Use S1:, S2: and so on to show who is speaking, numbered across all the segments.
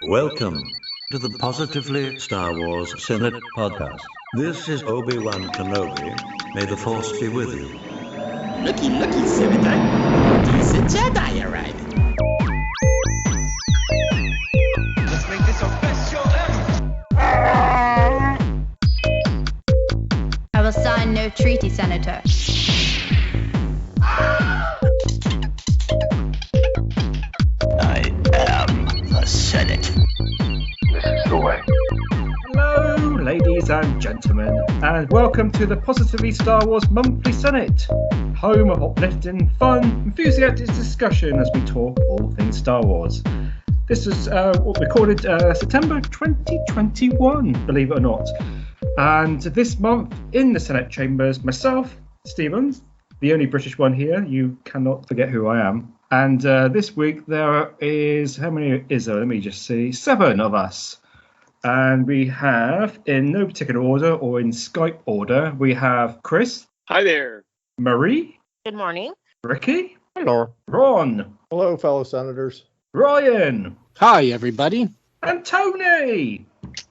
S1: Welcome to the Positively Star Wars Senate podcast. This is Obi-Wan Kenobi. May the Force be with you.
S2: Looky, Senator. He's a Jedi arriving.
S3: Let's make this official.
S4: I will sign no treaty, Senator.
S5: I am the Senate.
S3: This is the way.
S6: Hello, ladies and gentlemen, and welcome to the Positively Star Wars Monthly Senate, home of uplifting, fun, enthusiastic discussion as we talk all things Star Wars. This is recorded September 2021, believe it or not. And this month in the Senate chambers, myself, Stephen, the only British one here, you cannot forget who I am. And this week there is, how many is there? Let me just see, 7 of us. And we have, in no particular order or in Skype order, we have Chris.
S7: Hi there.
S6: Marie.
S8: Good morning.
S6: Ricky.
S9: Hello.
S6: Ron.
S9: Hello, fellow senators.
S6: Ryan.
S10: Hi, everybody.
S6: And Tony.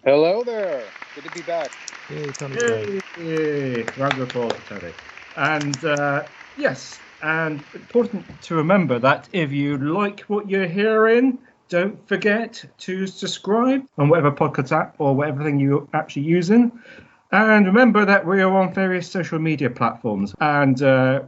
S7: Hello there. Good to be back.
S9: Yay, Tony.
S6: Yay. Round of applause for Tony. And yes, and important to remember that if you like what you're hearing, don't forget to subscribe on whatever podcast app or whatever thing you're actually using. And remember that we are on various social media platforms. And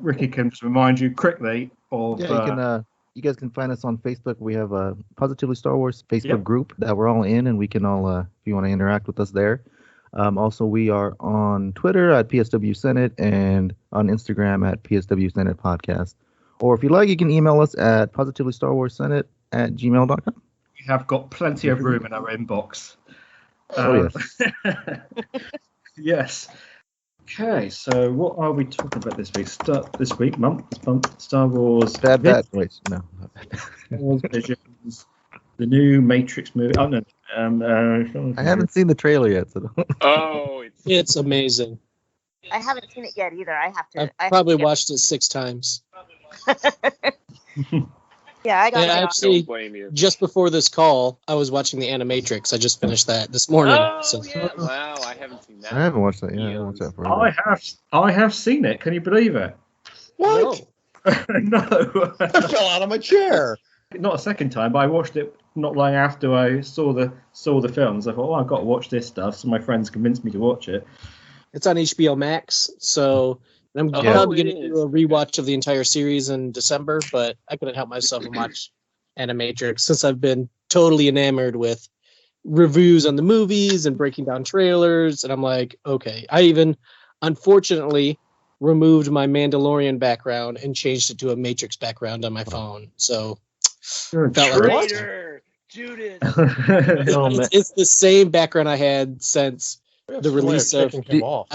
S6: Ricky can just remind you quickly of...
S11: you guys can find us on Facebook. We have a Positively Star Wars Facebook group that we're all in, and we can all, if you want to interact with us there. Also, we are on Twitter at PSW Senate and on Instagram at PSW Senate Podcast. Or if you like, you can email us at positively-star-wars-senate@gmail.com.
S6: We have got plenty of room in our inbox.
S11: Yes.
S6: Yes. Okay, so what are we talking about this week? Star Wars.
S11: Bad. Wait, no.
S6: Star Wars Visions, the new Matrix movie. Oh no.
S11: I haven't seen the trailer yet. So
S7: Oh,
S10: It's amazing.
S8: I haven't seen it yet either.
S10: I've probably watched it 6 times.
S8: Yeah, I got
S10: And
S8: it.
S10: actually,
S7: don't blame you.
S10: just before this call, I was watching The Animatrix. I just finished that this morning.
S7: Oh,
S10: so.
S7: yeah. Wow, I haven't seen that.
S11: I haven't watched that yet. I haven't watched that forever.
S6: I have seen it. Can you believe it?
S9: What?
S6: No.
S9: I fell out of my chair.
S6: Not a second time, but I watched it not long after I saw the films. I thought, oh, I've got to watch this stuff. So my friends convinced me to watch it.
S10: It's on HBO Max, so I'm probably going to do a rewatch of the entire series in December, but I couldn't help myself and watch Animatrix since I've been totally enamored with reviews on the movies and breaking down trailers, and I'm like, okay. I even, unfortunately, removed my Mandalorian background and changed it to a Matrix background on my phone, so...
S6: You're
S7: Traitor! Judas!
S10: It's the same background I had since the release of, I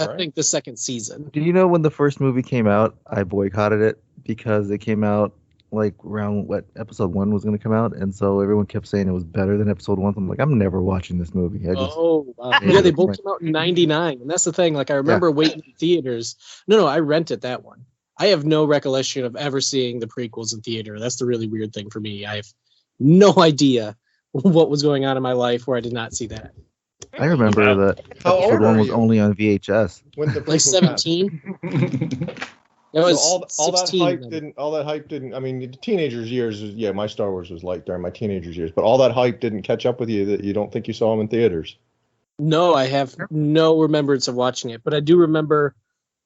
S9: right?
S10: think, the second season.
S11: Do you know when the first movie came out, I boycotted it because it came out like around what episode 1 was going to come out, and so everyone kept saying it was better than episode 1. So I'm like, I'm never watching this movie.
S10: Wow. Yeah, they both came out in '99, and that's the thing. Like, I remember waiting in theaters. No, I rented that one. I have no recollection of ever seeing the prequels in theater. That's the really weird thing for me. I have no idea what was going on in my life where I did not see that.
S11: I remember that
S9: How
S11: episode
S9: old
S11: 1
S9: are
S11: was
S9: you?
S11: only on VHS.
S9: When the
S10: Like 17. That was
S9: all that
S10: 16
S9: hype
S10: then.
S9: didn't. I mean, the teenagers' years. Yeah, my Star Wars was light during my teenagers' years, but all that hype didn't catch up with you. That you don't think you saw them in theaters.
S10: No, I have no remembrance of watching it, but I do remember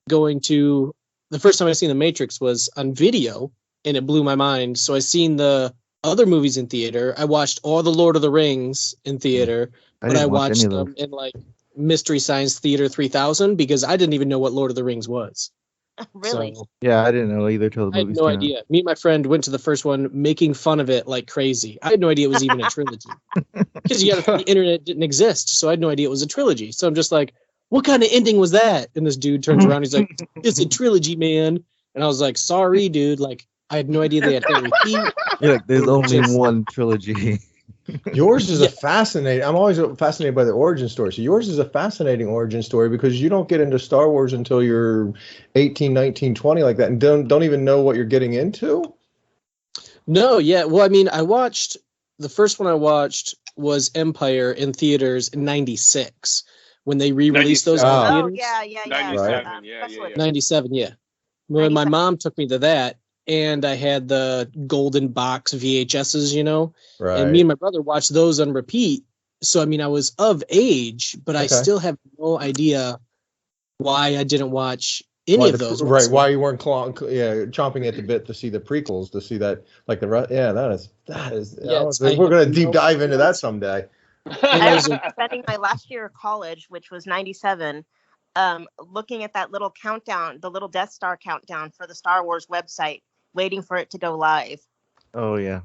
S10: going to the first time I seen The Matrix was on video, and it blew my mind. So I seen the other movies in theater. I watched all the Lord of the Rings in theater, but I watched them in like Mystery Science Theater 3000 because I didn't even know what Lord of the Rings was.
S8: Really?
S10: So,
S11: Yeah, I didn't know either till the
S10: I had
S11: movies
S10: no
S11: came out.
S10: idea. Me and my friend went to the first one making fun of it like crazy. I had no idea it was even a trilogy because the internet didn't exist. So I had no idea it was a trilogy. So I'm just like, what kind of ending was that? And this dude turns around. He's like, it's a trilogy, man. And I was like, sorry, dude. Like, I had no idea they had Harry Pete.
S11: You're like, there's only one trilogy.
S9: Yours is a fascinating. I'm always fascinated by the origin story. So yours is a fascinating origin story because you don't get into Star Wars until you're 18, 19, 20 like that, and don't even know what you're getting into.
S10: No, yeah. Well, I mean, I watched the first one. I watched was Empire in theaters in '96 when they re-released those in
S9: Oh.
S10: theaters.
S8: Yeah.
S7: 97, yeah.
S10: '97, yeah. When my mom took me to that, and I had the golden box VHSs,
S9: Right.
S10: and me and my brother watched those on repeat. So I mean, I was of age, but I
S9: Okay.
S10: still have no idea why I didn't watch any of those.
S9: Right. Why you weren't chomping at the bit to see the prequels, to see that, like that is.
S10: Yeah,
S9: we're going to deep dive into that someday.
S8: I was spending my last year of college, which was 97, looking at that little countdown, the little Death Star countdown for the Star Wars website, waiting for it to go live.
S11: Oh yeah.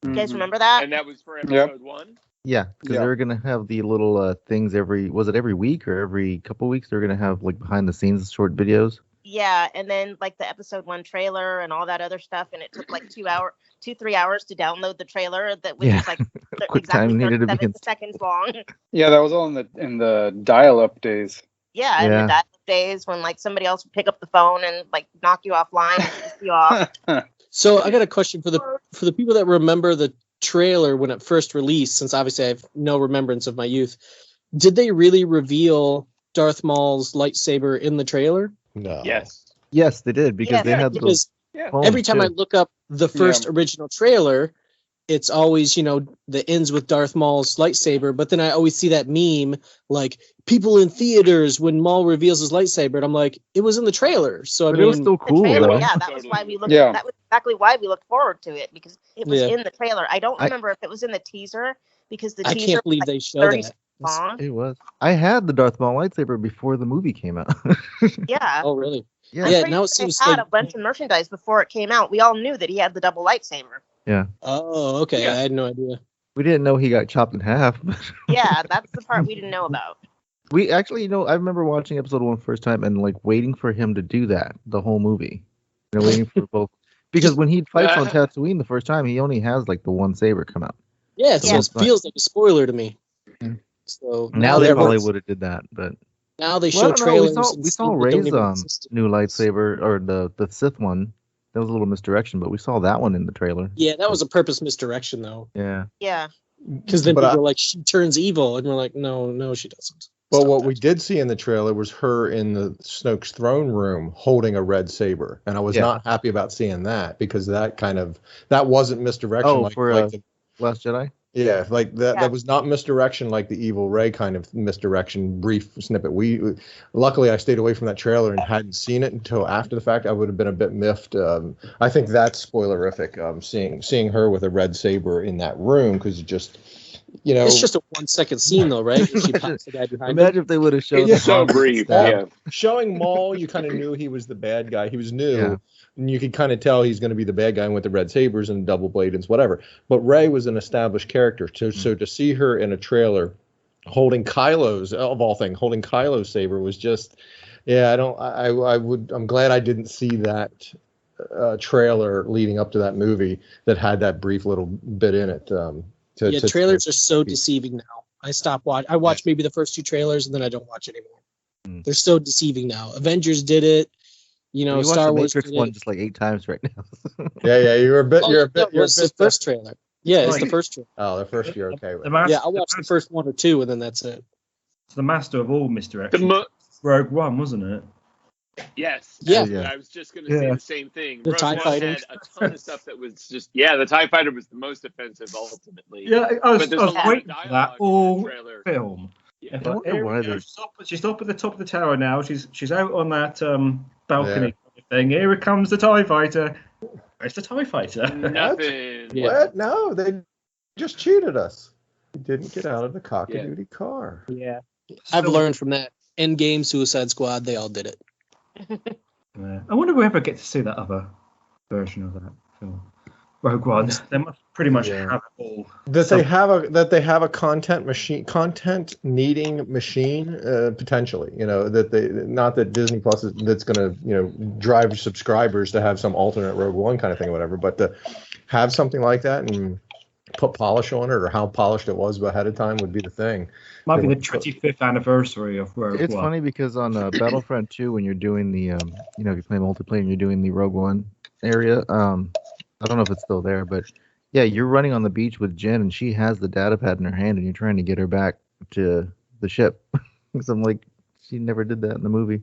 S8: You guys remember that?
S7: And that was for episode 1?
S11: Yeah, because they were gonna have the little things every week or every couple weeks? They're gonna have like behind the scenes short videos.
S8: Yeah, and then like the episode 1 trailer and all that other stuff, and it took like 3 hours to download the trailer that was like
S11: Quick time needed to be
S8: 37 seconds long.
S12: Yeah, that was all in the dial-up days.
S8: Yeah, in the dial-up days when like somebody else would pick up the phone and like knock you offline and piss you off.
S10: So I got a question for the people that remember the trailer when it first released, since obviously I have no remembrance of my youth. Did they really reveal Darth Maul's lightsaber in the trailer?
S9: No.
S11: Yes, they did, because they had those.
S10: Every time I look up the first original trailer, it's always, that ends with Darth Maul's lightsaber, but then I always see that meme, like, people in theaters when Maul reveals his lightsaber, and I'm like, it was in the trailer. So,
S11: But it was still cool, though.
S8: Yeah, that was why we looked that was exactly why we looked forward to it, because it was in the trailer. I don't remember if it was in the teaser, because the teaser
S10: I can't believe
S8: was,
S10: they showed that.
S8: long.
S11: It was. I had the Darth Maul lightsaber before the movie came out.
S8: Yeah.
S10: Oh, really?
S11: Yeah.
S8: I'm pretty
S10: now it
S8: sure they
S10: seems
S8: had
S10: like
S8: a bunch of merchandise before it came out. We all knew that he had the double lightsaber.
S11: Yeah.
S10: Oh, okay. I had no idea.
S11: We didn't know he got chopped in half.
S8: Yeah, that's the part we didn't know about.
S11: We actually, I remember watching episode 1 first time and like waiting for him to do that the whole movie. Waiting for both, because when he fights on Tatooine the first time, he only has like the one saber come out.
S10: Yeah, so it feels like a spoiler to me. So
S11: now they probably would have did that, but
S10: now they show trailers.
S11: We saw Rey's new lightsaber, or the Sith one. That was a little misdirection, but we saw that one in the trailer.
S10: Yeah, that was a purpose misdirection, though.
S11: Yeah.
S8: Yeah.
S10: Because then people were like, she turns evil, and we're like, no, she doesn't.
S9: But what we did see in the trailer was her in the Snoke's throne room holding a red saber, and I was not happy about seeing that, because that wasn't misdirection.
S11: Oh, for Last Jedi.
S9: Yeah, like that was not misdirection like the evil Rey kind of misdirection brief snippet. Luckily I stayed away from that trailer and hadn't seen it until after the fact. I would have been a bit miffed. I think that's spoilerific. Seeing her with a red saber in that room, because it's just a
S10: 1 second scene though, right? She pops the guy behind
S11: Imagine if they would have shown.
S7: It's so brief. Yeah.
S9: Showing Maul, you kind of knew he was the bad guy. He was new. And you could kind of tell he's going to be the bad guy with the red sabers and double blades and whatever. But Rey was an established character. So to see her in a trailer holding Kylo's, of all things, holding Kylo's saber was just, I'm glad I didn't see that trailer leading up to that movie that had that brief little bit in it.
S10: Trailers are so deceiving now. I watch maybe the first 2 trailers and then I don't watch anymore. They're so deceiving now. Avengers did it. Star Wars
S11: Matrix one just like 8 times right now.
S9: You're a bit.
S10: It's the first trailer. Yeah, it's the first trailer.
S9: Oh, the first year, okay.
S10: I watched the first 1 or 2, and then that's it.
S6: It's the master of all misdirection. Rogue One, wasn't it?
S7: Yes.
S10: Yeah.
S7: I was just going to say the same thing.
S10: The
S7: Rogue
S10: TIE
S7: One
S10: fighters.
S7: had a ton of stuff that was just, the TIE fighter was the most offensive ultimately.
S6: Yeah, I was
S7: But there's a lot of
S6: waiting for that
S7: dialogue in
S6: all
S7: the trailer.
S6: film.
S7: Yeah.
S11: I wonder why they-
S6: She's up at the top of the tower now. She's out on that balcony thing. Here it comes the TIE fighter. Where's the TIE fighter?
S7: Nothing.
S9: What? No, they just cheated us. We didn't get out of the cock-a-doodle car.
S10: Yeah. I've learned from that. Endgame, Suicide Squad, they all did it.
S6: I wonder if we ever get to see that other version of that film. Rogue One. They must pretty much have it all.
S9: That they have a content needing machine, potentially. Not that Disney Plus that's going to drive subscribers to have some alternate Rogue One kind of thing or whatever, but to have something like that and put polish on it, or how polished it was ahead of time would be the thing.
S6: Might be the 25th anniversary of Rogue One.
S11: It's funny because on Battlefront 2, when you're doing the, if you play multiplayer and you're doing the Rogue One area, I don't know if it's still there, but Yeah, you're running on the beach with Jen, and she has the data pad in her hand, and you're trying to get her back to the ship. Because I'm like, she never did that in the movie.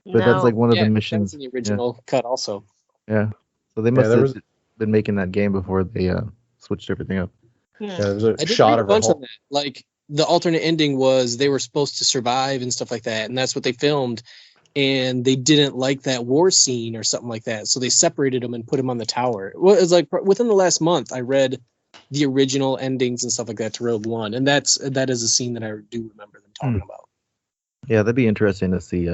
S11: But that's like one of the missions.
S10: That was in the original cut also.
S11: Yeah. So they must have been making that game before they switched everything up.
S9: Yeah, there was a
S10: I did
S9: shot
S10: read
S9: of
S10: a bunch
S9: her.
S10: on that. Like the alternate ending was they were supposed to survive and stuff like that, and that's what they filmed. And they didn't like that war scene or something like that, so they separated them and put him on the tower. Well, it was like within the last month, I read the original endings and stuff like that to Rogue One, and that is a scene that I do remember them talking about.
S11: Yeah, that'd be interesting to see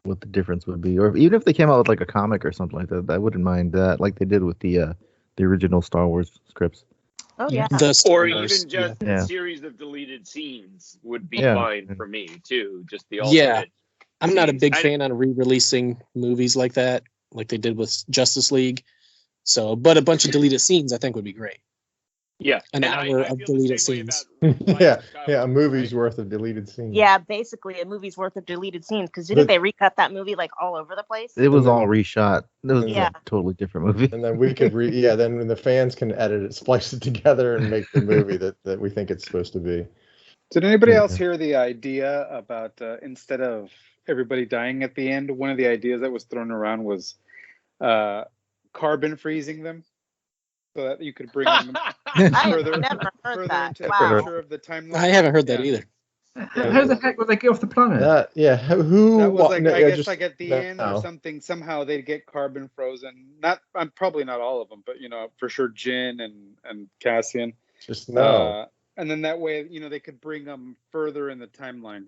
S11: what the difference would be, or even if they came out with like a comic or something like that. I wouldn't mind that, like they did with the original Star Wars scripts.
S8: Oh yeah.
S7: Or even just a series of deleted scenes would be fine for me too. Just the alternate.
S10: Yeah, I'm not a big fan on re-releasing movies like that, like they did with Justice League. So, but a bunch of deleted scenes I think would be great.
S7: Yeah,
S10: an hour of deleted scenes.
S9: yeah, a movie's worth of deleted scenes.
S8: Yeah, basically a movie's worth of deleted scenes. Because didn't they recut that movie like all over the place?
S11: It was all reshot. It was a totally different movie.
S9: And then we could then when the fans can edit it, splice it together, and make the movie that we think it's supposed to be.
S12: Did anybody else hear the idea about instead of everybody dying at the end, one of the ideas that was thrown around was carbon freezing them? So that you could bring them further into the future of the timeline.
S10: I haven't heard that either.
S6: How the heck would they get off the planet?
S9: Who?
S12: That was
S9: what,
S12: like,
S9: no,
S12: I guess
S9: just,
S12: like at the end or something. Somehow they'd get carbon frozen. Probably not all of them, but for sure, Jin and Cassian.
S9: Just no.
S12: And then that way, they could bring them further in the timeline.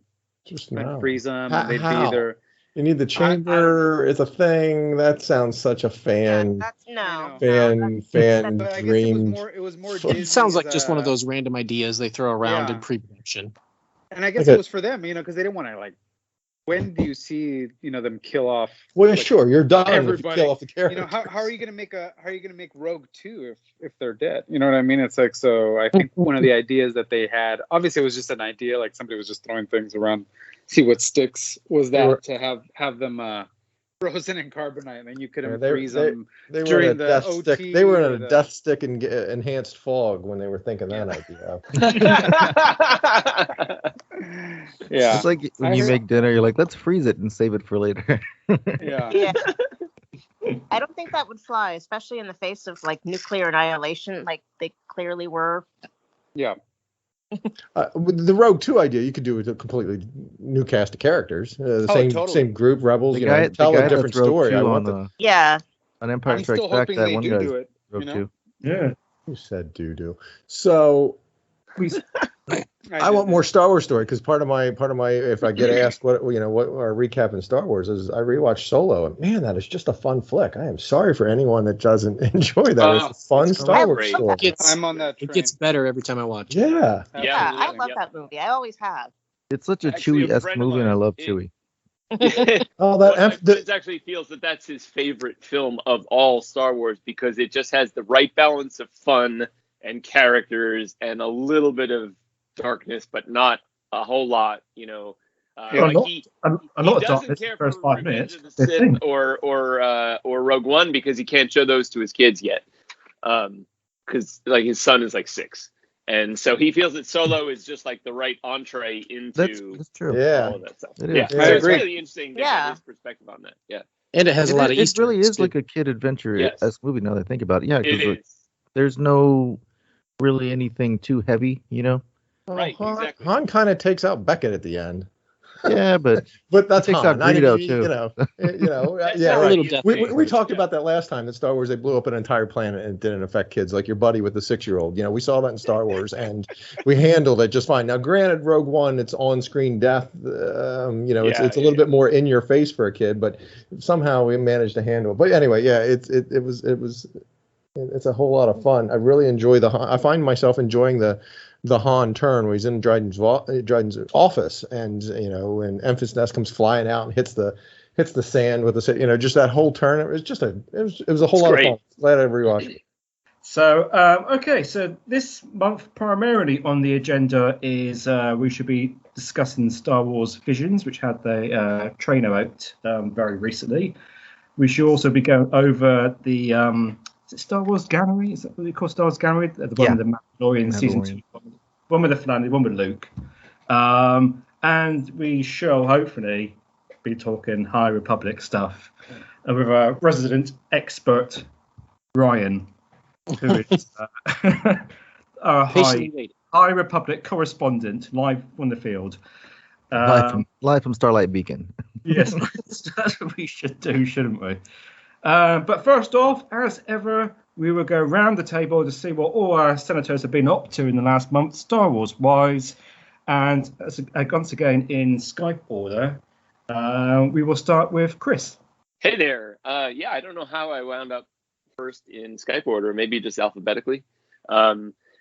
S9: Just
S12: and freeze them, and they'd be either.
S9: You need the chamber. It's a thing. That sounds such a fan. Fan dream.
S12: It was more.
S10: It sounds like just one of those random ideas they throw around in pre-production.
S12: And I guess it was for them, because they didn't want to like. When do you see them kill off?
S9: Well, sure, you're done
S12: everybody.
S9: If you kill off the character.
S12: How are you going to make Rogue 2 if they're dead? You know what I mean? It's like, so I think one of the ideas that they had, obviously it was just an idea, like somebody was just throwing things around, see what sticks, was that to have them frozen in carbonite, and then you could freeze them during the OT.
S9: They were in a death stick and enhanced fog when they were thinking that idea.
S12: Yeah,
S11: it's like when you make dinner, you're like, let's freeze it and save it for later.
S12: Yeah.
S8: I don't think that would fly, especially in the face of like nuclear annihilation, like they clearly were.
S12: Yeah.
S9: With the Rogue 2 idea, you could do with a completely new cast of characters, same group, rebels. Tell a different story.
S11: On Empire Strikes Back, that one guy Rogue 2.
S6: Yeah.
S9: Who said doo-doo? So I want more Star Wars story, because part of my if I get asked what our recap in Star Wars is, I rewatched Solo, and man, that is just a fun flick. I am sorry for anyone that doesn't enjoy that. It's a fun Star Wars story.
S12: I'm on that train.
S10: It gets better every time I watch it.
S9: Yeah,
S8: I love that movie. I always have.
S11: It's such a Chewie-esque movie, and I love Chewie.
S7: Vince actually feels that that's his favorite film of all Star Wars, because it just has the right balance of fun and characters and a little bit of darkness, but not a whole lot. He doesn't care for Revenge of the Sith or Rogue One, because he can't show those to his kids yet, because like his son is like 6. And so he feels that Solo is just like the right entree into
S11: that's true.
S7: all of that stuff.
S11: It
S7: Yeah,
S11: is.
S7: so it's really interesting to get his perspective on that. Yeah,
S10: and it has a lot of Easter
S11: eggs. It really is
S10: too.
S11: like a kid adventure-esque movie now that I think about it. Yeah, because there's no really anything too heavy,
S7: Right, exactly.
S9: Han kind of takes out Beckett at the end.
S11: Yeah, but
S9: that's
S11: takes
S9: Han.
S11: out Greedo too.
S9: Yeah, right. We talked about that last time, that Star Wars, they blew up an entire planet and it didn't affect kids, like your buddy with the 6-year-old. We saw that in Star Wars, and we handled it just fine. Now, granted, Rogue One, it's on-screen death. It's a little bit more in your face for a kid, but somehow we managed to handle it. But anyway, yeah, it's a whole lot of fun. I really enjoy I find myself enjoying the Han turn where he's in Dryden's office, and when Enfys Nest comes flying out and hits the sand with just that whole turn. It was just it was a whole lot of fun. Glad I rewatched it.
S6: So so this month primarily on the agenda is we should be discussing Star Wars Visions, which had the trailer out very recently. We should also be going over the Is it Star Wars Gallery? Is that what they call Star Wars Gallery? The one with the Mandalorian season 2. One with the Flannery, one with Luke. And we shall hopefully be talking High Republic stuff with our resident expert, Ryan, who is our High Republic correspondent, live on the field.
S11: Live from Starlight Beacon.
S6: Yes, that's what we should do, shouldn't we? But first off, as ever, we will go round the table to see what all our senators have been up to in the last month, Star Wars wise. And once again, in Skype order, we will start with Chris.
S7: Hey there. Yeah, I don't know how I wound up first in Skype order, maybe just alphabetically.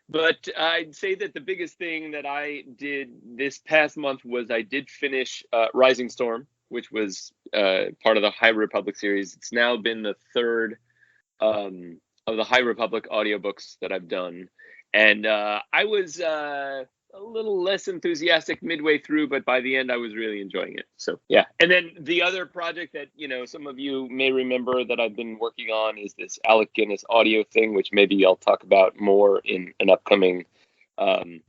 S7: But I'd say that the biggest thing that I did this past month was I did finish Rising Storm, which was part of the High Republic series. It's now been the third of the High Republic audiobooks that I've done. And I was a little less enthusiastic midway through, but by the end, I was really enjoying it. So, yeah. And then the other project that, some of you may remember that I've been working on is this Alec Guinness audio thing, which maybe I'll talk about more in an upcoming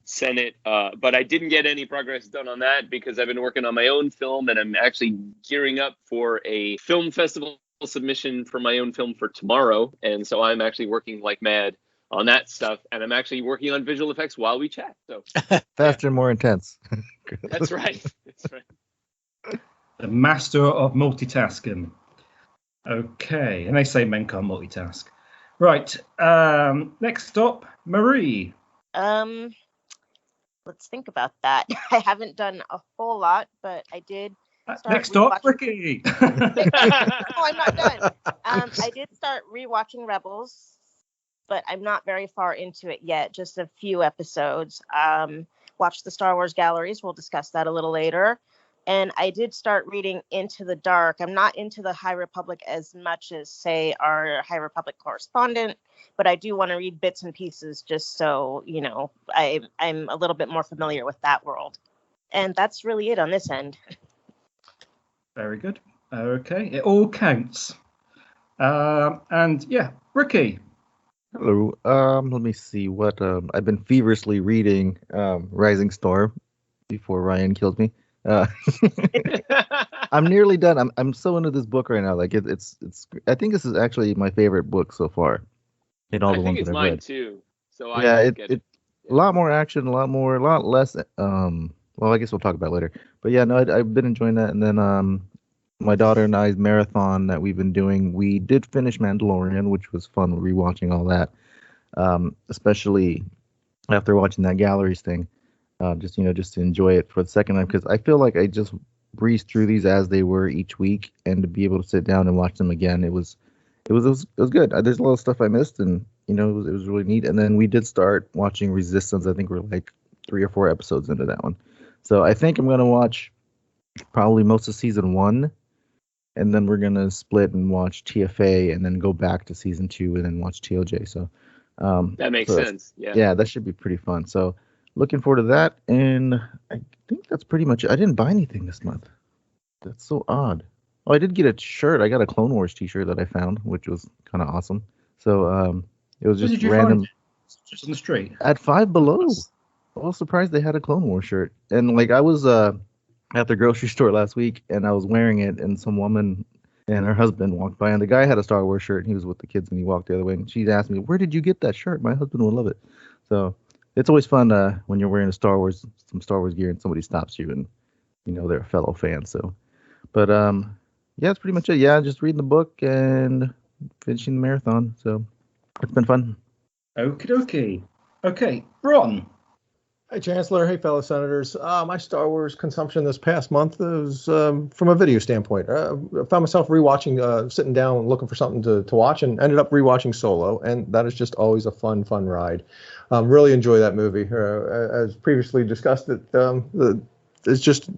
S7: Senate. But I didn't get any progress done on that because I've been working on my own film, and I'm actually gearing up for a film festival submission for my own film for tomorrow. And so I'm actually working like mad on that stuff, and I'm actually working on visual effects while we chat. So
S11: faster and more intense.
S7: That's right. That's right.
S6: The master of multitasking. Okay, and they say men can't multitask. Right. Next up, Marie.
S8: Let's think about that. I haven't done a whole lot, but I did.
S6: Next up, Ricky.
S8: No, I'm not done. I did start rewatching Rebels, but I'm not very far into it yet, just a few episodes. Watched the Star Wars Galleries. We'll discuss that a little later. And I did start reading Into the Dark. I'm not into the High Republic as much as, say, our High Republic correspondent, but I do want to read bits and pieces just so, I'm a little bit more familiar with that world. And that's really it on this end.
S6: Very good. Okay, it all counts. And yeah, Ricky.
S11: Hello. Let me see what I've been feverishly reading Rising Storm before Ryan kills me. I'm nearly done. I'm so into this book right now. Like it's I think this is actually my favorite book so far in all the ones that I've read. I think
S7: it's mine too. So
S11: it a lot more action, a lot less. Well, I guess we'll talk about it later. But yeah, no, I've been enjoying that. And then my daughter and I's marathon that we've been doing, we did finish Mandalorian, which was fun rewatching all that, especially after watching that Galleries thing. Just to enjoy it for the second time, because I feel like I just breezed through these as they were each week, and to be able to sit down and watch them again, it was good. There's a lot of stuff I missed, and it was really neat. And then we did start watching Resistance. I think we're like 3 or 4 episodes into that one, so I think I'm gonna watch probably most of season 1, and then we're gonna split and watch TFA, and then go back to season 2, and then watch TLJ. So
S7: that makes sense.
S11: Yeah, that should be pretty fun. So. Looking forward to that, and I think that's pretty much it. I didn't buy anything this month. That's so odd. Oh, I did get a shirt. I got a Clone Wars t-shirt that I found, which was kind of awesome. So it was just random.
S6: Just on the street?
S11: At Five Below. I was surprised they had a Clone Wars shirt. And like I was at the grocery store last week, and I was wearing it, and some woman and her husband walked by, and the guy had a Star Wars shirt, and he was with the kids, and he walked the other way, and she asked me, "Where did you get that shirt? My husband would love it." So it's always fun when you're wearing some Star Wars gear, and somebody stops you, and they're a fellow fan. So, but yeah, that's pretty much it. Yeah, just reading the book and finishing the marathon. So it's been fun.
S6: Okie dokie. Okay, Bron.
S9: Hey, Chancellor. Hey, fellow senators. My Star Wars consumption this past month was from a video standpoint. I found myself rewatching, sitting down and looking for something to watch, and ended up rewatching Solo, and that is just always a fun ride. Really enjoy that movie. As previously discussed, it's just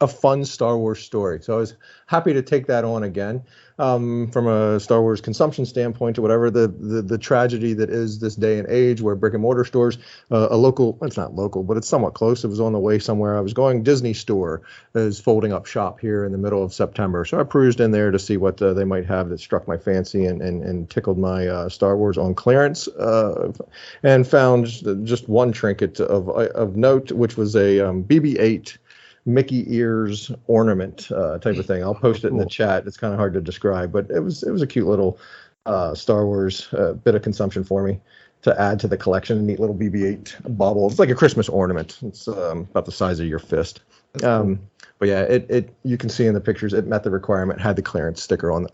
S9: a fun Star Wars story. So I was happy to take that on again. From a Star Wars consumption standpoint or whatever, the tragedy that is this day and age where brick and mortar stores, a local, it's not local, but it's somewhat close. It was on the way somewhere I was going. Disney store is folding up shop here in the middle of September. So I perused in there to see what they might have that struck my fancy and tickled my Star Wars on clearance, and found just one trinket of note, which was a BB-8 Mickey ears ornament type of thing. I'll post it in the chat. It's kind of hard to describe, but it was a cute little Star Wars bit of consumption for me to add to the collection. A neat little BB-8 bauble. It's like a Christmas ornament. It's about the size of your fist. But yeah, it you can see in the pictures it met the requirement. Had the clearance sticker on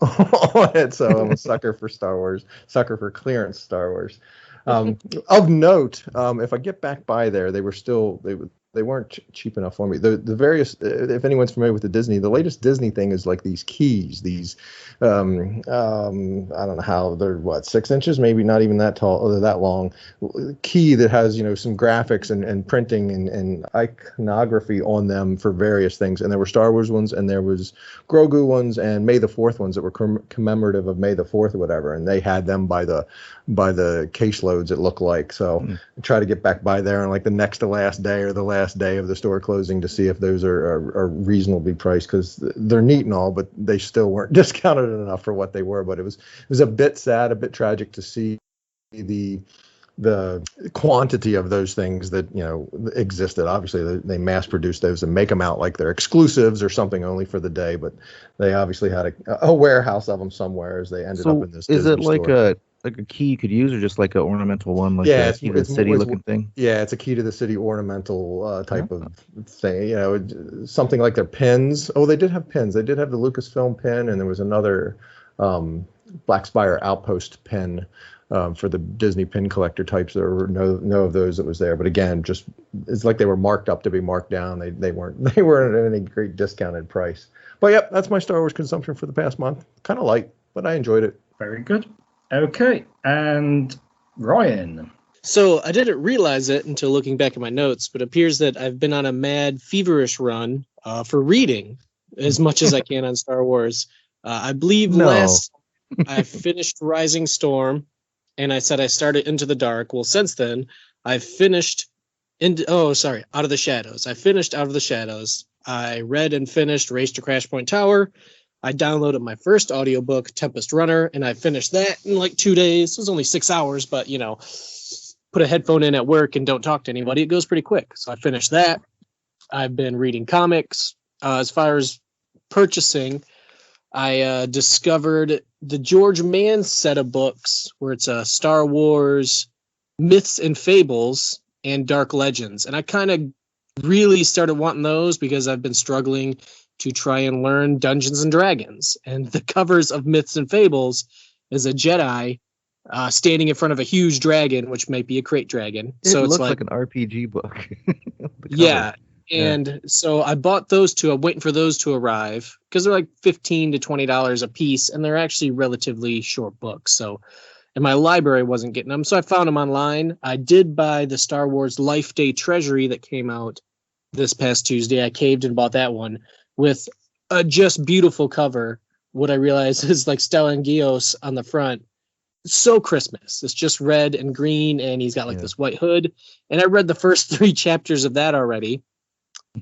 S9: it, so I'm a sucker for Star Wars. Sucker for clearance Star Wars. Of note, if I get back by there, they weren't cheap enough for me. The various, if anyone's familiar with the latest Disney thing is like these keys, I don't know how they're 6 inches, maybe not even that tall or that long key that has, some graphics and printing and iconography on them for various things. And there were Star Wars ones and there was Grogu ones and May the 4th ones that were commemorative of May the 4th or whatever. And they had them by the caseloads, it looked like. So I try to get back by there on like the next to last day or the last day of the store closing to see if those are reasonably priced, because they're neat and all, but they still weren't discounted enough for what they were. But it was a bit sad, a bit tragic to see the quantity of those things that existed. Obviously they mass produce those and make them out like they're exclusives or something only for the day, but they obviously had a warehouse of them somewhere as they ended up in this.
S11: Is
S9: Disney
S11: it like
S9: store.
S11: a key you could use, or just like an ornamental one, like a key to the city looking thing?
S9: Yeah, it's a key to the city ornamental type of thing. Something like their pins. Oh, they did have pins. They did have the Lucasfilm pin, and there was another Black Spire Outpost pin for the Disney pin collector types. There were no of those that was there. But again, just it's like they were marked up to be marked down. They weren't at any great discounted price. But yep, that's my Star Wars consumption for the past month. Kind of light, but I enjoyed it.
S6: Very good. Okay, and Ryan.
S10: So I didn't realize it until looking back at my notes, but it appears that I've been on a mad, feverish run for reading as much as I can on Star Wars. I believe last I finished Rising Storm, and I said I started Into the Dark. Well, since then, I've finished Out of the Shadows. I finished Out of the Shadows. I read and finished Race to Crash Point Tower. I downloaded my first audiobook, Tempest Runner, and I finished that in like 2 days. It was only 6 hours, but, put a headphone in at work and don't talk to anybody. It goes pretty quick. So I finished that. I've been reading comics. As far as purchasing, I discovered the George Mann set of books where it's Star Wars Myths and Fables and Dark Legends. And I kind of really started wanting those because I've been struggling to try and learn Dungeons and Dragons. And the covers of Myths and Fables is a Jedi standing in front of a huge dragon, which might be a crate dragon.
S11: It looks like an RPG book.
S10: Yeah. And so I bought those two. I'm waiting for those to arrive because they're like $15 to $20 a piece, and they're actually relatively short books. So, and my library wasn't getting them, so I found them online. I did buy the Star Wars Life Day Treasury that came out this past Tuesday. I caved and bought that one with a just beautiful cover. What I realized is like Stellan Gios on the front. So Christmas. It's just red and green, and he's got like this white hood. And I read the first 3 chapters of that already.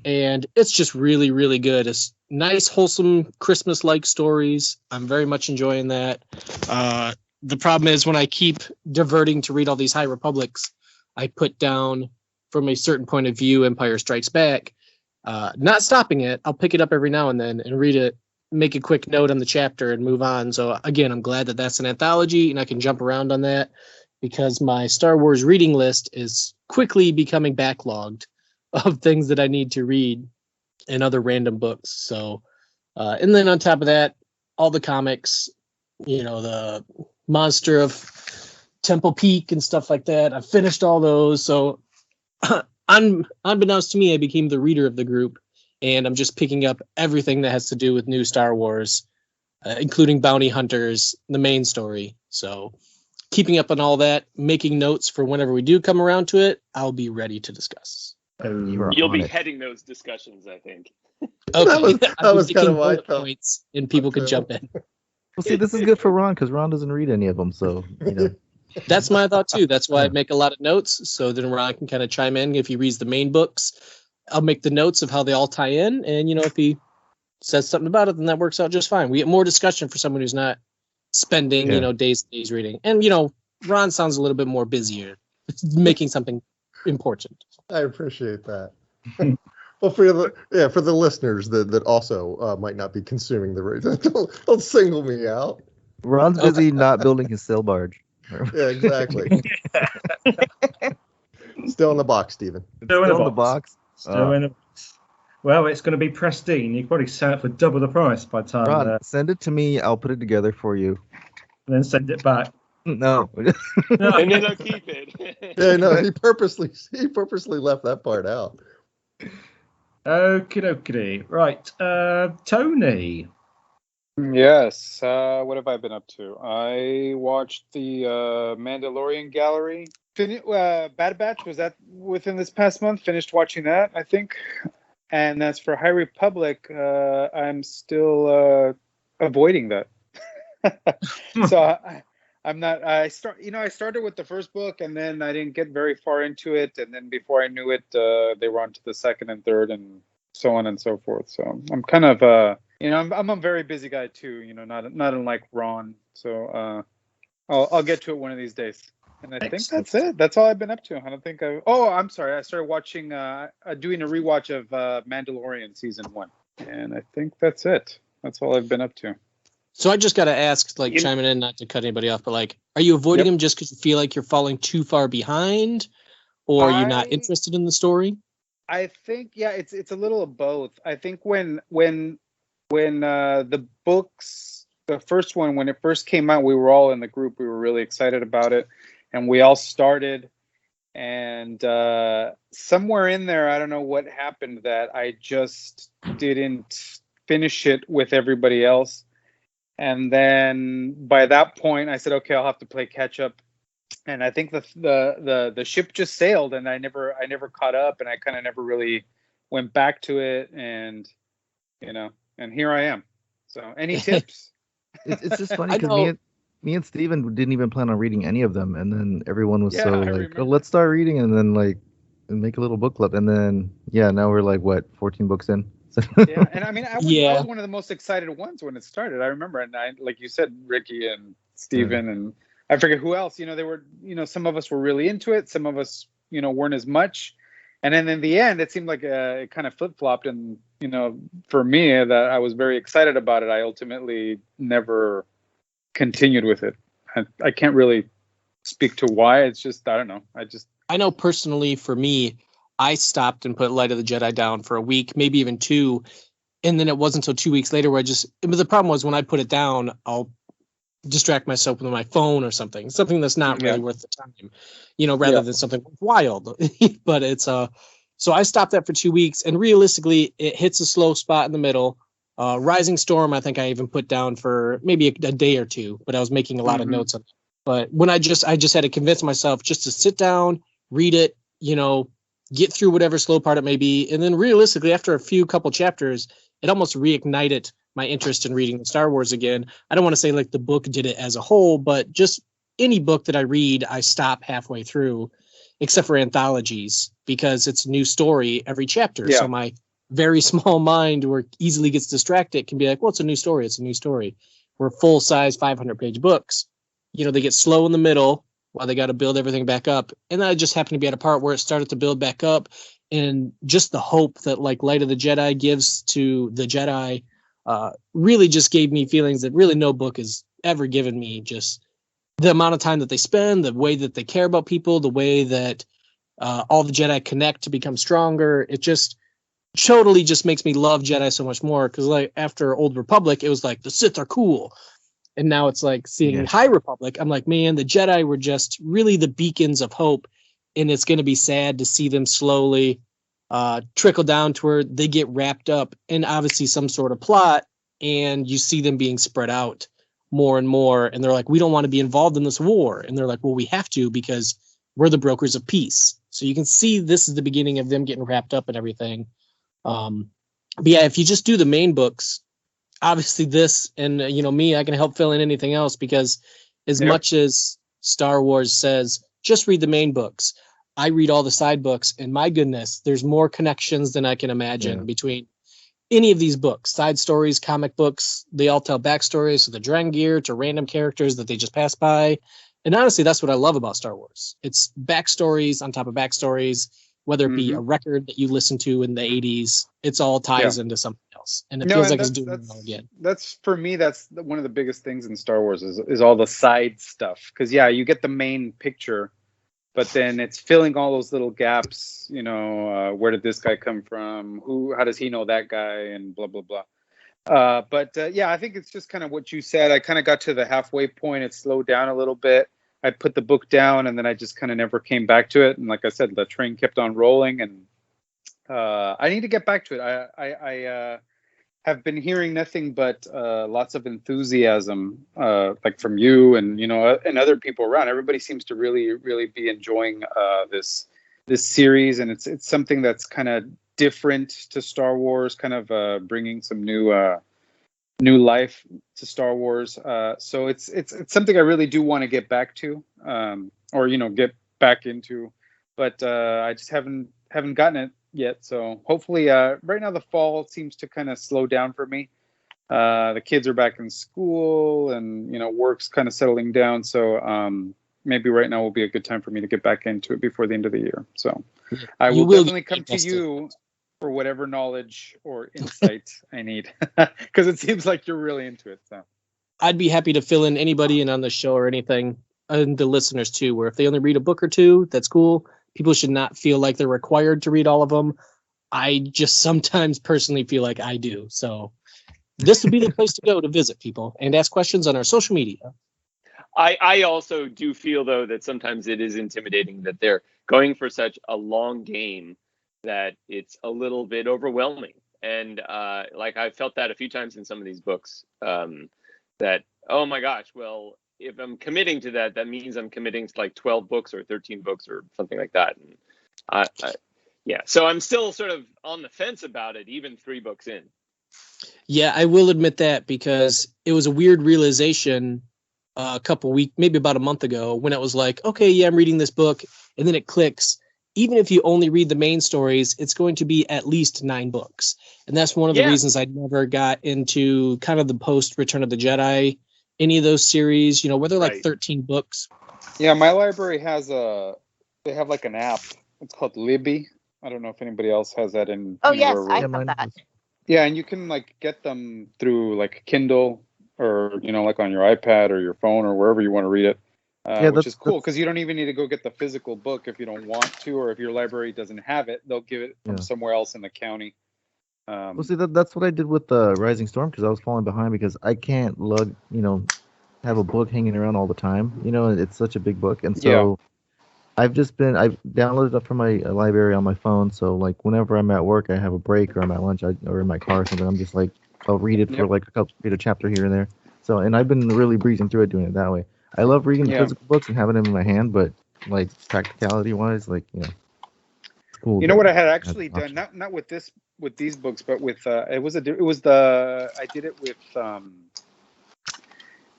S10: And it's just really, really good. It's nice, wholesome, Christmas-like stories. I'm very much enjoying that. The problem is when I keep diverting to read all these High Republics, I put down, from a certain point of view, Empire Strikes Back. Not stopping it. I'll pick it up every now and then and read it, make a quick note on the chapter and move on. So again, I'm glad that that's an anthology and I can jump around on that because my Star Wars reading list is quickly becoming backlogged of things that I need to read and other random books. So, and then on top of that, all the comics, the Monster of Temple Peak and stuff like that. I finished all those. So unbeknownst to me, I became the reader of the group, and I'm just picking up everything that has to do with new Star Wars, including Bounty Hunters, the main story. So keeping up on all that, making notes for whenever we do come around to it, I'll be ready to discuss.
S7: You'll be heading those discussions, I think.
S10: Okay,
S9: that was kind of my thought.
S10: Points, and people could jump in.
S11: Well, see, this is good for Ron because Ron doesn't read any of them, so you know.
S10: That's my thought too. That's why I make a lot of notes, so then Ron can kind of chime in if he reads the main books. I'll make the notes of how they all tie in, and if he says something about it, then that works out just fine. We get more discussion for someone who's not spending days reading, and Ron sounds a little bit more busier, making something important.
S9: I appreciate that. Well, for the listeners that also might not be consuming the read, don't single me out.
S11: Ron's busy not building his sail barge.
S9: Yeah, exactly. Still in the box, Stephen.
S6: Still in the
S11: box.
S6: Still in the box. Well, it's going to be pristine. You can probably sell it for double the price by the time.
S11: Ron, send it to me. I'll put it together for you.
S6: And then send it back.
S11: No.
S7: And then I'll keep it.
S9: Yeah, no, he purposely left that part out.
S6: Okie dokie. Right. Tony.
S12: Yes. What have I been up to? I watched the Mandalorian Gallery. Bad Batch, was that within this past month? Finished watching that, I think. And as for High Republic, I'm still avoiding that. So I'm not. I started with the first book, and then I didn't get very far into it, and then before I knew it, they were on to the second and third, and so on and so forth. So I'm kind of I'm a very busy guy too. Not unlike Ron. So I'll get to it one of these days. And I think that's it. That's all I've been up to. I don't think I'm sorry. I started watching, doing a rewatch of Mandalorian season 1, and I think that's it. That's all I've been up to.
S10: So I just got to ask, chiming in, not to cut anybody off, but are you avoiding them just because you feel like you're falling too far behind, or you're not interested in the story?
S12: I think it's a little of both. I think when the books, the first one, when it first came out, we were all in the group. We were really excited about it. And we all started, and somewhere in there, I don't know what happened, that I just didn't finish it with everybody else. And then by that point, I said, okay, I'll have to play catch up. And I think the ship just sailed, and I never caught up, and I kind of never really went back to it. And and here I am. So any tips?
S11: It's just funny because me and Steven didn't even plan on reading any of them, and then everyone was let's start reading, and then and make a little book club, and then now we're 14 books in.
S12: Yeah, and I mean, I was one of the most excited ones when it started. I remember, and like you said, Ricky and Steven, and I forget who else. They were, some of us were really into it, some of us, weren't as much, and then in the end, it seemed like it kind of flip flopped, and for me, that I was very excited about it. I ultimately never continued with it. I can't really speak to why. It's just, I don't know. I
S10: know personally for me, I stopped and put Light of the Jedi down for a week, maybe even 2. And then it wasn't until 2 weeks later where but the problem was when I put it down, I'll distract myself with my phone or something that's not really worth the time, rather than something wild. But it's, so I stopped that for 2 weeks, and realistically it hits a slow spot in the middle. Rising Storm, I think I even put down for maybe a day or 2, but I was making a lot of notes on it. But when I just had to convince myself just to sit down, read it, get through whatever slow part it may be. And then realistically, after a couple chapters, it almost reignited my interest in reading Star Wars again. I don't want to say the book did it as a whole, but just any book that I read, I stop halfway through, except for anthologies, because it's a new story every chapter. Yeah. So my very small mind, where easily gets distracted, can be like, well, it's a new story. It's a new story. Where full-size 500-page books, they get slow in the middle while they got to build everything back up. And then I just happened to be at a part where it started to build back up. And just the hope that Light of the Jedi gives to the Jedi really just gave me feelings that really no book has ever given me. Just the amount of time that they spend, the way that they care about people, the way that all the Jedi connect to become stronger. It just totally just makes me love Jedi so much more, because after Old Republic, it was the Sith are cool. And now it's seeing High Republic. I'm like, man, the Jedi were just really the beacons of hope. And it's going to be sad to see them slowly trickle down to where they get wrapped up in obviously some sort of plot. And you see them being spread out more and more. And they're like, we don't want to be involved in this war. And they're like, well, we have to, because we're the brokers of peace. So you can see this is the beginning of them getting wrapped up and everything. But yeah, if you just do the main books, obviously this and me, I can help fill in anything else, because as much as Star Wars says just read the main books, I read all the side books, and my goodness, there's more connections than I can imagine between any of these books. Side stories, comic books, they all tell backstories to the Drengir, to random characters that they just pass by. And honestly, that's what I love about Star Wars. It's backstories on top of backstories, whether it be a record that you listened to in the 80s, it's all ties into something else. And it feels like it's doing it all again.
S12: That's, for me, that's one of the biggest things in Star Wars is all the side stuff. Because, you get the main picture, but then it's filling all those little gaps, where did this guy come from? How does he know that guy? And blah, blah, blah. I think it's just kind of what you said. I kind of got to the halfway point. It slowed down a little bit. I put the book down, and then I just kind of never came back to it. And like I said, the train kept on rolling, and I need to get back to it. I have been hearing nothing but lots of enthusiasm, like from you and and other people around. Everybody seems to really, really be enjoying this series, and it's something that's kind of different to Star Wars, kind of bringing some new life to Star Wars. So it's something I really do want to get back to, or get back into, but I just haven't gotten it yet. So hopefully, right now the fall seems to kind of slow down for me. The kids are back in school, and work's kind of settling down. So maybe right now will be a good time for me to get back into it before the end of the year. So I will definitely come to you for whatever knowledge or insight I need, because it seems like you're really into it. So
S10: I'd be happy to fill in anybody in on the show or anything, and the listeners too, where if they only read a book or two, that's cool. People should not feel like they're required to read all of them. I just sometimes personally feel like I do. So this would be the place to go to visit people and ask questions on our social media.
S7: I also do feel, though, that sometimes it is intimidating that they're going for such a long game that it's a little bit overwhelming. And I felt that a few times in some of these books, that, oh my gosh, well, if I'm committing to that, that means I'm committing to like 12 books or 13 books or something like that. And so I'm still sort of on the fence about it, even 3 books in.
S10: Yeah, I will admit that, because it was a weird realization a couple weeks, maybe about a month ago, when it was like, okay, yeah, I'm reading this book, and then it clicks. Even if you only read the main stories, it's going to be at least 9 books. And that's one of the reasons I never got into kind of the post Return of the Jedi, any of those series, where they're like 13 books.
S12: Yeah, my library has they have like an app. It's called Libby. I don't know if anybody else has that in.
S8: Oh, yes, I have that.
S12: Yeah, and you can like get them through like Kindle, or like on your iPad or your phone or wherever you want to read it. Which is cool, because you don't even need to go get the physical book if you don't want to, or if your library doesn't have it, they'll give it from somewhere else in the county.
S11: Well, see, that's what I did with Rising Storm, because I was falling behind, because I can't have a book hanging around all the time. It's such a big book, and so I've downloaded it from my library on my phone. So like whenever I'm at work, I have a break, or I'm at lunch, or in my car or something, I'm just like, I'll read it for like read a chapter here and there. So, and I've been really breezing through it, doing it that way. I love reading physical books and having them in my hand, but like practicality wise, it's cool.
S12: You know what I had actually done, not with these books, but with I did it with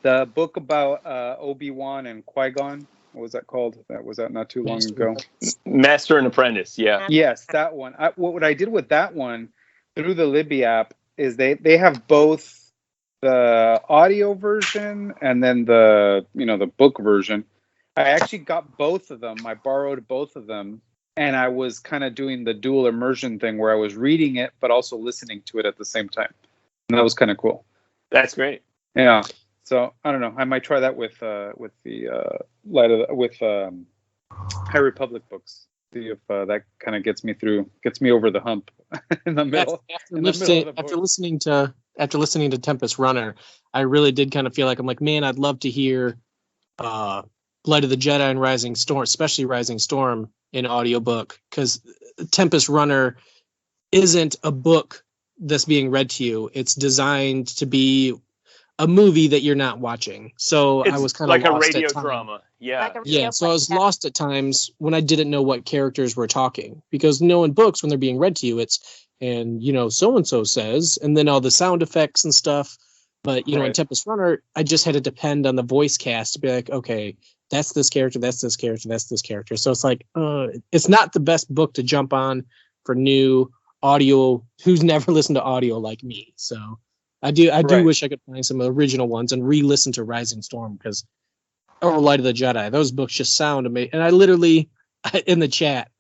S12: the book about Obi-Wan and Qui-Gon. What was that called? That was not too long ago.
S7: Master and Apprentice. Yeah.
S12: Yes, that one. What I did with that one through the Libby app is they have both the audio version and then the book version. I actually got both of them. I borrowed both of them, and I was kind of doing the dual immersion thing where I was reading it but also listening to it at the same time, and that was kind of cool.
S7: That's great.
S12: Yeah. So I don't know. I might try that with the High Republic books. See if that kind of gets me over the hump in the middle.
S10: After listening to Tempest Runner, I really did kind of feel like, I'm like, man, I'd love to hear Light of the Jedi and Rising Storm, especially Rising Storm, in audiobook, because Tempest Runner isn't a book that's being read to you. It's designed to be a movie that you're not watching. So I
S7: It's
S10: was kind of
S7: like a
S10: lost
S7: radio
S10: at times.
S7: drama. Yeah.
S8: Like a radio
S10: Yeah, so I was
S8: play.
S10: lost at times when I didn't know what characters were talking, because in books, when they're being read to you, it's, and so and so says, and then all the sound effects and stuff. But in
S7: Right.
S10: Tempest Runner, I just had to depend on the voice cast to be like, okay, that's this character, that's this character, that's this character. So it's like, it's not the best book to jump on for new audio who's never listened to audio like me. So I do
S7: Right.
S10: wish I could find some original ones and re-listen to Rising Storm, or Light of the Jedi. Those books just sound amazing. And I literally, in the chat,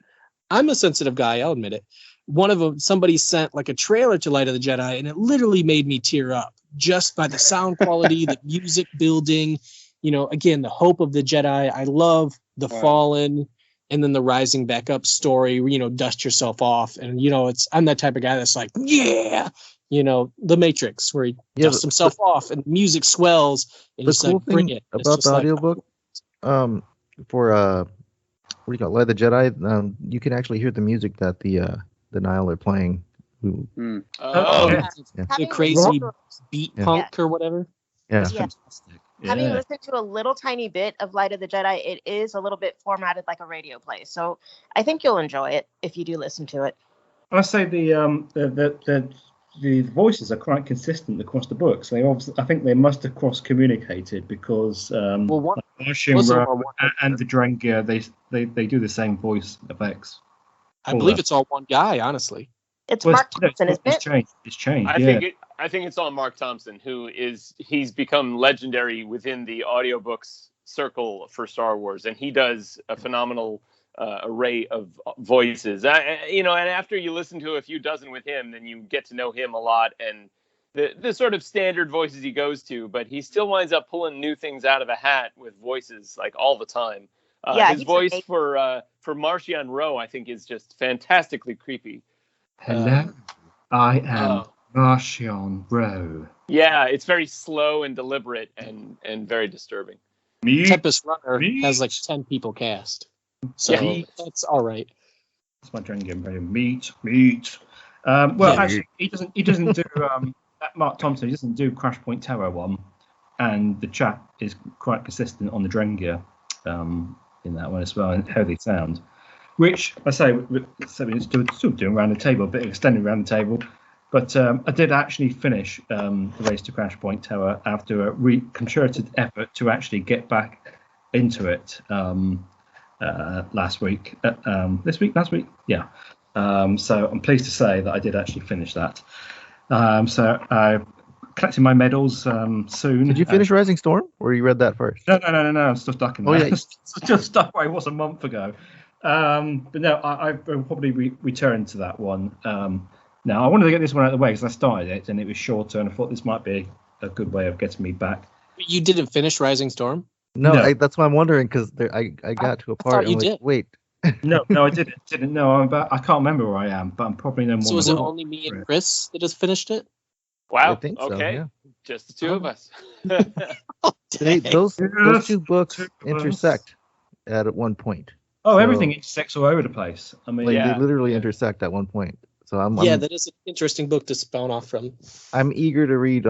S10: I'm a sensitive guy, I'll admit it. One of them, somebody sent like a trailer to Light of the Jedi, and it literally made me tear up just by the sound quality, the music building, again, the hope of the Jedi. I love the
S7: Wow.
S10: Fallen, and then the rising back up story, dust yourself off. And, I'm that type of guy that's like, yeah, the Matrix, where he dusts himself off and music swells and
S11: The
S10: he's
S11: cool
S10: like, bring
S11: thing
S10: it. It's
S11: about
S10: just
S11: the
S10: like,
S11: audiobook, for what do you call it, Light of the Jedi, you can actually hear the music that the Nihil are playing. Who,
S7: Oh,
S6: yeah.
S10: the
S8: Having
S10: crazy
S8: listened
S10: beat
S11: Yeah.
S10: punk or whatever.
S11: yeah.
S6: That's
S8: Yeah.
S6: fantastic.
S8: Having
S6: Yeah.
S8: listened to a little tiny bit of Light of the Jedi, it is a little bit formatted like a radio play. So I think you'll enjoy it if you do listen to it.
S6: I say the voices are quite consistent across the books. They obviously, I think they must have cross communicated because
S10: Well, one
S6: Martian
S10: most of them
S6: Row
S10: are one-
S6: and the Drengir, they do the same voice effects.
S10: I believe it's all one guy, honestly.
S8: It's
S6: Well,
S8: Mark
S6: no,
S8: Thompson, isn't
S6: it's
S8: it?
S6: changed. It's changed.
S7: I
S6: Yeah.
S7: think it's all Mark Thompson, he's become legendary within the audiobooks circle for Star Wars, and he does a phenomenal array of voices. And after you listen to a few dozen with him, then you get to know him a lot, and the sort of standard voices he goes to, but he still winds up pulling new things out of a hat with voices like all the time.
S8: Yeah,
S7: his
S8: he's
S7: voice
S8: amazing.
S7: for Martian Row, I think, is just fantastically creepy.
S6: Hello, I am
S7: Oh.
S6: Martian Row.
S7: Yeah, it's very slow and deliberate and very disturbing.
S6: Me,
S10: Tempest Runner
S6: Me?
S10: has like 10 people cast. So
S7: Yeah.
S10: that's all right.
S6: that's my Drengir brother. Meat. Well,
S10: Yeah.
S6: actually, he doesn't do Mark Thompson. He doesn't do Crash Point Terror one, and the chat is quite consistent on the Drengir in that one as well, and how they sound. Which I say, we're still doing around the table, a bit extended around the table. But I did actually finish the Race to Crash Point Tower after a concerted effort to actually get back into it last week. Last week? Yeah. So I'm pleased to say that I did actually finish that. So I'm collecting my medals soon.
S11: Did you finish Rising Storm, or you read that first?
S6: No. I'm still stuck in
S11: Oh,
S6: that.
S11: yeah.
S6: Still stuck where I was a month ago. But no, I will probably return to that one. Now, I wanted to get this one out of the way because I started it and it was shorter, and I thought this might be a good way of getting me back.
S10: You didn't finish Rising Storm?
S11: No,
S6: No.
S11: that's why I'm wondering, because I got to a part.
S10: thought
S11: and
S10: you
S11: I'm like,
S10: did.
S11: wait.
S6: No, I didn't know. I can't remember where I am, but I'm probably no more.
S10: So is it only me and Chris that has finished it?
S7: Wow.
S11: I think so,
S7: Okay.
S11: yeah.
S7: Just the two of us.
S11: Those
S6: Yes,
S11: two books
S6: two books.
S11: intersect at one point.
S6: Oh,
S11: So,
S6: everything intersects all over the place. I mean,
S11: Like
S7: Yeah.
S11: they literally intersect at one point. So
S10: Yeah, that is an interesting book to spawn off from.
S11: I'm eager to read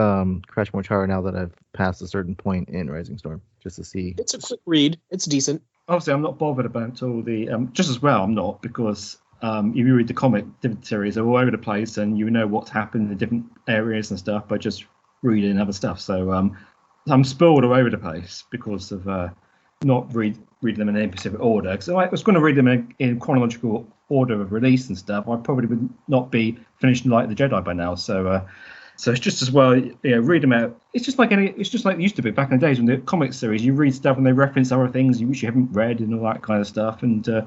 S11: Crash More Tower now that I've passed a certain point in Rising Storm, just to see.
S10: It's a quick read. It's decent.
S6: obviously, I'm not bothered about all the. Just as well, I'm not, because if you read the comic, different series are all over the place, and you know what's happened in the different areas and stuff by just reading other stuff. So I'm spoiled all over the place because of not reading them in any specific order. Because I was going to read them in chronological order of release and stuff, I probably would not be finishing Light of the Jedi by now. So it's just as well, read them out. It's just like it used to be back in the days when the comic series, you read stuff and they reference other things you haven't read and all that kind of stuff, and it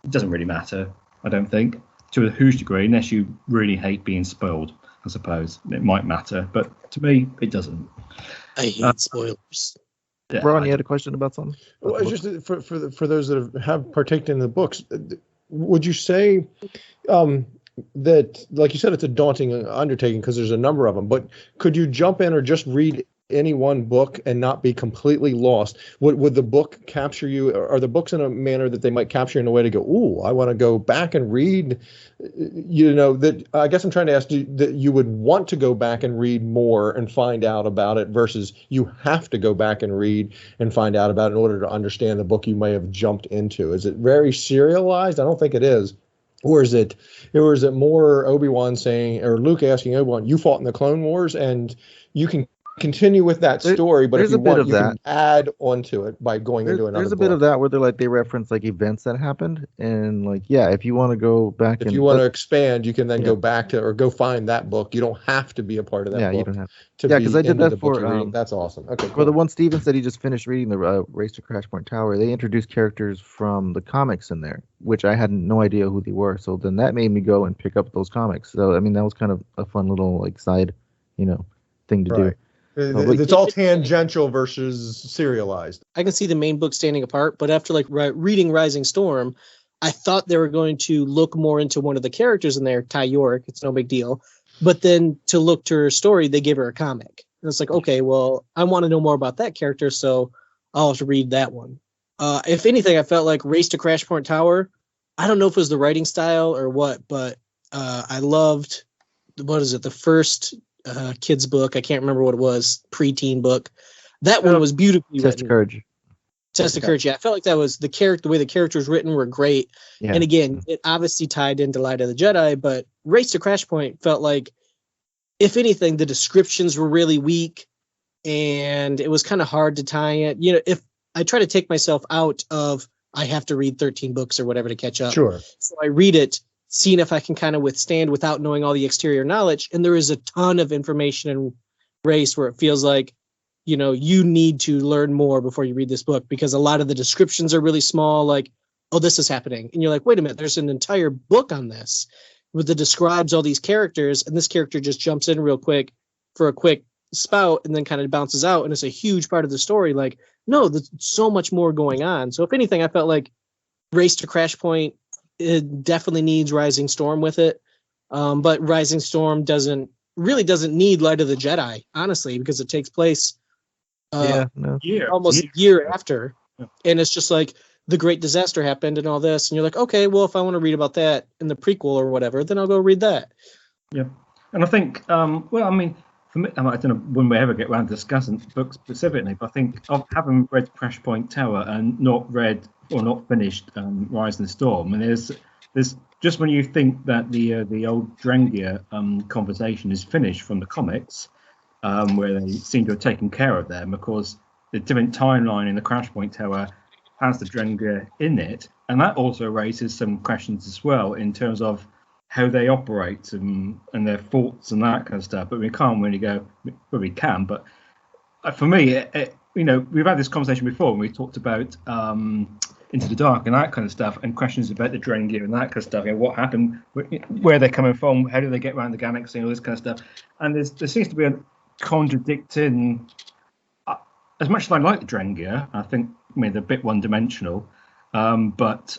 S6: doesn't really matter, I don't think, to a huge degree, unless you really hate being spoiled. I suppose it might matter, but to me, it doesn't.
S10: I hate spoilers.
S6: Yeah,
S11: Ron, you had a question about something?
S9: Well, it's just for those that have partaken in the books, would you say that, like you said, it's a daunting undertaking because there's a number of them, but could you jump in or just read any one book and not be completely lost? Would the book capture you? Are the books in a manner that they might capture you in a way to go, ooh, I want to go back and read? That I guess I'm trying to ask you that you would want to go back and read more and find out about it versus you have to go back and read and find out about it in order to understand the book you may have jumped into. Is it very serialized? I don't think it is. Or is it more Obi-Wan saying, or Luke asking Obi-Wan, you fought in the Clone Wars and you can continue with that story, but if you want, you can add onto it by going into another.
S11: There's a bit of that where they reference like events that happened, and like if you want to go back,
S9: if you want to expand, you can then go back to or go find that book. You don't have to be a part of that.
S11: Yeah,
S9: book
S11: you don't have.
S9: Because I did that for. That's awesome. Okay,
S11: for the one Steven said he just finished reading the Race to Crash Point Tower. They introduced characters from the comics in there, which I had no idea who they were. So then that made me go and pick up those comics. So I mean that was kind of a fun little like side, thing to do.
S9: It's all tangential versus serialized.
S10: I can see the main book standing apart, but after reading Rising Storm, I thought they were going to look more into one of the characters in there, Ty York. It's no big deal. But then to look to her story, they gave her a comic. And it's like, okay, well, I want to know more about that character, so I'll have to read that one. If anything, I felt like Race to Crash Point Tower. I don't know if it was the writing style or what, but I loved, the first kids book. I can't remember what it was, preteen book. That one was beautifully
S11: Test of Courage.
S10: Test of Courage. Yeah, I felt like that was the way the characters written were great. Yeah. And again, it obviously tied into Light of the Jedi, but Race to Crash Point felt like, if anything, the descriptions were really weak and it was kind of hard to tie it. If I try to take myself out of, I have to read 13 books or whatever to catch up.
S9: Sure.
S10: So I read it, seeing if I can kind of withstand without knowing all the exterior knowledge. And there is a ton of information in Race where it feels like, you need to learn more before you read this book, because a lot of the descriptions are really small, like, oh, this is happening. And you're like, wait a minute, there's an entire book on this that describes all these characters. And this character just jumps in real quick for a quick spout and then kind of bounces out. And it's a huge part of the story. Like, no, there's so much more going on. So if anything, I felt like Race to Crash Point, it definitely needs Rising Storm with it. But Rising Storm doesn't need Light of the Jedi, honestly, because it takes place almost a year after. And it's just like the great disaster happened and all this. And you're like, okay, well, if I want to read about that in the prequel or whatever, then I'll go read that.
S6: Yeah. And I think, for me, I don't know when we ever get around to discussing books specifically, but I think of having read Crash Point Tower and not read or not finished Rising Storm, and there's just when you think that the old Drengir conversation is finished from the comics, where they seem to have taken care of them, because the different timeline in the Crash Point Tower has the Drengir in it, and that also raises some questions as well in terms of how they operate and their faults and that kind of stuff. But we can't really go. Well, we can, but for me, we've had this conversation before when we talked about Into the Dark and that kind of stuff, and questions about the Drengir and that kind of stuff. What happened? Where they're coming from? How do they get around the galaxy? All this kind of stuff. And there seems to be a contradicting. As much as I like the Drengir, I think they're a bit one-dimensional, but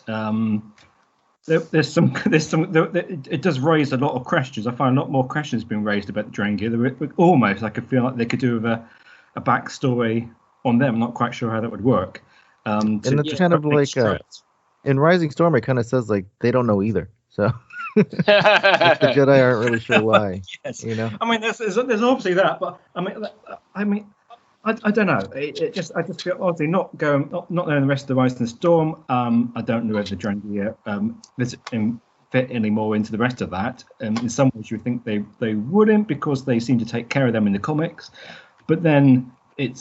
S6: there's some. It does raise a lot of questions. I find a lot more questions being raised about the Drengir. Almost, I could feel like they could do with a backstory on them. I'm not quite sure how that would work.
S11: And it's kind of like in Rising Storm, it kind of says like they don't know either. So the Jedi aren't really sure why.
S6: Yes. I mean, there's obviously that, but I don't know. I just feel obviously not knowing the rest of the Rising Storm. I don't know if the Drengir fit any more into the rest of that. In some ways, you would think they wouldn't, because they seem to take care of them in the comics. But then I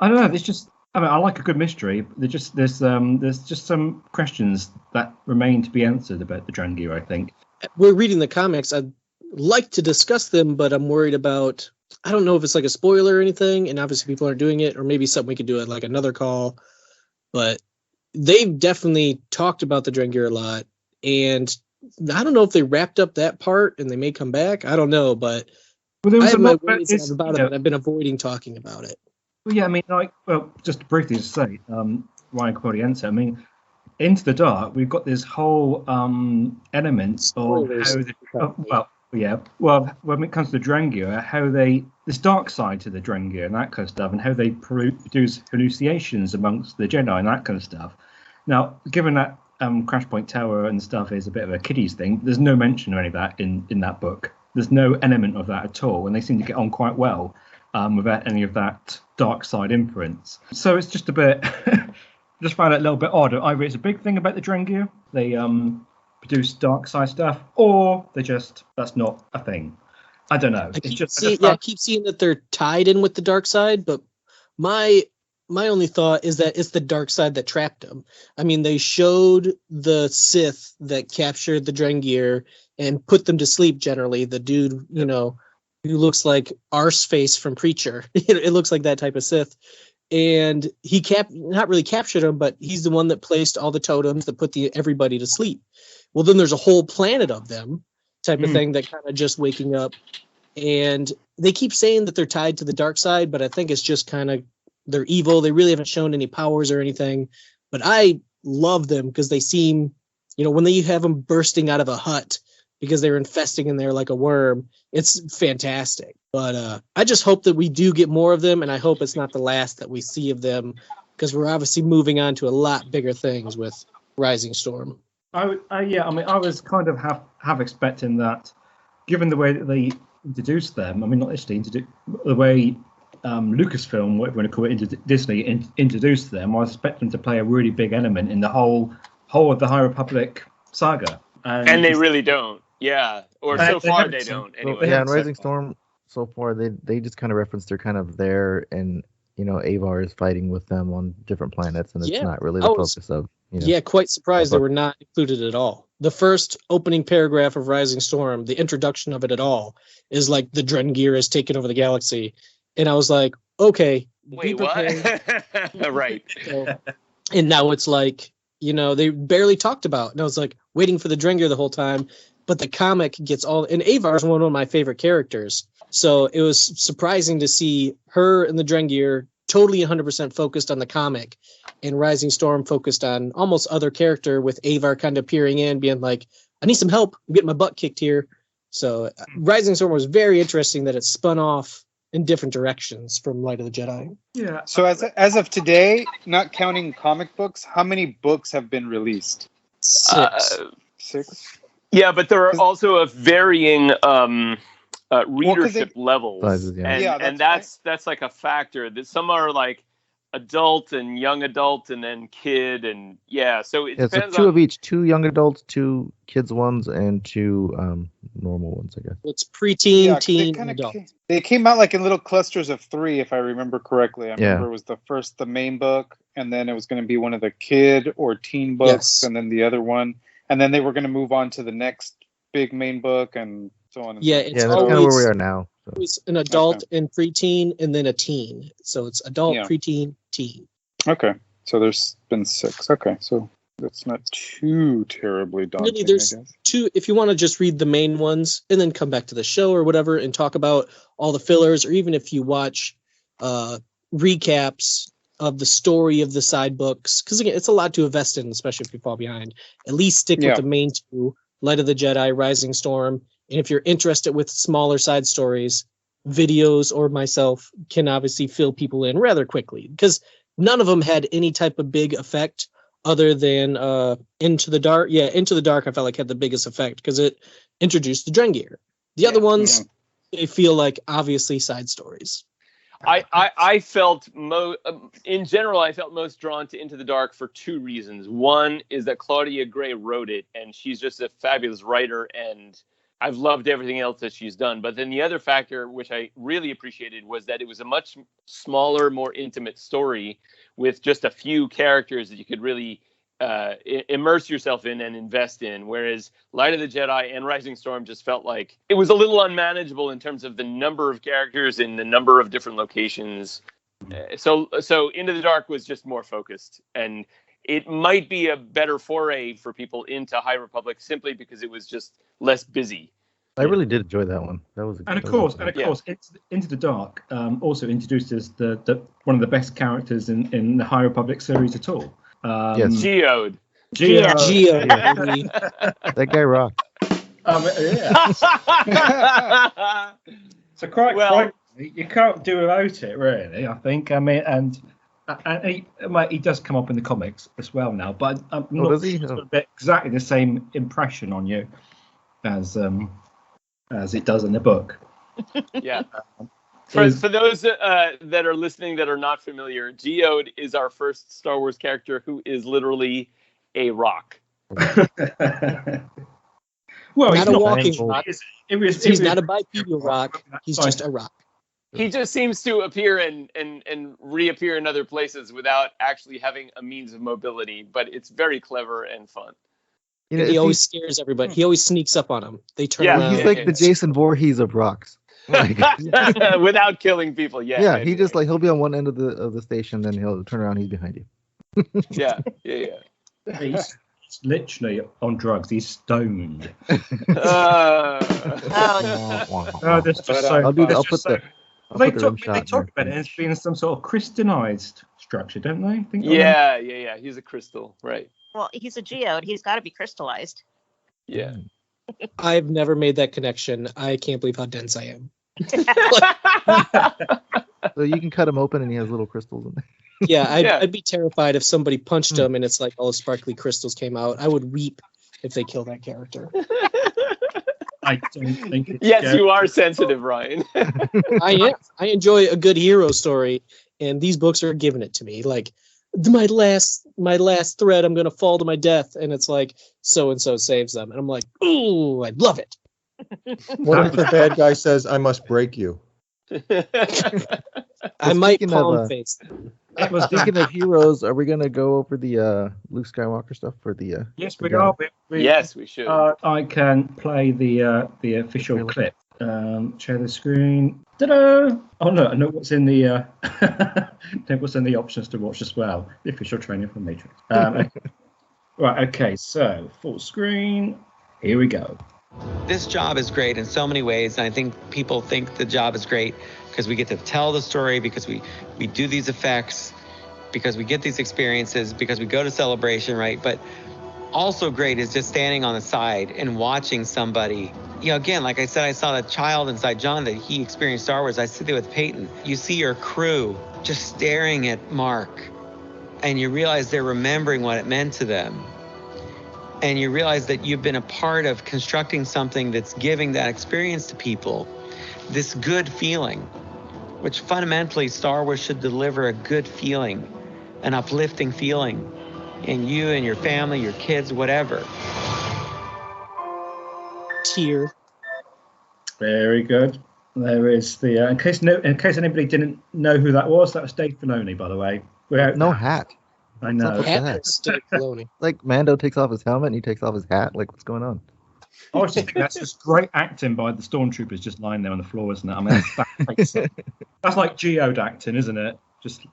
S6: don't know. It's just. I like a good mystery. There's just some questions that remain to be answered about the Drengir, I think.
S10: We're reading the comics. I'd like to discuss them, but I'm worried about. I don't know if it's like a spoiler or anything, and obviously people aren't doing it, or maybe something we could do at like another call. But they've definitely talked about the Drengir a lot, and I don't know if they wrapped up that part and they may come back. I don't know, but I have my worries about it, but I've been avoiding talking about it.
S6: Well, yeah, just briefly to say, Ryan could probably answer. Into the Dark, we've got this whole element of how Yeah, well, when it comes to the Drengir, how this dark side to the Drengir and that kind of stuff, and how they produce hallucinations amongst the Jedi and that kind of stuff. Now, given that Crash Point Tower and stuff is a bit of a kiddies thing, there's no mention of any of that in that book. There's no element of that at all, and they seem to get on quite well without any of that dark side influence. So it's just a bit, just found it a little bit odd. Either it's a big thing about the Drengir, they produce dark side stuff, or that's not a thing. I don't know.
S10: I keep seeing that they're tied in with the dark side, but my only thought is that it's the dark side that trapped them. I mean, they showed the Sith that captured the Drengir and put them to sleep. Generally, the dude, who looks like Arseface from Preacher. It looks like that type of Sith. And he not really captured them, but he's the one that placed all the totems that put everybody to sleep. Well, then there's a whole planet of them type of thing that kind of just waking up. And they keep saying that they're tied to the dark side, but I think it's just kind of they're evil. They really haven't shown any powers or anything. But I love them because they seem, when you have them bursting out of a hut because they're infesting in there like a worm, it's fantastic. But I just hope that we do get more of them, and I hope it's not the last that we see of them, because we're obviously moving on to a lot bigger things with Rising Storm.
S6: I was kind of half expecting that, given the way that they introduced them. I mean, not introduced, the way Lucasfilm, whatever you want to call it, Disney introduced them. I was expecting them to play a really big element in the whole of the High Republic saga.
S7: And they really don't. Yeah, or so far they don't. Anyway.
S11: Yeah, in Rising Storm, so far they just kind of reference they're kind of there, and Avar is fighting with them on different planets, and it's not really the focus of.
S10: Yeah, quite surprised they were not included at all. The first opening paragraph of Rising Storm, the introduction of it at all, is like the Drengir has taken over the galaxy, and I was like, okay,
S7: wait, what? Right.
S10: And now it's like, they barely talked about, and I was like waiting for the Drengir the whole time, but the comic gets all, and Avar is one of my favorite characters, so it was surprising to see her and the Drengir totally 100% focused on the comic, and Rising Storm focused on almost other character, with Avar kind of peering in, being like, I need some help, I'm getting my butt kicked here. So Rising Storm was very interesting that it spun off in different directions from Light of the Jedi.
S6: Yeah.
S12: So as of today, not counting comic books, how many books have been released?
S10: 6.
S12: 6?
S7: Yeah, but there are also a varying readership levels, and that's like a factor. That some are like adult and young adult, and then kid, and so it depends.
S11: So 2 of each: 2 young adults, 2 kids ones, and 2 normal ones, I guess.
S10: It's preteen, teen, and adult.
S12: They came out like in little clusters of 3, if I remember correctly. I remember it was the main book, and then it was going to be one of the kid or teen books, and then the other one, and then they were going to move on to the next big main book, and so on. And
S10: it's
S11: that's kind of where we are now. So.
S10: It's an adult and preteen, and then a teen. So it's adult, preteen, teen.
S12: Okay, so there's been 6. Okay, so that's not too terribly daunting.
S10: Really, there's 2. If you want to just read the main ones and then come back to the show or whatever and talk about all the fillers, or even if you watch recaps of the story of the side books, because again, it's a lot to invest in, especially if you fall behind. At least stick with the main 2, Light of the Jedi, Rising Storm. And if you're interested with smaller side stories, videos or myself can obviously fill people in rather quickly, because none of them had any type of big effect other than Into the Dark. Yeah, Into the Dark I felt like had the biggest effect because it introduced the Drengir. The other ones, they feel like obviously side stories.
S7: I felt in general, I felt most drawn to Into the Dark for 2 reasons. One is that Claudia Gray wrote it, and she's just a fabulous writer, and I've loved everything else that she's done. But then the other factor, which I really appreciated, was that it was a much smaller, more intimate story with just a few characters that you could really immerse yourself in and invest in. Whereas Light of the Jedi and Rising Storm just felt like it was a little unmanageable in terms of the number of characters in the number of different locations. So Into the Dark was just more focused, and it might be a better foray for people into High Republic simply because it was just less busy.
S11: I really did enjoy that one. That was,
S6: and of course, Into the Dark also introduces the one of the best characters in the High Republic series at all.
S7: Geode.
S10: Geode.
S11: That guy rocked.
S6: Yeah. So quite you can't do without it, really. I think. I mean, and he does come up in the comics as well now, but I'm not
S11: does he?
S6: sure it's got a bit exactly the same impression on you as it does in the book.
S7: Yeah. For those that are listening that are not familiar, Geode is our first Star Wars character who is literally a rock.
S6: Well,
S10: not
S6: he's
S10: a
S6: not
S10: walking rock. He's not a bipedal rock. He's just a rock.
S7: He just seems to appear and reappear in other places without actually having a means of mobility, but it's very clever and fun.
S11: You know,
S10: He always scares everybody. He always sneaks up on them. They turn around.
S11: He's like the Jason Voorhees of rocks. Like,
S7: without killing people. Yeah.
S11: He just like he'll be on one end of the station, then he'll turn around, he's behind you.
S7: Yeah.
S6: He's literally on drugs. He's stoned.
S8: Oh,
S6: That's just so.
S11: I'll do that. I'll
S6: that's
S11: put
S6: just so-
S11: the. I'll
S6: They
S11: put the rim
S6: talk,
S11: shot
S6: they
S11: in
S6: talk
S11: there.
S6: about it as being some sort of crystallized structure, don't they? I think
S7: Yeah. He's a crystal, right?
S8: well, he's a geode. He's got to be crystallized.
S7: Yeah.
S10: I've never made that connection. I can't believe how dense I am.
S11: So you can cut him open and he has little crystals in there.
S10: Yeah, I'd be terrified if somebody punched him and it's like all the sparkly crystals came out. I would weep if they kill that character.
S6: I don't think it's
S7: Yes, you are sensitive, Ryan.
S10: I am. I enjoy a good hero story, and these books are giving it to me. Like my last thread, I'm gonna fall to my death, and it's like so and so saves them, and I'm like, ooh, I love it.
S9: What if the bad guy says, "I must break you"?
S10: I might
S11: speaking of,
S10: palm face.
S11: Speaking of heroes, are we gonna go over the Luke Skywalker stuff for the?
S6: Yes,
S11: the
S6: we
S11: guy?
S6: are.
S7: Yes, we should.
S6: I can play the official clip. Share the screen. Ta-da! Oh no, I know what's in the what's in the options to watch as well. The official training from Matrix. Right. Okay. So full screen. Here we go.
S13: This job is great in so many ways, and I think people think the job is great because we get to tell the story, because we do these effects, because we get these experiences, because we go to Celebration, right? But also great is just standing on the side and watching somebody. You know, again, like I said, I saw that child inside John that he experienced Star Wars. I sit there with Peyton. You see your crew just staring at Mark, and you realize they're remembering what it meant to them. And you realize that you've been a part of constructing something that's giving that experience to people, this good feeling, which fundamentally Star Wars should deliver a good feeling, an uplifting feeling in you and your family, your kids, whatever.
S10: Tear.
S6: Very good. There is the in case anybody didn't know who that was Dave Filoni, by the way.
S11: No hat.
S6: I know.
S11: What's that? Like Mando takes off his helmet and he takes off his hat. Like, what's going on?
S6: I was just thinking that's just great acting by the stormtroopers just lying there on the floor, isn't it? I mean, that's like Geode acting, isn't it? Just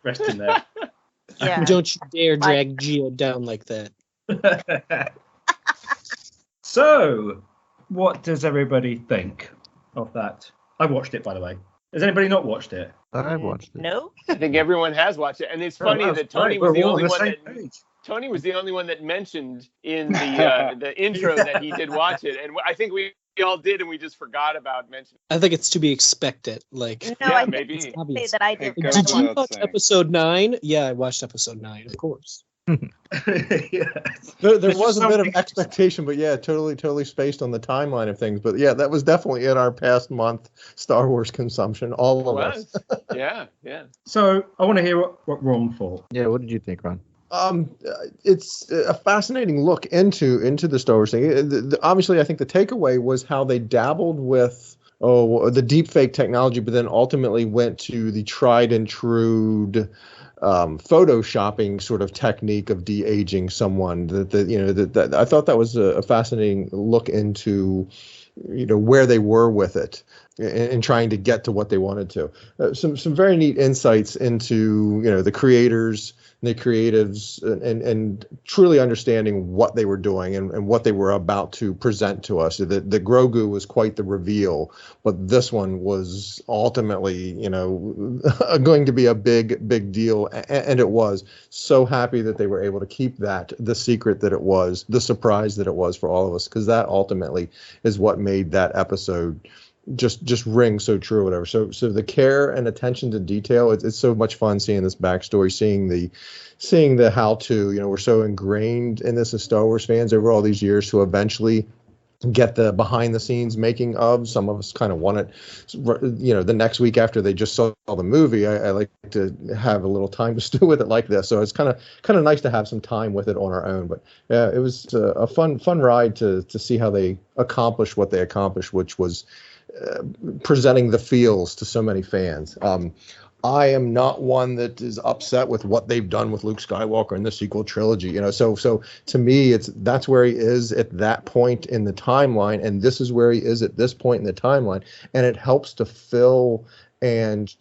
S6: resting there.
S8: Yeah.
S10: Don't you dare drag Geode down like that.
S6: So, what does everybody think of that? I watched it, by the way. Has anybody not watched it?
S11: I watched it.
S8: No.
S7: I think everyone has watched it, and it's funny that Tony was the only one that Tony was the only one that mentioned in the intro that he did watch it, and I think we all did, and we just forgot about mentioning.
S10: I think it's to be expected. Like,
S8: No,
S7: Yeah,
S8: I
S7: maybe.
S8: say that I did.
S10: Did you watch episode 9? Yeah, I watched episode 9, of course.
S9: There was a bit of expectation, but yeah, totally spaced on the timeline of things. But yeah, that was definitely in our past month Star Wars consumption, all of us.
S7: Yeah.
S6: So I want to hear what Ron thought.
S11: Yeah, what did you think, Ron?
S9: It's a fascinating look into the Star Wars thing. Obviously, I think the takeaway was how they dabbled with the deepfake technology, but then ultimately went to the tried and true photoshopping sort of technique of de-aging someone. That I thought that was a fascinating look into where they were with it and trying to get to what they wanted to. Some very neat insights into the creators, the creatives, and truly understanding what they were doing and what they were about to present to us. The Grogu was quite the reveal, but this one was ultimately, going to be a big deal, and it was. So happy that they were able to keep that the secret that it was, the surprise that it was for all of us, because that ultimately is what made that episode just ring so true or whatever. So the care and attention to detail, it's so much fun seeing this backstory, seeing the how to. We're so ingrained in this as Star Wars fans over all these years to eventually get the behind the scenes making of. Some of us kind of want it the next week after they just saw the movie. I like to have a little time to stew with it like this, so it's kind of nice to have some time with it on our own. But yeah, it was a fun ride to see how they accomplished what they accomplished, which was presenting the feels to so many fans. I am not one that is upset with what they've done with Luke Skywalker in the sequel trilogy. So to me, that's where he is at that point in the timeline, and this is where he is at this point in the timeline, and it helps to fill and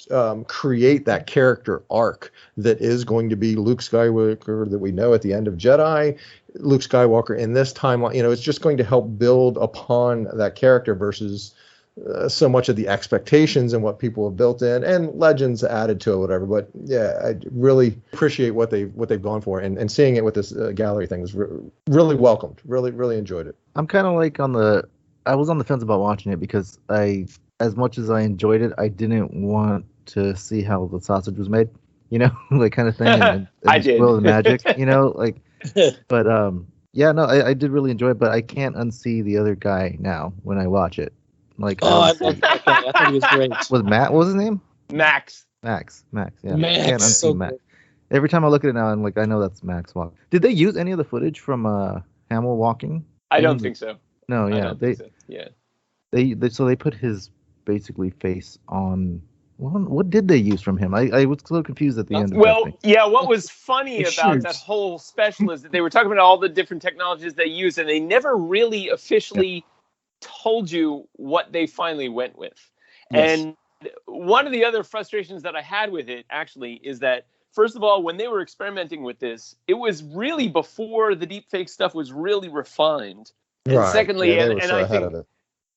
S9: create that character arc that is going to be Luke Skywalker that we know at the end of Jedi, Luke Skywalker in this timeline. It's just going to help build upon that character versus so much of the expectations and what people have built in and legends added to it, whatever. But yeah, I really appreciate what they've gone for, and seeing it with this gallery thing was really welcomed. Really enjoyed it.
S11: I'm kind of like I was on the fence about watching it because as much as I enjoyed it, I didn't want to see how the sausage was made, like kind of thing. And
S7: I did.
S11: Spoil the magic, like. But yeah, no, I did really enjoy it, but I can't unsee the other guy now when I watch it. Like,
S10: I love that guy. I thought he was great.
S11: Was Matt? What was his name?
S7: Max.
S11: Yeah.
S10: Max.
S11: I can't unsee Max. Every time I look at it now, I'm like, I know that's Max walking. Did they use any of the footage from Hamill walking?
S7: I don't think so.
S11: No, yeah,
S7: They
S11: so they put his basically face on. What did they use from him? I was so confused at the end.
S7: What was funny about that whole special is that they were talking about all the different technologies they use, and they never really officially told you what they finally went with. Yes. And one of the other frustrations that I had with it actually is that, first of all, when they were experimenting with this, it was really before the deepfake stuff was really refined. And
S9: right.
S7: secondly,
S9: yeah,
S7: and I think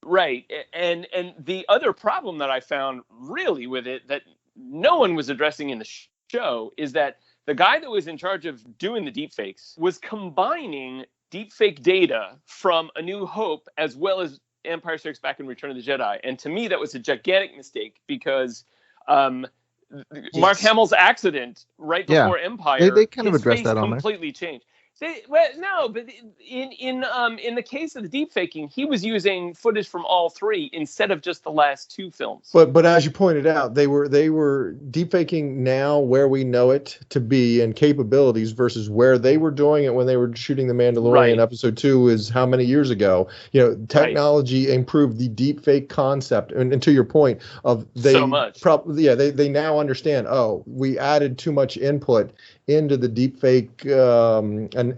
S7: right, and the other problem that I found really with it that no one was addressing in the show is that the guy that was in charge of doing the deepfakes was combining deepfake data from A New Hope as well as Empire Strikes Back and Return of the Jedi. And to me, that was a gigantic mistake because Mark Hamill's accident right before Empire,
S11: they kind of addressed that on
S7: completely changed. No, but in the case of the deepfaking, he was using footage from all three instead of just the last two films.
S9: But as you pointed out, they were deepfaking now where we know it to be and capabilities versus where they were doing it when they were shooting The Mandalorian episode 2 is how many years ago. Technology improved the deepfake concept, and to your point of so much. They now understand. Oh, we added too much input into the deepfake engine,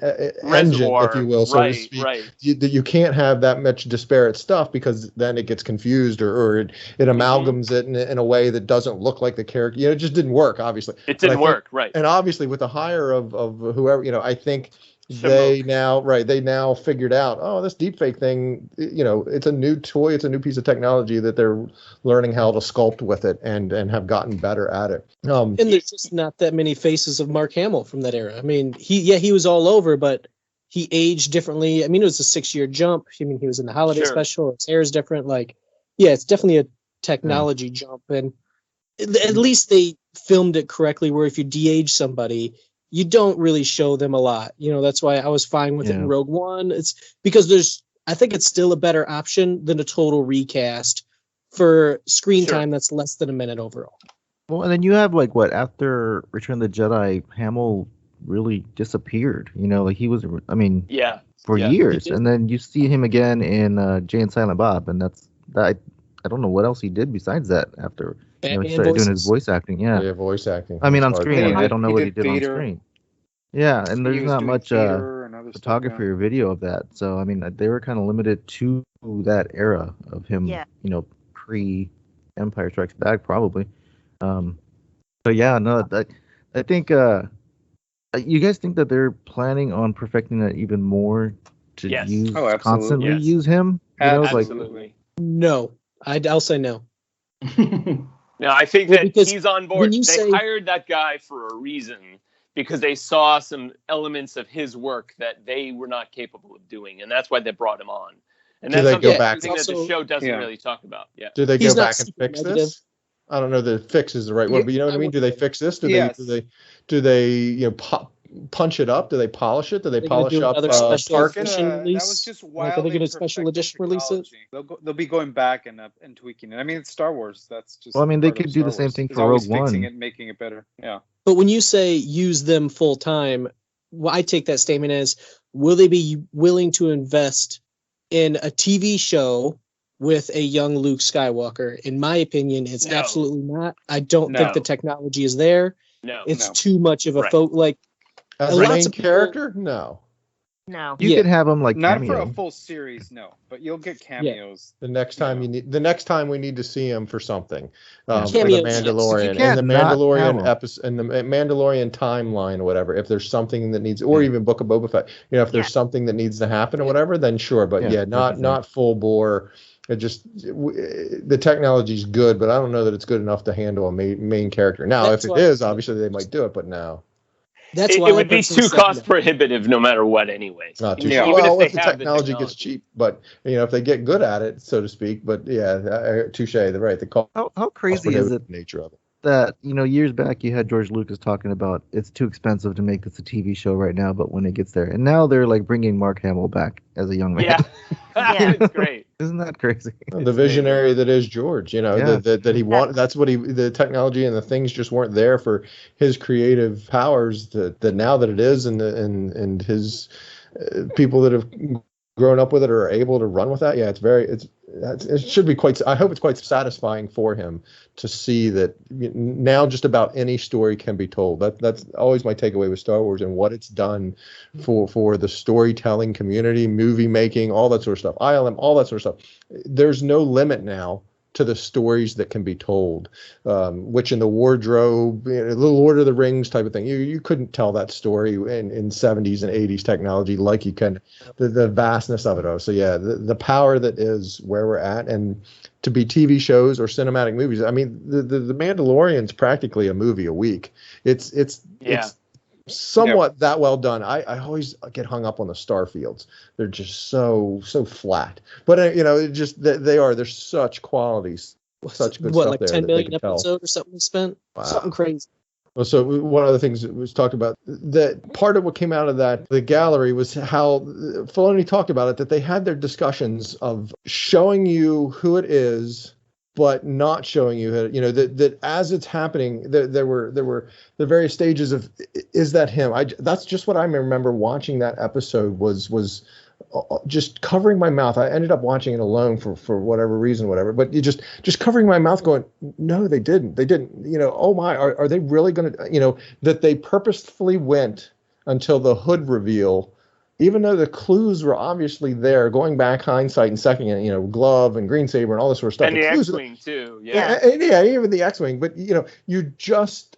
S9: if you will, so to speak. You can't have that much disparate stuff because then it gets confused or it amalgams it in a way that doesn't look like the character. It just didn't work, obviously.
S7: It didn't work, right.
S9: And obviously with the hire of whoever, I think they now figured out, this deepfake thing, it's a new toy, it's a new piece of technology that they're learning how to sculpt with it and have gotten better at it.
S10: And there's just not that many faces of Mark Hamill from that era. I mean, he was all over, but he aged differently. I mean, it was a 6-year jump. I mean, he was in the holiday special. His hair is different. It's definitely a technology jump. And at least they filmed it correctly where if you de-age somebody, you don't really show them a lot. That's why I was fine with it in Rogue One. It's because I think it's still a better option than a total recast for screen time that's less than a minute overall.
S11: Well, and then you have after Return of the Jedi, Hamill really disappeared. He was, for years. And then you see him again in Jay and Silent Bob, and that's that. I don't know what else he did besides that after he started doing his voice acting. Yeah,
S9: voice acting.
S11: I mean, on screen. I don't know what he did on screen. Yeah, and there's not much. photography or video of that. So I mean, they were kind of limited to that era of him.
S8: Yeah.
S11: You know, pre Empire Strikes Back, probably. So yeah, no, I think. You guys think that they're planning on perfecting that even more to use constantly use him? You know,
S7: absolutely.
S10: No, I'll say no.
S7: No, I think that he's on board. They hired that guy for a reason, because they saw some elements of his work that they were not capable of doing, and that's why they brought him on. And that's something that the show doesn't really talk about. Yeah.
S9: Do they go back and fix this? I don't know that fix is the right word, but you know what I mean? Do they fix this? Do they punch it up? Do they polish it? Do they polish up Tarkin?
S12: That was just while
S10: they get a special edition release it.
S12: They'll be going back and tweaking it. I mean, it's Star Wars. That's just.
S11: Well, I mean, they could do the same thing for Rogue One.
S12: Fixing it, making it better. Yeah.
S10: But when you say use them full time, well, I take that statement as, will they be willing to invest in a TV show with a young Luke Skywalker? In my opinion, it's absolutely not. I don't think the technology is there.
S7: No,
S10: it's too much of a
S9: as a main character? No.
S11: You could have them like
S12: not
S11: cameo.
S12: for a full series, no, but you'll get cameos.
S9: The next time the next time we need to see him for something, for the
S10: Cameos,
S9: Mandalorian and the Mandalorian episode and the Mandalorian timeline or whatever. If there's something that needs, or even Book of Boba Fett, you know, if there's something that needs to happen or whatever, then sure. But not full bore. It just the technology's good, but I don't know that it's good enough to handle a main character. Now, if it is, obviously they might do it, but no.
S10: That's why
S7: it would be too cost prohibitive no matter what anyway.
S9: Not too well, if the technology gets cheap, but you know, if they get good at it, so to speak. But touche. They're right.
S11: How crazy is it?
S9: Nature of it.
S11: That, you know, years back you had George Lucas talking about it's too expensive to make this a TV show right now, but when it gets there, and now they're like bringing Mark Hamill back as a young man.
S7: Yeah, it's great.
S11: Isn't that crazy?
S9: The visionary that is George, you know, that he wanted. That's what the technology and the things just weren't there for his creative powers. That now that it is, and his people that have grown up with it are able to run with that. Yeah, it should be quite. I hope it's quite satisfying for him to see that now just about any story can be told. That's always my takeaway with Star Wars and what it's done for the storytelling community, movie making, all that sort of stuff, ILM, all that sort of stuff. There's no limit now to the stories that can be told, which in the wardrobe, the Lord of the Rings type of thing, you couldn't tell that story in 70s and 80s technology like you can, the vastness of it all. So yeah, the power that is where we're at, and to be TV shows or cinematic movies. I mean, the Mandalorian's practically a movie a week. It's somewhat that well done. I always get hung up on the Starfields. They're just so flat. But you know, there's such qualities, such good stuff
S10: like
S9: there.
S10: 10 million episode or something we spent? Wow. Something crazy.
S9: Well, so one of the things that was talked about, that part of what came out of the gallery was how Filoni talked about it, that they had their discussions of showing you who it is, but not showing you, you know, that as it's happening, there were the various stages of, is that him? That's just what I remember watching that episode was just covering my mouth. I ended up watching it alone for whatever reason, but you just covering my mouth going, no, they didn't, you know, oh my, are they really going to, you know, that they purposefully went until the hood reveal, even though the clues were obviously there, going back hindsight and second, you know, glove and green saber and all this sort of stuff.
S7: And the X-Wing too.
S9: Yeah, even the X-Wing. But, you know,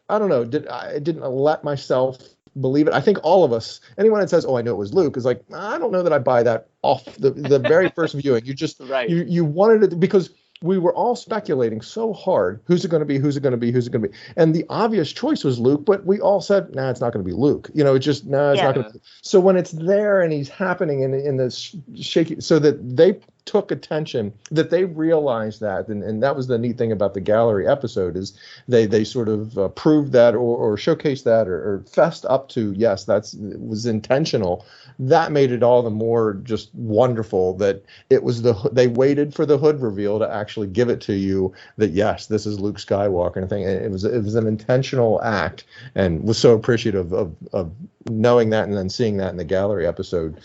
S9: I don't know, I didn't let myself believe it. I think all of us, anyone that says, oh, I knew it was Luke, is like, I don't know that I buy that off the very first viewing. You just, you wanted it, because we were all speculating so hard, who's it going to be? And the obvious choice was Luke, but we all said, nah, it's not going to be Luke. You know, it's just, nah, it's not going to be. So when it's there and he's happening in this shaky, so that they took attention, that they realized that, and that was the neat thing about the gallery episode, is they sort of proved that or showcased that or fessed up to, yes, was intentional. That made it all the more just wonderful that it was they waited for the hood reveal to actually give it to you, that yes, this is Luke Skywalker and thing. It was an intentional act, and was so appreciative of knowing that and then seeing that in the gallery episode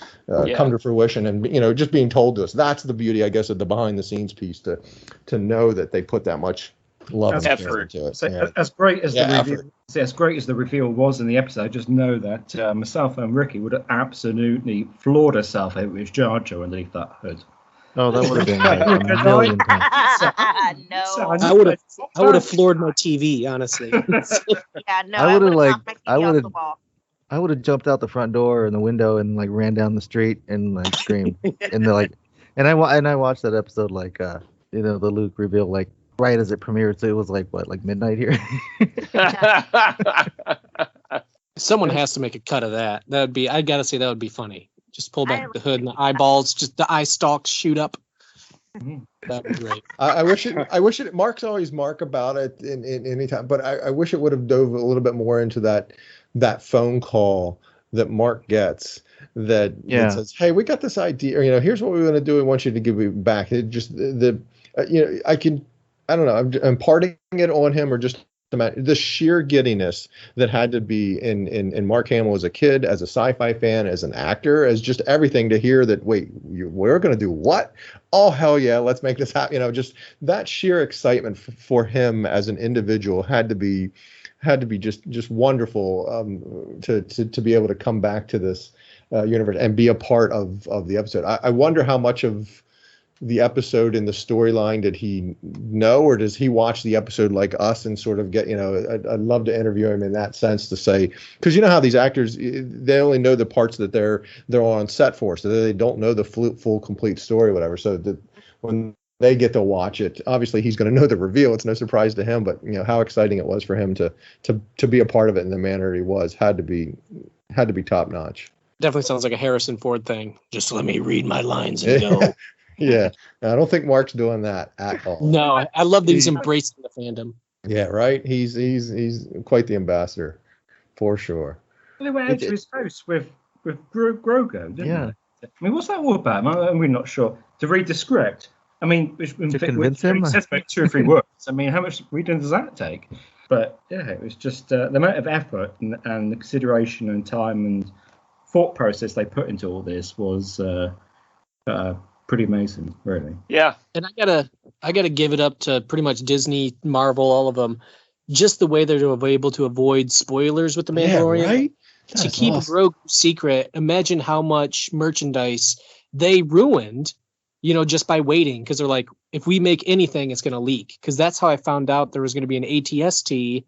S9: come to fruition, and you know, just being told to us. That's the beauty, I guess, of the behind the scenes piece, to know that they put that much love
S6: As-
S9: and
S7: effort.
S9: care into it.
S6: So
S9: Yeah.
S6: as great as
S9: Yeah,
S6: the reveal,
S9: effort.
S6: as great as the reveal was in the episode, just know that myself and Ricky would have absolutely floored herself if it was Jar Jar underneath that hood.
S11: Oh, that would have been like a million times.
S8: No.
S10: I would have floored my TV, honestly.
S8: Yeah, no.
S11: I would have like
S8: knocked my
S11: I
S8: TV off
S11: would
S8: the
S11: have
S8: wall.
S11: I would have jumped out the front door and the window and like ran down the street and like screamed and they're like and I watched that episode like you know, the Luke reveal like right as it premiered, so it was like what, like midnight here.
S10: Someone has to make a cut of that. That would be. I gotta say that would be funny. Just pull back the hood and the eyeballs, just the eye stalks shoot up. That'd be great.
S9: I wish it. Mark's always Mark about it in any time, but I wish it would have dove a little bit more into that phone call that Mark gets that says, "Hey, we got this idea. Or, you know, here's what we want to do. We want you to give it back." It just you know, I don't know. I'm imparting it on him, or just the sheer giddiness that had to be in Mark Hamill as a kid, as a sci-fi fan, as an actor, as just everything, to hear that, wait, we're going to do what? Oh, hell yeah, let's make this happen. You know, just that sheer excitement for him as an individual had to be just wonderful to be able to come back to this universe and be a part of the episode. I wonder how much of the episode in the storyline did he know, or does he watch the episode like us and sort of get, you know, I'd love to interview him in that sense to say, because you know how these actors, they only know the parts that they're on set for, so they don't know the full complete story, whatever. So that when they get to watch it, obviously he's going to know the reveal. It's no surprise to him, but you know how exciting it was for him to be a part of it in the manner he was had to be top notch.
S10: Definitely sounds like a Harrison Ford thing. Just let me read my lines and go.
S9: Yeah, I don't think Mark's doing that at all.
S10: No, I love that he's embracing the fandom.
S9: Yeah, right. He's quite the ambassador, for sure.
S6: They went into his house with Grogu, didn't
S11: Yeah.
S6: they? I mean, what's that all about? We're not sure. To read the script. I mean,
S11: To convince him?
S6: It says about 2 or 3 words. I mean, how much reading does that take? But yeah, it was just the amount of effort and the consideration and time and thought process they put into all this was pretty amazing, really.
S7: Yeah.
S10: And I gotta give it up to pretty much Disney, Marvel, all of them. Just the way they're able to avoid spoilers with the Mandalorian.
S9: Yeah, right?
S10: To keep Grogu secret. Imagine how much merchandise they ruined, you know, just by waiting, because they're like, if we make anything, it's gonna leak. Because that's how I found out there was gonna be an ATST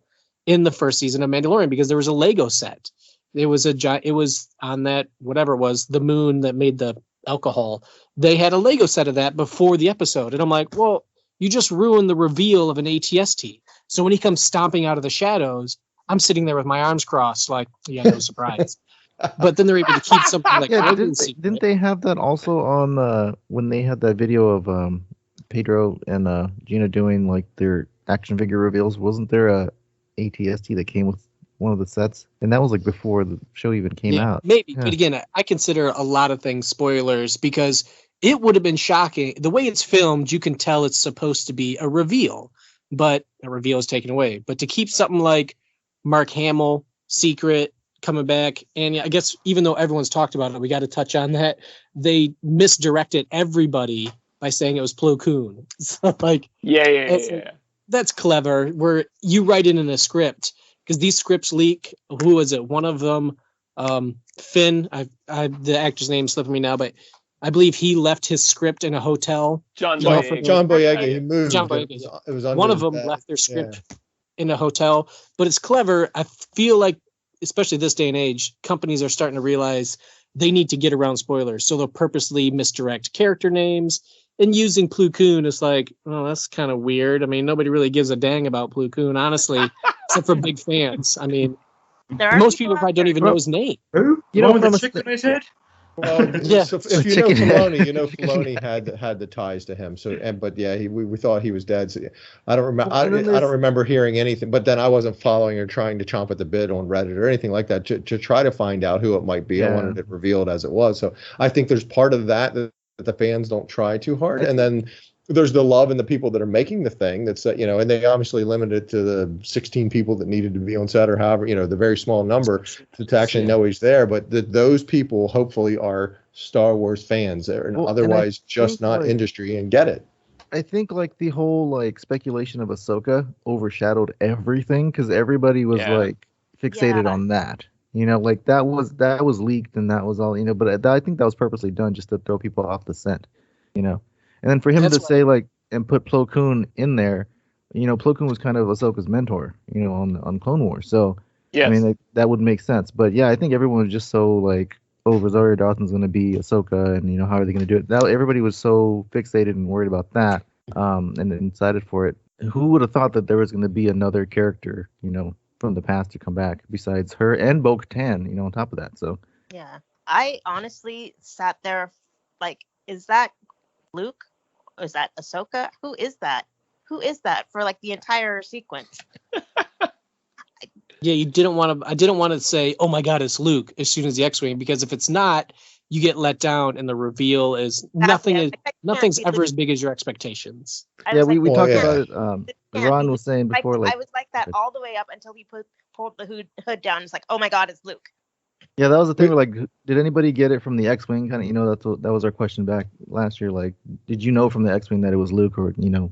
S10: in the first season of Mandalorian, because there was a Lego set. It was on that, whatever it was, the moon that made the alcohol. They had a Lego set of that before the episode. And I'm like, well, you just ruined the reveal of an ATST. So when he comes stomping out of the shadows, I'm sitting there with my arms crossed, like, yeah, no surprise. But then they're able to keep something like
S11: Yeah,
S10: that.
S11: didn't they have that also on when they had that video of Pedro and Gina doing like their action figure reveals? Wasn't there a ATST that came with one of the sets? And that was like before the show even came out.
S10: Maybe.
S11: Yeah.
S10: But again, I consider a lot of things spoilers, because it would have been shocking. The way it's filmed, you can tell it's supposed to be a reveal, but a reveal is taken away. But to keep something like Mark Hamill secret coming back, and I guess even though everyone's talked about it, we got to touch on that. They misdirected everybody by saying it was Plo Koon. So like,
S7: Yeah.
S10: That's clever. Where you write it in a script, because these scripts leak. Who was it? One of them, Finn. The actor's name slipping me now, but I believe he left his script in a hotel.
S7: John Boyega.
S9: He moved.
S10: John Boyega.
S9: It was under
S10: One of them
S9: that.
S10: left their script in a hotel, but it's clever. I feel like, especially this day and age, companies are starting to realize they need to get around spoilers, so they'll purposely misdirect character names. And using Plo Koon is like, oh, that's kind of weird. I mean, nobody really gives a dang about Plo Koon, honestly, except for big fans. I mean, most people probably don't even know his name.
S6: Who?
S11: You know,
S6: With
S11: from
S6: the
S11: a
S6: chicken in his head?
S9: Well,
S10: Yeah.
S9: so if you know Filoni, Filoni had the ties to him. So, but yeah, we thought he was dead. So I don't remember. I don't remember hearing anything. But then I wasn't following or trying to chomp at the bit on Reddit or anything like that to try to find out who it might be. I wanted it revealed as it was. So I think there's part of that the fans don't try too hard, and then there's the love and the people that are making the thing that's and they obviously limited it to the 16 people that needed to be on set, or however, the very small number to actually know he's there. But those people hopefully are Star Wars fans, and otherwise just not industry and get it.
S11: I think like the whole like speculation of Ahsoka overshadowed everything because everybody was like fixated on that. You know, like that was leaked and that was all. You know, but I think that was purposely done just to throw people off the scent. You know, and then for him to say like and put Plo Koon in there, you know, Plo Koon was kind of Ahsoka's mentor. You know, on Clone Wars. So I mean like, that would make sense. But yeah, I think everyone was just so like, oh, Rosario Dawson's going to be Ahsoka, and you know how are they going to do it? Now everybody was so fixated and worried about that, and excited for it. Who would have thought that there was going to be another character, you know, from the past to come back besides her and Bo-Katan, you know, on top of that? So
S8: yeah, I honestly sat there like, is that Luke? Is that Ahsoka? Who is that? Who is that for like the entire sequence?
S10: Yeah, I didn't want to say, oh my God, it's Luke as soon as the X-Wing, because if it's not, you get let down and the reveal is nothing's ever as big as your expectations.
S11: Yeah, we talked about it. Ron was saying before,
S8: I was like that all the way up until he pulled the hood down. It's like, oh my God, it's Luke.
S11: Yeah, that was the thing. Like, did anybody get it from the X-Wing? Kind of, you know, that was our question back last year. Like, did you know from the X-Wing that it was Luke, or you know?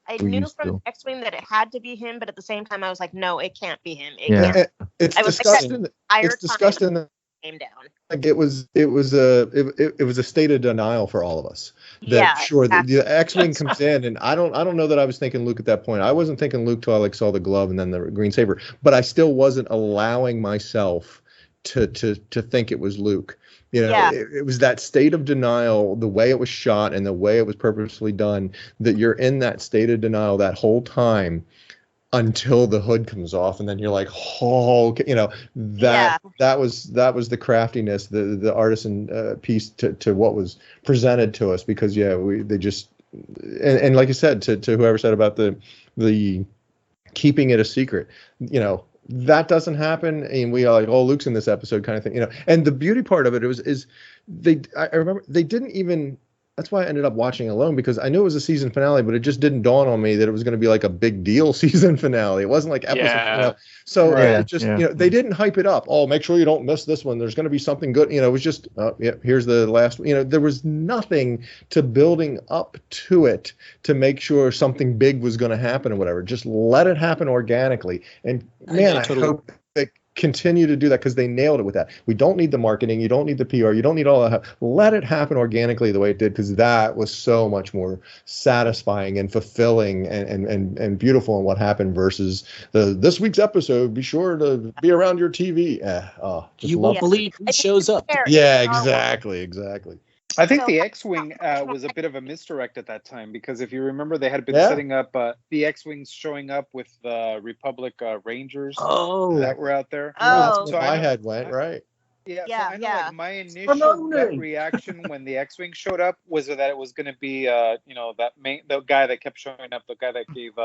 S8: I knew from X-Wing that it had to be him, but at the same time, I was like, no, it can't be him.
S9: It's disgusting. It's disgusting.
S8: Came down.
S9: Like it was a state of denial for all of us. That the X-Wing comes in, and I don't know that I was thinking Luke at that point. I wasn't thinking Luke till I like saw the glove and then the green saber, but I still wasn't allowing myself to think it was Luke. You know, it was that state of denial, the way it was shot and the way it was purposely done, that you're in that state of denial that whole time until the hood comes off, and then you're like, oh, you know, that was the craftiness, the artisan piece to what was presented to us, because they just and like you said to whoever said about the keeping it a secret, you know. That doesn't happen, and we are like, oh, Luke's in this episode kind of thing, you know. And the beauty part of it I remember they didn't even. That's why I ended up watching alone, because I knew it was a season finale, but it just didn't dawn on me that it was going to be like a big deal season finale. It wasn't like episode. You know? So you know, they didn't hype it up. Oh, make sure you don't miss this one. There's going to be something good. You know, it was just here's the last. You know, there was nothing to building up to it to make sure something big was going to happen or whatever. Just let it happen organically. And man, I hope they continue to do that, because they nailed it with that. We don't need the marketing, you don't need the PR, you don't need all that. Let it happen organically the way it did, because that was so much more satisfying and fulfilling and beautiful in what happened versus this week's episode. Be sure to be around your TV.
S10: You won't believe who shows up.
S9: Yeah, exactly.
S12: I think the X-Wing was a bit of a misdirect at that time, because if you remember, they had been setting up the X-Wings showing up with the Republic Rangers that were out there.
S9: That's where my head went, right?
S12: Yeah, so I know, like, my initial reaction when the X-Wing showed up was that it was going to be, you know, the guy that kept showing up, the guy that gave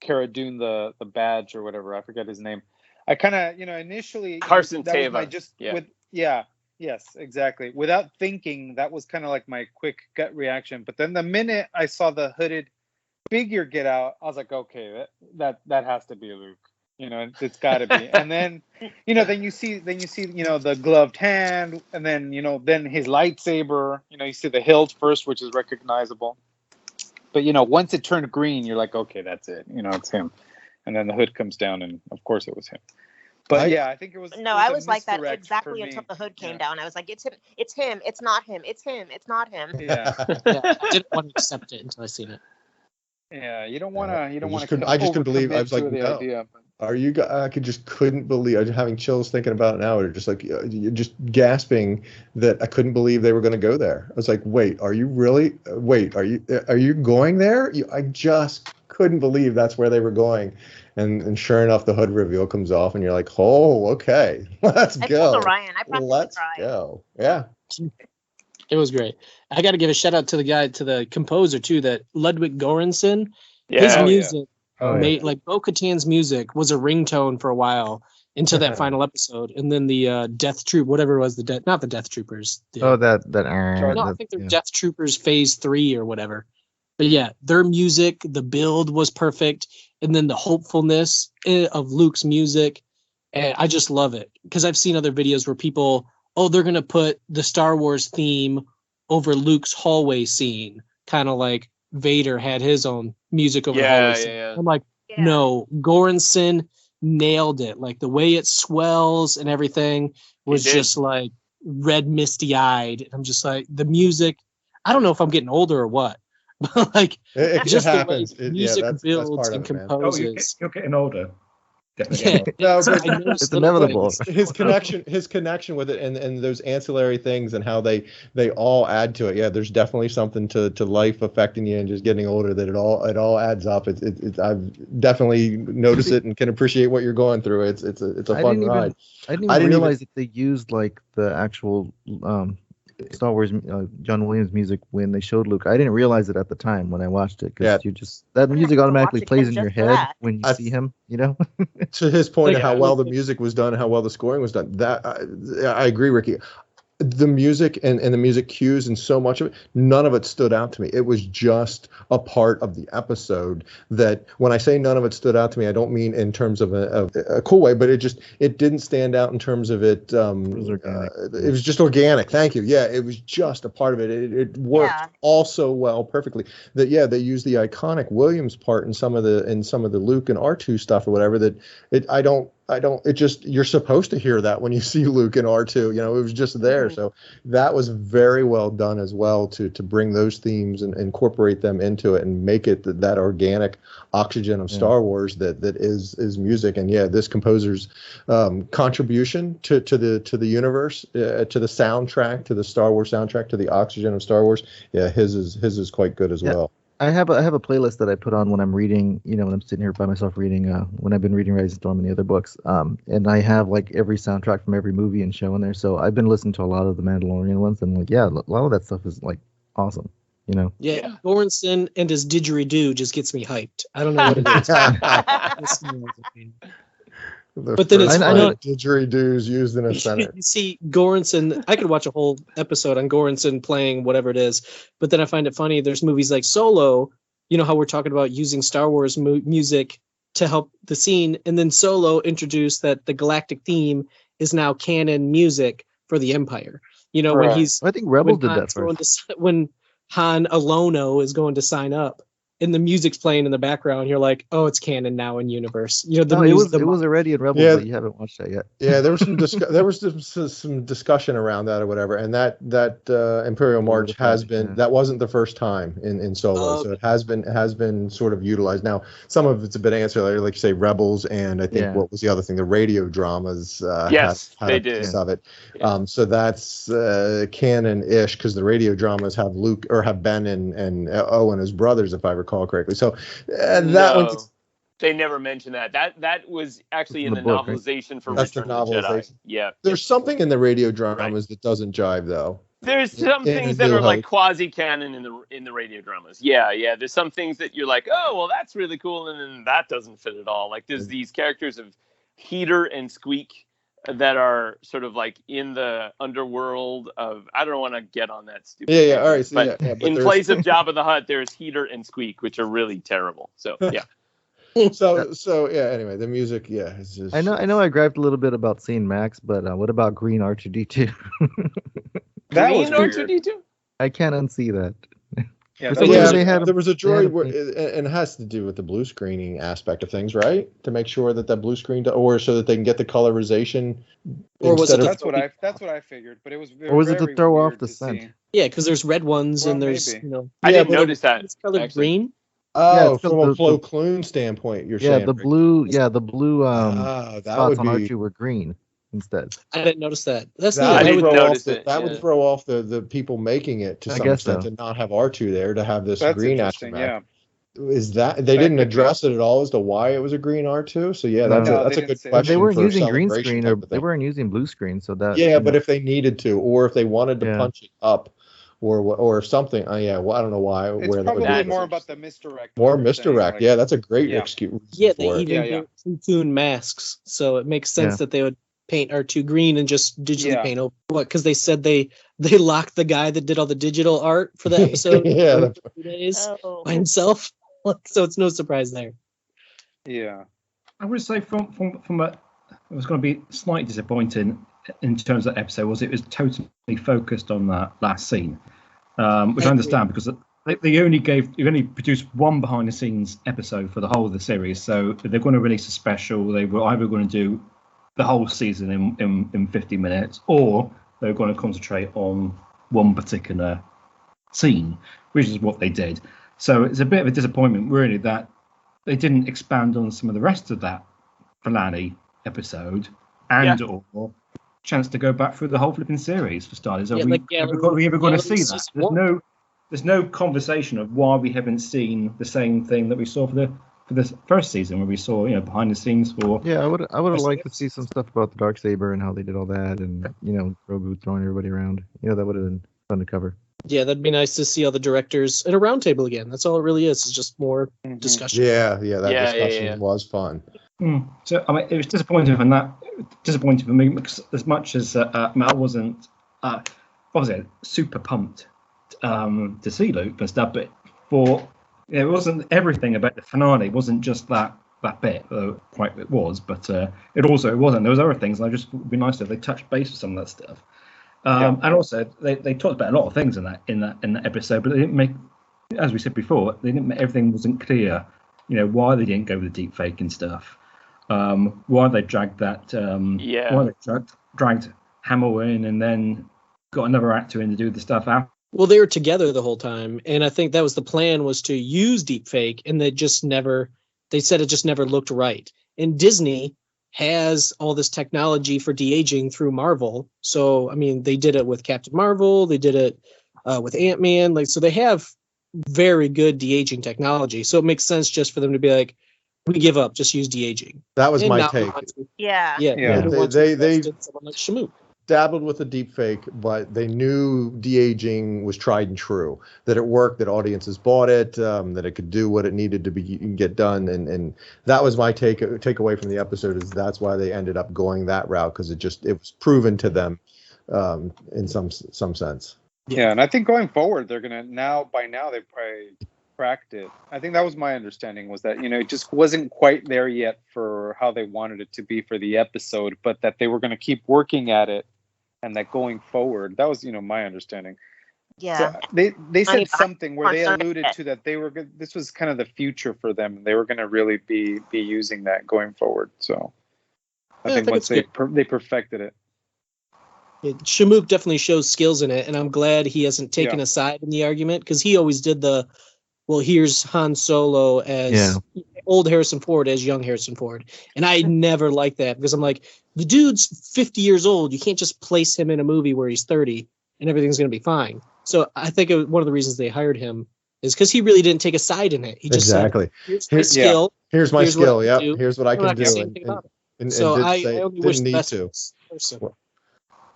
S12: Cara Dune the badge or whatever. I forget his name. I kind of, you know, initially
S7: Carson Teva.
S12: Yes, exactly. Without thinking, that was kind of like my quick gut reaction. But then the minute I saw the hooded figure get out, I was like, okay, that has to be Luke. You know, it's got to be. And then, you know, then you see, you know, the gloved hand, and then, you know, then his lightsaber. You know, you see the hilt first, which is recognizable. But, you know, once it turned green, you're like, okay, that's it. You know, it's him. And then the hood comes down, and of course it was him. But I think it was.
S8: No, I was like that exactly until the hood came down. I was like, it's him. It's him. It's not him. It's him. It's not him.
S12: Yeah.
S10: I didn't want to accept it until I seen it.
S12: Yeah, you don't want to. You don't want
S9: to. I just couldn't believe. I was like, no. Idea, are you? I couldn't believe. I was having chills thinking about it now. Or just like you're just gasping that I couldn't believe they were going to go there. I was like, wait, are you really? Wait, are you going there? I just couldn't believe that's where they were going. And sure enough, the hood reveal comes off, and you're like, "Oh, okay, let's go." Let's go. Yeah,
S10: it was great. I got to give a shout out to the composer too. That Ludwig Göransson, his music made like Bo-Katan's music was a ringtone for a while until that final episode, and then the Death Troop, whatever it was, not the Death Troopers.
S11: I
S10: think they're Death Troopers Phase 3 or whatever. But yeah, their music, the build was perfect. And then the hopefulness of Luke's music. And I just love it. Because I've seen other videos where people, they're going to put the Star Wars theme over Luke's hallway scene. Kind of like, Vader had his own music over
S7: Yeah,
S10: Holy Scene.
S7: yeah.
S10: I'm like, no, Goranson nailed it. Like the way it swells and everything was just like red, misty eyed. I'm just like the music. I don't know if I'm getting older or what, but like
S9: it
S10: just
S9: happens.
S10: the way music
S9: that's
S10: builds
S9: part
S10: and
S9: of it, man.
S10: composes.
S6: You're getting older.
S10: Yeah,
S9: No, but
S11: It's inevitable.
S9: his connection with it and those ancillary things and how they all add to it. Yeah, there's definitely something to life affecting you and just getting older that it all adds up. It's I've definitely noticed it and can appreciate what you're going through. It's a fun ride.
S11: I didn't even realize that they used like the actual Star Wars John Williams music when they showed Luke. I didn't realize it at the time when I watched it because that music automatically plays in your head when you see him. You know.
S9: To his point of how well the music was done, how well the scoring was done. That I agree, Ricky. The music and the music cues and so much of it, none of it stood out to me. It was just a part of the episode that when I say none of it stood out to me, I don't mean in terms of a cool way, but it didn't stand out in terms of it. It was just organic. Thank you. Yeah, it was just a part of it. It worked all so well, perfectly. That they used the iconic Williams part in some of the Luke and R2 stuff or whatever. It just, you're supposed to hear that when you see Luke and R2, it was just there. So that was very well done as well to bring those themes and incorporate them into it and make it that organic oxygen of Star Wars that is music. And this composer's contribution to the universe, to the soundtrack, to the Star Wars soundtrack, to the oxygen of Star Wars. Yeah, his is quite good as well.
S11: I have a playlist that I put on when I'm reading, when I'm sitting here by myself reading, when I've been reading Rise of Storm and the other books. And I have like every soundtrack from every movie and show in there. So I've been listening to a lot of the Mandalorian ones, and a lot of that stuff is like awesome.
S10: Yeah, Goranson and his didgeridoo just gets me hyped. I don't know what it is. But then it's
S9: I know didgeridoos used in a center.
S10: You see Goranson, I could watch a whole episode on Goranson playing whatever it is, but then I find it funny. There's movies like Solo, how we're talking about using Star Wars music to help the scene, and then Solo introduced that the galactic theme is now canon music for the Empire. When he's,
S11: I think Rebels did that first.
S10: When Han Alono is going to sign up, and the music's playing in the background, you're like, oh, it's canon now in universe.
S11: It was already in Rebels, but you haven't watched that yet.
S9: Yeah, there was some discussion around that or whatever, and that Imperial March has been that wasn't the first time in Solo, so it has been sort of utilized. Now some of it's a bit ancillary, like you say, Rebels, and I think what was the other thing? The radio dramas.
S7: Yes,
S9: had
S7: they
S9: a
S7: did.
S9: piece of it. Yeah. So that's canon-ish because the radio dramas have Luke or have Ben and Owen as brothers, if I recall correctly. So one
S7: they never mentioned that. That was actually in the
S11: book,
S7: novelization for
S9: That's
S7: Return
S9: the
S7: of the Jedi.
S9: novelization.
S7: Yeah.
S9: There's something in the radio dramas that doesn't jive though.
S7: There's some things that are like quasi-canon in the radio dramas. Yeah. There's some things that you're like, oh, well, that's really cool, and then that doesn't fit at all. Like there's these characters of Heater and Squeak that are sort of like in the underworld of, I don't want to get on that stupid.
S9: Yeah, all right. So,
S7: but
S9: but
S7: in place of Jabba the Hutt, there's Heater and Squeak, which are really terrible. So yeah.
S9: So yeah. Anyway, the music, it's just.
S11: I know. I griped a little bit about seeing Max, but what about Green R2D2?
S12: That was
S7: Green R2D2?
S11: I can't unsee that.
S12: Yeah,
S9: there was a droid and it has to do with the blue screening aspect of things, right? To make sure that blue screen, or so that they can get the colorization.
S10: Or was it?
S12: That's what I figured, but it was.
S11: Or was it to throw off the scent?
S10: Yeah, because there's red ones and there's
S12: maybe.
S7: I didn't notice that.
S10: It's colored green.
S9: Oh, from a Plo Koon standpoint, you're saying.
S11: The blue spots on
S9: R2
S11: were green instead.
S10: I didn't notice that. That's
S9: that
S10: neat.
S9: Would throw off the people making it to some extent to not have R2 there, to have this green aftermath.
S12: Yeah.
S9: Is that they didn't address it at all as to why it was a green R2? So that's a good question.
S11: They weren't using green screen, or they weren't using blue screen, so that.
S9: But if they needed to, or if they wanted to punch it up, or something. I don't know why.
S12: It's probably more about the misdirect.
S9: More misdirect. That's a great excuse.
S10: Yeah, they even Plo Koon masks, so it makes sense that they would paint R2 green and just digitally paint over. What? Because they said they locked the guy that did all the digital art for the episode. For 2 days by himself. So it's no surprise there.
S12: Yeah,
S6: I would say from it was going to be slightly disappointing in terms of that episode. It was totally focused on that last scene, which I understand because They only produced one behind the scenes episode for the whole of the series. So they're going to release a special. They were either going to do the whole season in 50 minutes, or they're going to concentrate on one particular scene, which is what they did. So it's a bit of a disappointment, really, that they didn't expand on some of the rest of that finale episode or chance to go back through the whole flipping series for starters. Are we ever going to see that? There's no conversation of why we haven't seen the same thing that we saw for the first season, where we saw behind the scenes for.
S11: Yeah, I would have liked to see some stuff about the Darksaber and how they did all that, and Grogu throwing everybody around. That would have been fun to cover.
S10: Yeah, that'd be nice to see all the directors at a round table again. That's all it really is. It's just more discussion.
S9: Yeah, that discussion was fun.
S6: So I mean, it was disappointing for me because as much as Mel wasn't obviously super pumped to see Luke and stuff, but it wasn't everything about the finale. It wasn't just that bit, though quite it was, but it wasn't. There was other things, and it just would be nice if they touched base with some of that stuff. And also they talked about a lot of things in that episode, but they didn't make, as we said before, everything wasn't clear. Why they didn't go with the deep fake and stuff. Why they dragged that. Why they dragged Hamill in and then got another actor in to do the stuff after.
S10: Well, they were together the whole time, and I think that was the plan, was to use deepfake, and they said it just never looked right. And Disney has all this technology for de-aging through Marvel. So, I mean, they did it with Captain Marvel, they did it with Ant-Man, so they have very good de-aging technology. So it makes sense just for them to be like, we give up, just use de-aging.
S9: That was my take.
S8: Yeah.
S9: They
S10: someone like Shamook.
S9: Dabbled with the deep fake, but they knew de-aging was tried and true, that it worked, that audiences bought it, that it could do what it needed to get done, and that was my takeaway from the episode. Is that's why they ended up going that route, because it was proven to them in some sense.
S12: Yeah, and I think going forward they're gonna by now they probably cracked it. I think that was my understanding, was that it just wasn't quite there yet for how they wanted it to be for the episode, but that they were going to keep working at it, and that going forward, that was my understanding.
S8: Yeah,
S12: so they said something where they alluded to that they were this was kind of the future for them. They were going to really be using that going forward. So I think once they perfected it.
S10: Shamook definitely shows skills in it, and I'm glad he hasn't taken a side in the argument, because he always did here's Han Solo as old Harrison Ford as young Harrison Ford. And I never liked that, because I'm like, the dude's 50 years old. You can't just place him in a movie where he's 30 and everything's going to be fine. So I think one of the reasons they hired him is because he really didn't take a side in it. He just said, here's my skill.
S9: Here's my skill. Yeah. Here's what I can do.
S10: So I only wish the best for this person.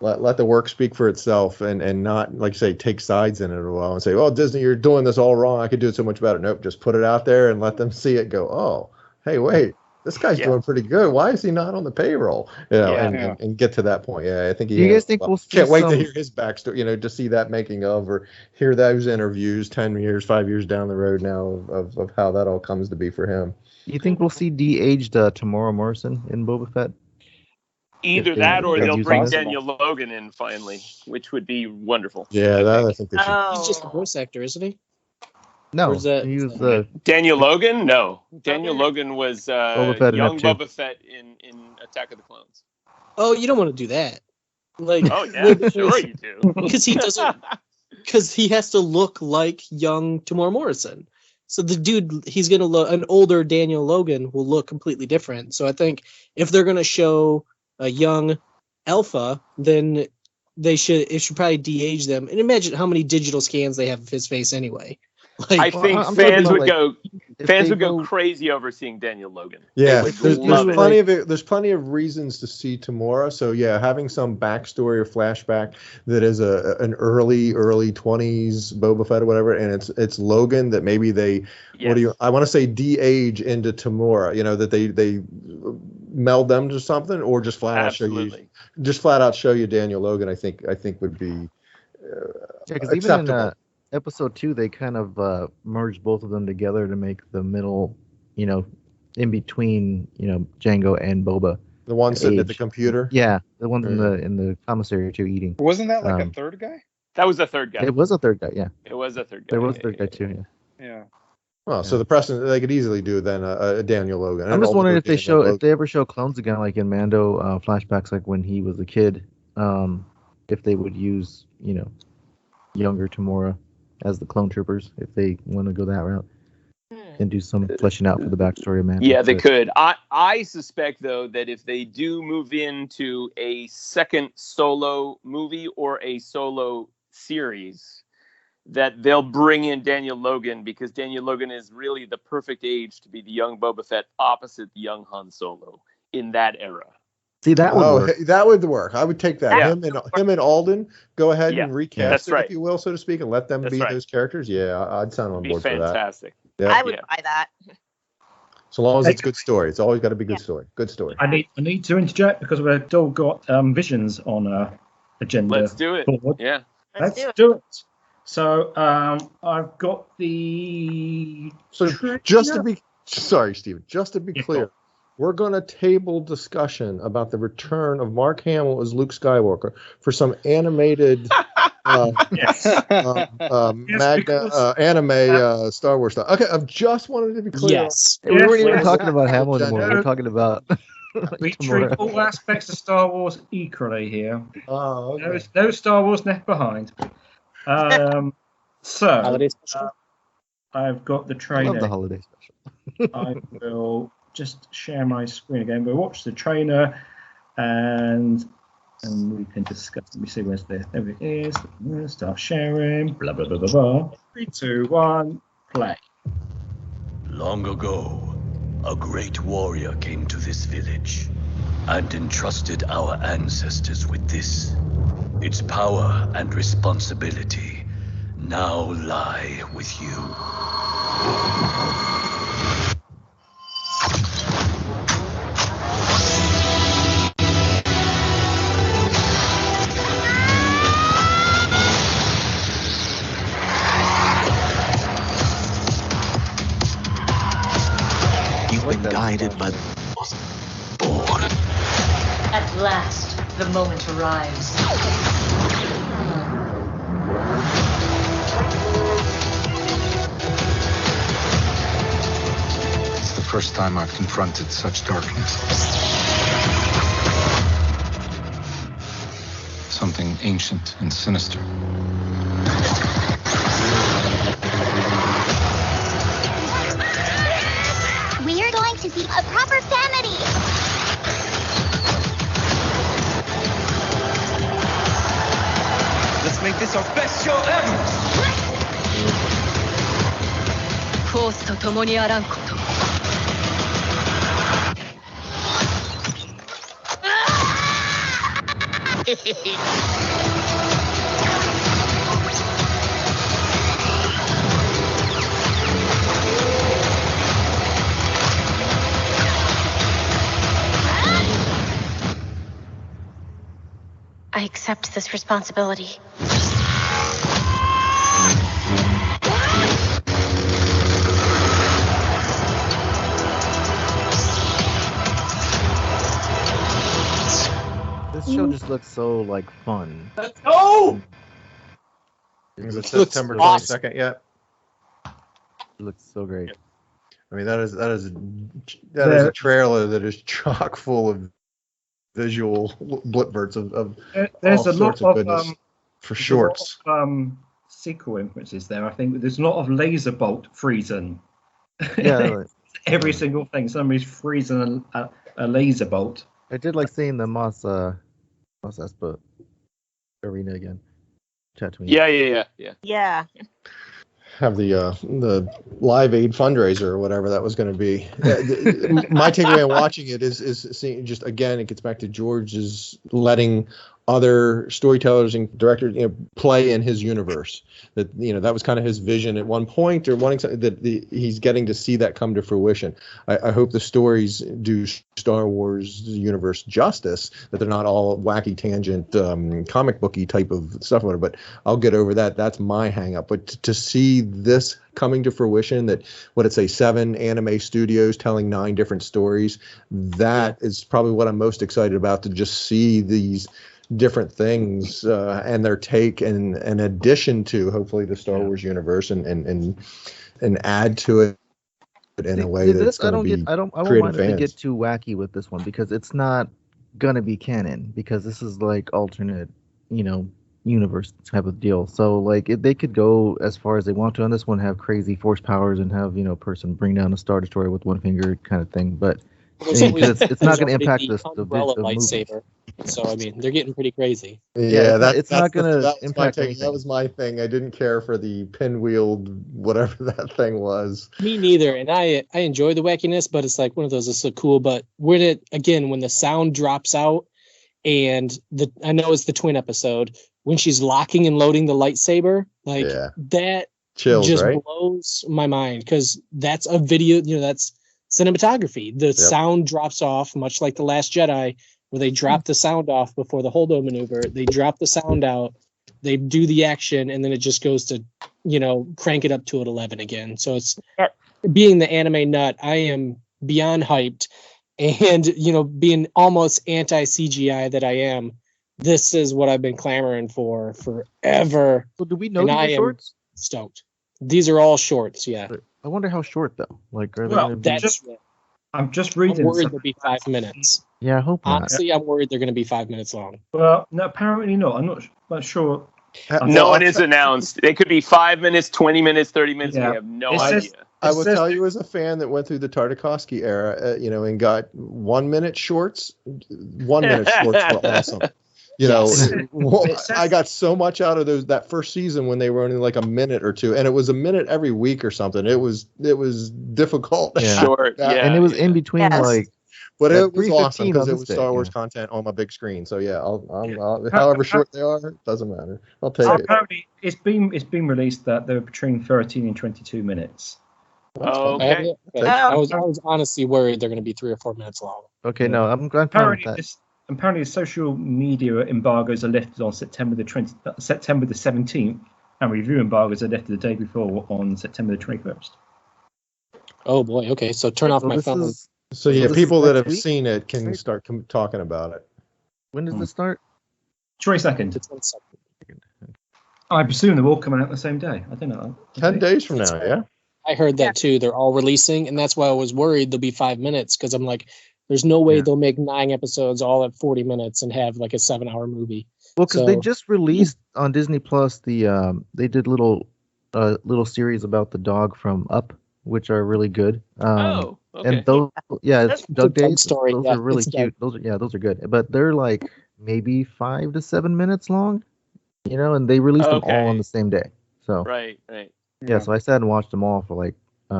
S9: Let the work speak for itself, and not, like you say, take sides in it a while and say, "Oh, Disney, you're doing this all wrong. I could do it so much better." Nope, just put it out there and let them see it. Go, oh, hey, wait, this guy's doing pretty good. Why is he not on the payroll? And get to that point. Yeah, I think
S11: you guys think we'll
S9: can't wait to hear his backstory. To see that making of, or hear those interviews 10 years, 5 years down the road now of how that all comes to be for him.
S11: You think we'll see de-aged Tamora Morrison in Boba Fett?
S7: Either that, or they'll bring Daniel Logan in finally, which would be wonderful.
S9: Yeah, I think they should.
S10: He's just a voice actor, isn't he?
S11: No, he was
S7: Daniel Logan. No, Daniel Logan was young Boba Fett in Attack of the Clones.
S10: Oh, you don't want to do that.
S7: Oh yeah, sure you do.
S10: Because he doesn't. Because he has to look like young Tamora Morrison. So the dude, he's gonna look, an older Daniel Logan will look completely different. So I think if they're gonna show a young Alpha, then it should probably de-age them. And imagine how many digital scans they have of his face anyway.
S7: I think fans would go crazy over seeing Daniel Logan.
S9: Yeah, there's plenty of reasons to see Tamora. So yeah, having some backstory or flashback that is an early 20s Boba Fett or whatever, and it's Logan that maybe they I want to say de-age into Tamora. That they meld them to something, or just flat out show you Daniel Logan. I think would be
S11: because even in episode 2 they kind of merged both of them together to make the middle, in between, Jango and Boba.
S9: The one sitting at the computer.
S11: Yeah, the one in the commissary too eating.
S12: Wasn't that like a third guy?
S7: That was the third guy.
S11: It was a third guy, yeah.
S7: It was a third guy.
S11: There was a third guy too, yeah.
S12: Yeah.
S9: Well, so the precedent they could easily do then a Daniel Logan.
S11: I'm just wondering if they ever show clones again, like in Mando flashbacks, like when he was a kid, if they would use, younger Tamora as the clone troopers, if they want to go that route and do some fleshing out for the backstory of Mando.
S7: Yeah, they could. I suspect though that if they do move into a second Solo movie or a Solo series, that they'll bring in Daniel Logan, because Daniel Logan is really the perfect age to be the young Boba Fett opposite the young Han Solo in that era.
S11: See, that would work.
S9: That would work. I would take that.
S7: Yeah.
S9: Him and Alden, go ahead and recast it,
S7: right.
S9: if you will, so to speak, and let them be those characters. Yeah, I'd sign on board for that.
S7: Fantastic.
S9: Yeah.
S8: I would buy that.
S9: So long as it's good story. It's always got to be good story. Good story.
S6: I need to interject because we've still got Visions on our agenda.
S7: Let's do it.
S6: Board.
S7: Yeah.
S6: Let's do it. So I've got the.
S9: So just to be sorry, Steven, just to be clear, we're going to table discussion about the return of Mark Hamill as Luke Skywalker for some animated anime Star Wars stuff. Okay, I've just wanted to be clear.
S11: Yes. We weren't even talking about Hamill anymore. We're talking about.
S6: We treat all aspects of Star Wars equally here.
S9: Oh, okay.
S6: No Star Wars left behind. So I've got the trailer.
S11: I love the holiday special.
S6: I will just share my screen again. We'll watch the trailer and we can discuss. Let me see where's there. There it is. Start sharing. Blah blah blah blah blah. 3, 2, 1, play.
S5: Long ago, a great warrior came to this village and entrusted our ancestors with this. Its power and responsibility now lie with you.
S14: You've been guided by the born.
S15: At last, the moment arrives.
S16: It's the first time I've confronted such darkness. Something ancient and sinister.
S17: We're going to be a proper family.
S3: Let's make this our best show ever!
S15: フォースと共にあらんこと。
S17: I accept this responsibility.
S11: This show just looks so like fun.
S6: Let's go!
S9: Is it September 22nd yet?
S11: It looks so great.
S9: I mean, that is a trailer that is chock full of visual blipverts of
S6: there's
S9: all
S6: a lot
S9: sorts
S6: of
S9: goodness for shorts.
S6: sequel influences there. I think there's a lot of laser bolt freezing.
S11: Yeah, right.
S6: Every single thing. Somebody's freezing a laser bolt.
S11: I did like seeing the Mos Espa arena again. Tatooine.
S7: Yeah.
S9: Have the Live Aid fundraiser or whatever that was going to be. My takeaway on watching it is seeing, just again, it gets back to George's letting other storytellers and directors play in his universe. That that was kind of his vision at one point, or wanting something that he's getting to see that come to fruition. I hope the stories do Star Wars universe justice, that they're not all wacky tangent comic booky type of stuff, but I'll get over that. That's my hang up. But to see this coming to fruition, that 7 anime studios telling 9 different stories, that is probably what I'm most excited about, to just see these different things and their take and addition to hopefully the Star Wars universe and add to it in a way that's going to be
S11: I don't want it to get too wacky with this one because it's not gonna be canon because this is like alternate, universe type of deal. So like they could go as far as they want to on this one, have crazy force powers and have a person bring down a Star Destroyer with one finger kind of thing. But it's not going to impact the
S10: lightsaber. So I mean, they're getting pretty crazy.
S9: Yeah,
S11: it's not going to impact anything.
S9: That was my thing. I didn't care for the pinwheeled whatever that thing was.
S10: Me neither. And I enjoy the wackiness, but it's like one of those that's so cool. But when the sound drops out, and I know it's the twin episode when she's locking and loading the lightsaber, that
S9: chills,
S10: just
S9: right?
S10: blows my mind because that's a video. That's cinematography. The sound drops off, much like The Last Jedi, where they drop the sound off before the holdo maneuver. They drop the sound out, they do the action, and then it just goes to, crank it up to an 11 again. So it's being the anime nut. I am beyond hyped, and being almost anti CGI that I am. This is what I've been clamoring for forever.
S11: So do we know these are shorts?
S10: Stoked. These are all shorts. Yeah.
S11: I wonder how short though. Like, are
S6: I'm just reading.
S10: I'm worried they'll be 5 minutes.
S11: Yeah, I hope not.
S10: Honestly, I'm worried they're going to be 5 minutes long.
S6: Well, no, apparently not. I'm not sure.
S7: No one is announced. They could be 5 minutes, 20 minutes, 30 minutes. Yeah. We have no idea.
S9: I will tell you, as a fan that went through the Tartakovsky era, and got 1 minute shorts. 1 minute shorts were awesome. I got so much out of that first season when they were only like a minute or two, and it was a minute every week or something. It was difficult.
S7: Short,
S11: and it was in between
S9: but it was awesome because it was Star Wars content on my big screen. So yeah, I'll however short they are, it doesn't matter. I'll take it.
S6: Apparently, it's been released that they're between 13 and 22 minutes.
S7: Oh, okay.
S10: I was honestly worried they're going to be 3 or 4 minutes long.
S11: Okay, no, I'm fine with that.
S6: Apparently, social media embargoes are lifted on September the 17th, and review embargoes are lifted the day before on September the 21st.
S10: Oh boy! Okay, so turn off my phone.
S9: So people that have seen it can start talking about it.
S11: When does this start?
S6: 22nd.
S10: It's 22nd.
S6: I presume they're all coming out the same day. I don't know.
S9: 10 days from now, yeah.
S10: I heard that too. They're all releasing, and that's why I was worried they'll be 5 minutes because I'm like, there's no way they'll make 9 episodes all at 40 minutes and have like a 7-hour movie.
S11: Well, because they just released on Disney Plus they did little series about the dog from Up, which are really good.
S7: Okay.
S11: And those, it's Doug Days.
S10: Story.
S11: Those are really cute. Those are good. But they're like maybe 5 to 7 minutes long, and they released them all on the same day. So
S7: right.
S11: Yeah, so I sat and watched them all for like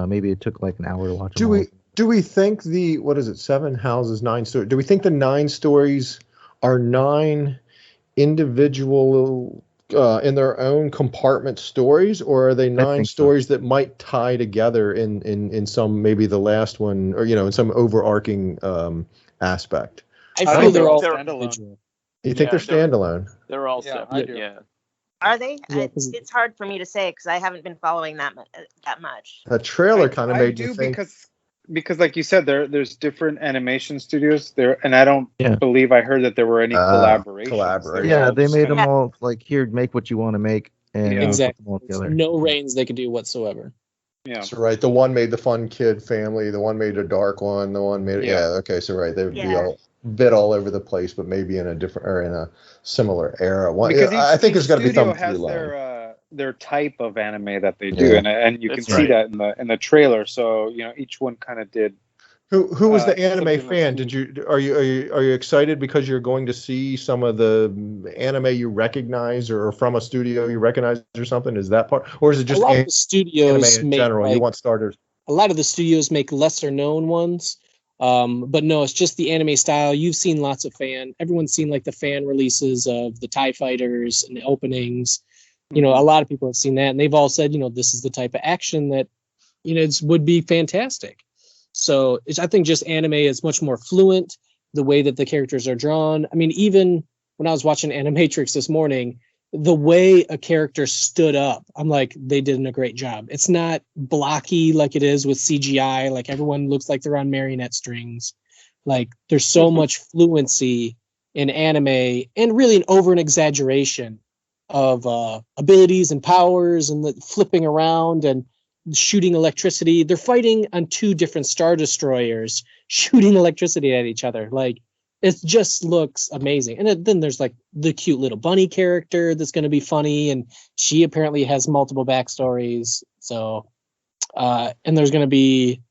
S11: maybe it took like an hour to watch them all.
S9: Do we think 7 houses, 9 stories? Do we think the 9 stories are 9 individual in their own compartment stories, or are they 9 stories that might tie together in some, maybe the last one, or in some overarching aspect?
S10: I feel they're all standalone.
S9: You think they're standalone?
S7: They're all separate. Yeah.
S8: Are they? It's hard for me to say because I haven't been following that much.
S9: The trailer kind of made you think.
S12: Because like you said, there's different animation studios there, and I don't believe I heard that there were any collaborations.
S11: Yeah, they made them all like, here, make what you want to make, and
S10: exactly.
S11: Put them all together.
S10: No reins they could do whatsoever.
S12: Yeah,
S9: so right. The one made the Fun Kid Family. The one made a dark one. The one made okay. So right, they would be all bit all over the place, but maybe in a different or in a similar era. Because I think there's got to be something
S12: has their type of anime that they do, and you can see that in the trailer. So each one kind of did.
S9: Who was the anime fan? Are you excited because you're going to see some of the anime you recognize or from a studio you recognize or something? Is that part, or is it just
S10: a lot of the studios
S9: in general? You want starters.
S10: A lot of the studios make lesser known ones. But no, it's just the anime style. You've seen lots of everyone's seen like the fan releases of the TIE Fighters and the openings. A lot of people have seen that, and they've all said, this is the type of action that, would be fantastic. So I think just anime is much more fluent, the way that the characters are drawn. I mean, even when I was watching Animatrix this morning, the way a character stood up, I'm like, they did a great job. It's not blocky like it is with CGI. Like everyone looks like they're on marionette strings. Like there's so much fluency in anime, and really an exaggeration of abilities and powers and the flipping around and shooting electricity. They're fighting on 2 different Star Destroyers, shooting electricity at each other. Like, it just looks amazing. And then there's like the cute little bunny character that's going to be funny, and she apparently has multiple backstories. So, and there's going to be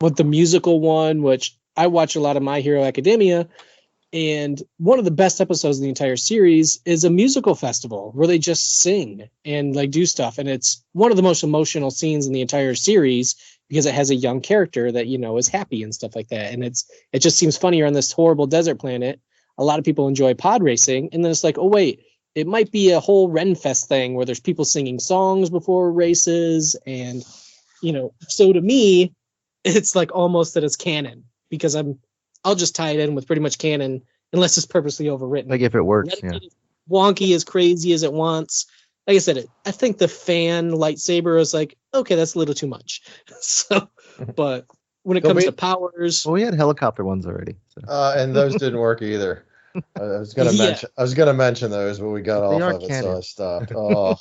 S10: with the musical one, which I watch a lot of My Hero Academia, and one of the best episodes of the entire series is a musical festival where they just sing and like do stuff. And it's one of the most emotional scenes in the entire series because it has a young character that, you know, is happy and stuff like that. And it just seems funnier on this horrible desert planet. A lot of people enjoy pod racing. And then it's like, oh, wait, it might be a whole Renfest thing where there's people singing songs before races. And, you know, so to me, it's like almost that it's canon because I'll just tie it in with pretty much canon unless it's purposely overwritten.
S11: Like if it works, yeah.
S10: Wonky, as crazy as it wants. Like I said, I think the fan lightsaber is like, okay, that's a little too much. So, but when it comes to powers,
S11: well, we had helicopter ones already. So.
S9: And those didn't work either. I was gonna mention those, but we got off of it, so I stopped. Oh,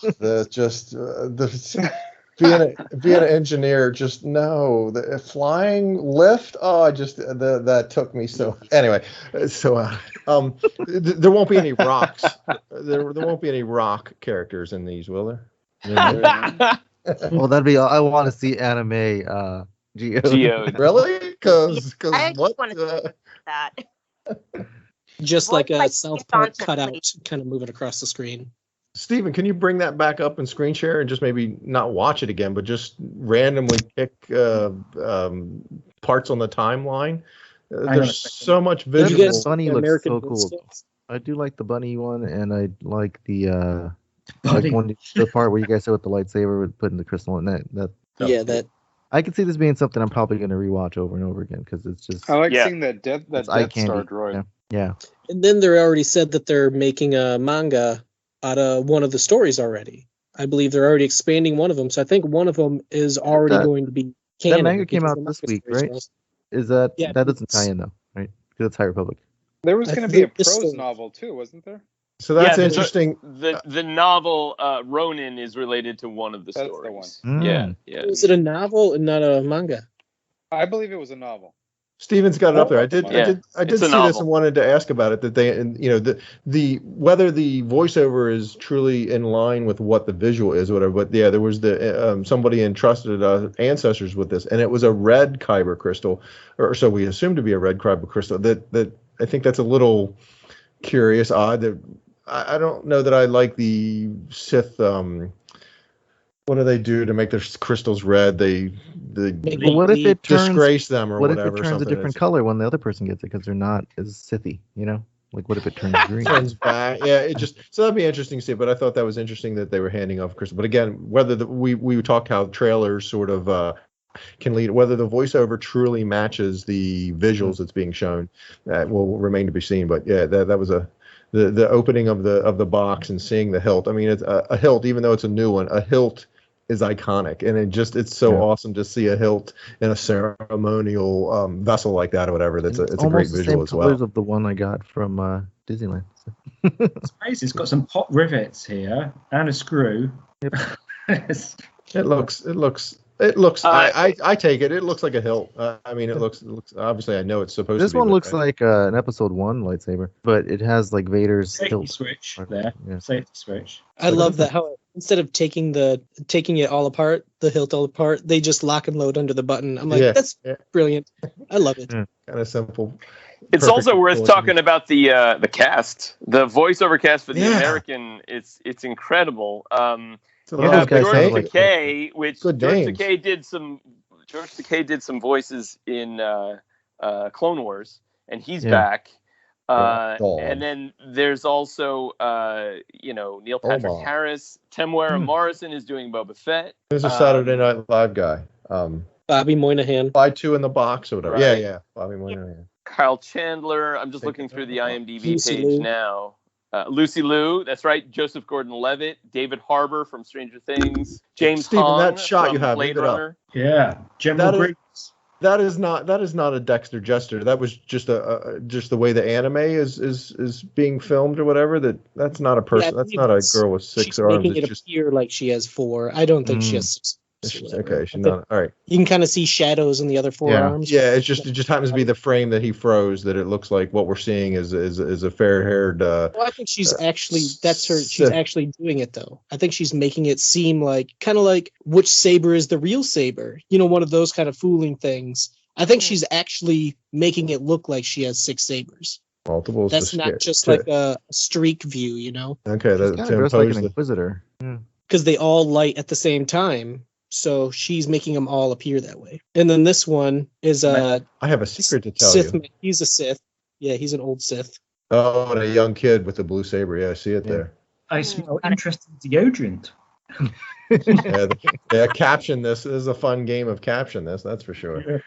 S9: being an engineer, just no, the flying lift. Oh, that took me so. Anyway, so there won't be any rocks. There won't be any rock characters in these, will there?
S11: Well, that'd be. I want to see anime.
S7: Geode.
S9: Really? Because
S8: what? That.
S10: Just like a South Park cutout, kind of moving across the screen.
S9: Steven, can you bring that back up and screen share and just maybe not watch it again, but just randomly pick parts on the timeline? There's so much visual.
S11: The bunny looks so cool. I do like the bunny one, and I like the the part where you guys said with the lightsaber with putting the crystal in that. I can see this being something I'm probably going to rewatch over and over again because it's just.
S12: I like seeing that Death Star droid.
S11: Yeah.
S10: And then they already said that they're making a manga out of one of the stories already. I believe they're already expanding one of them. So I think one of them is already going to be canon.
S11: That manga came out this week, right? Is that that doesn't tie in though, right? Because it's High Republic.
S12: There was going to be a prose novel too, wasn't there?
S9: So that's interesting.
S7: The novel Ronin is related to one of the stories.
S12: The one.
S7: Yeah.
S10: Is it a novel and not a manga?
S12: I believe it was a novel.
S9: Steven's got it up there. I did see this and wanted to ask about it. That they, you know, the whether the voiceover is truly in line with what the visual is, or whatever. But yeah, there was the somebody entrusted ancestors with this, and it was a red kyber crystal, or so we assume to be a red kyber crystal. That I think that's a little curious, odd. That I don't know that I like the Sith. What do they do to make their crystals red?
S11: What if it
S9: disgrace them or
S11: what
S9: whatever?
S11: What if it turns a different color when the other person gets it because they're not as Sithy, you know? Like what if it turns green?
S9: Turns back. Yeah, so that'd be interesting to see. But I thought that was interesting that they were handing off crystal. But again, whether we talked how trailers sort of can lead, whether the voiceover truly matches the visuals that's being shown, will remain to be seen. But yeah, that was the opening of the box and seeing the hilt. I mean, it's a hilt, even though it's a new one. A hilt is iconic, and it's so awesome to see a hilt in a ceremonial vessel like that or whatever. It's a great visual as well.
S11: Colors of the one I got from Disneyland.
S6: It's crazy. It's got some pop rivets here and a screw.
S11: Yep.
S9: It looks. I take it. It looks like a hilt. I mean, it looks. Obviously, I know it's supposed to be.
S11: This one looks like an episode 1 lightsaber, but it has like Vader's
S6: safety switch there. Yeah. Safety switch.
S10: I love that how instead of taking it all apart, the hilt all apart, they just lock and load under the button. I'm like, that's brilliant. I love it.
S9: Kind of simple.
S7: It's also worth talking about the cast, the voiceover cast for the American. It's incredible. George Takei, George Takei did some voices in Clone Wars, and he's back. And then there's also Neil Patrick Harris, Temuera Morrison is doing Boba Fett.
S9: There's a Saturday Night Live guy.
S10: Bobby Moynihan.
S9: Buy 2 in the box or whatever. Right. Yeah, Bobby Moynihan.
S7: Kyle Chandler. I'm just looking through the IMDb page now. Lucy Liu, that's right. Joseph Gordon-Levitt, David Harbour from Stranger Things, James
S9: Steven,
S7: Hahn
S9: that shot
S7: from
S9: you have,
S7: Blade Runner.
S6: Yeah, General Grievous.
S9: That is not a Dexter Jester. That was just just the way the anime is being filmed or whatever. That's not a person. That's not a girl with 6 arms.
S10: Making it appear like she has 4. I don't think she has 6.
S9: Okay, she's not. All right.
S10: You can kind of see shadows in the other 4 arms.
S9: Yeah, it just happens to be the frame that he froze that it looks like what we're seeing is a fair-haired.
S10: Well, I think she's actually She's actually doing it though. I think she's making it seem like kind of like which saber is the real saber. One of those kind of fooling things. I think she's actually making it look like she has 6 sabers.
S9: Multiple.
S10: That's not just like a streak view,
S9: Okay, that's
S11: kind of dressed like an inquisitor.
S10: Because they all light at the same time. So she's making them all appear that way. And then this one is
S9: I have a secret to tell
S10: Sith.
S9: you.
S10: He's a Sith. Yeah, he's an old Sith.
S9: Oh, and a young kid with a blue saber. Yeah, I see it there.
S6: I smell interesting deodorant.
S9: Caption this. This is a fun game of caption this. That's for sure.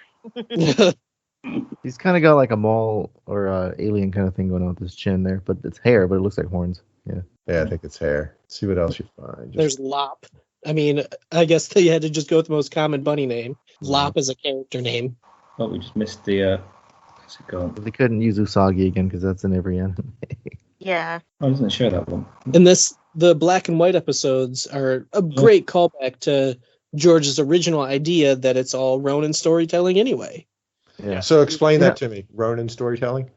S11: He's kind of got like a Maul or alien kind of thing going on with his chin there, but it's hair, but it looks like horns.
S9: Yeah, I think it's hair. Let's see what else you find.
S10: There's Lop. I mean, I guess they had to just go with the most common bunny name. Lop is a character name.
S6: Oh, we just missed the. What's it called?
S11: They couldn't use Usagi again because that's in every anime.
S8: Yeah.
S6: Oh, doesn't it show that one?
S10: And the black and white episodes are a great callback to George's original idea that it's all Ronin storytelling anyway.
S9: Yeah. So explain that to me. Ronin storytelling?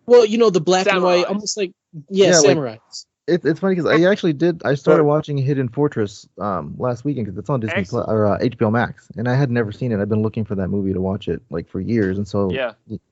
S10: Well, the black and white, almost like samurais.
S11: It's funny because I actually did. I started watching Hidden Fortress last weekend because it's on Disney Plus or HBO Max, and I had never seen it. I've been looking for that movie to watch it like for years, and so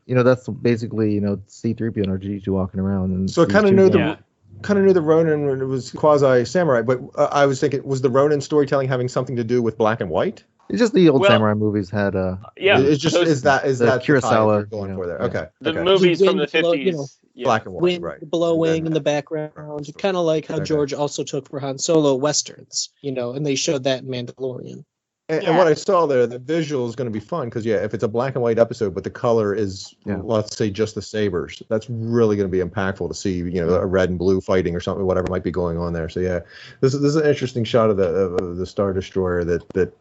S11: that's basically C-3PO and R2-D2 walking around. And
S9: so I kind of knew the Ronin when it was quasi samurai, but I was thinking, was the Ronin storytelling having something to do with black and white?
S11: It's just the old samurai movies had
S9: It's just is that
S11: Kurosawa
S9: you're going for there? Okay.
S7: The movies from the 50s.
S9: Black and white,
S10: wind
S9: right?
S10: Blowing in the background, kind of like how George also took for Han Solo westerns, and they showed that in Mandalorian.
S9: And what I saw there, the visual is going to be fun because if it's a black and white episode, but the color is let's say just the sabers, that's really going to be impactful to see, a red and blue fighting or something, whatever might be going on there. So this is an interesting shot of the Star Destroyer that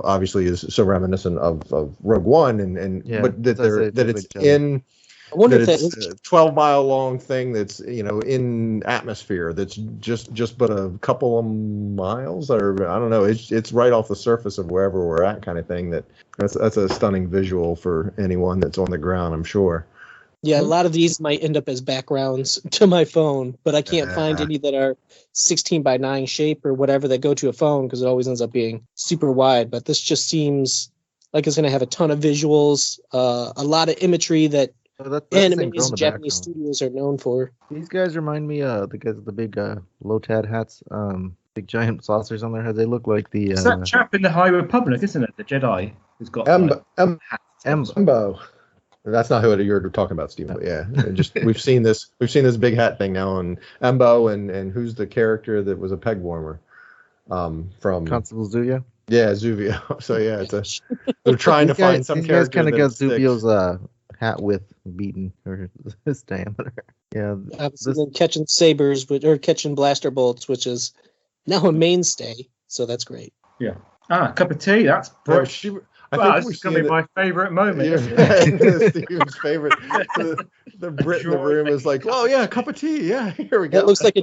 S9: obviously is so reminiscent of Rogue One, but that it's in. I wonder if it's a 12-mile long thing that's in atmosphere that's just but a couple of miles, or I don't know. It's right off the surface of wherever we're at, kind of thing. That's a stunning visual for anyone that's on the ground, I'm sure.
S10: Yeah, a lot of these might end up as backgrounds to my phone, but I can't find any that are 16:9 shape or whatever that go to a phone because it always ends up being super wide. But this just seems like it's going to have a ton of visuals, a lot of imagery that animes and Japanese studios are known for.
S11: These guys remind me the guys with the big low-tad hats, big giant saucers on their heads. They look like the.
S6: It's that chap in the High Republic, isn't it? The Jedi who's got
S9: Embo. That's not who you're talking about, Stephen. But we've seen this big hat thing now on Embo and who's the character that was a peg warmer, from
S11: Constable Zuvio.
S9: Yeah, Zuvio. So they're trying to find some character.
S11: Kind of got Zuvio's hat width beaten or his diameter. Yeah.
S10: Then catching sabers or catching blaster bolts, which is now a mainstay. So that's great.
S6: Yeah. A cup of tea. That's bright. I think this is going to be my favorite moment.
S9: Yeah. Steven's favorite. The Brit in the room is like, oh yeah, a cup of tea. Yeah, here we go.
S10: That looks like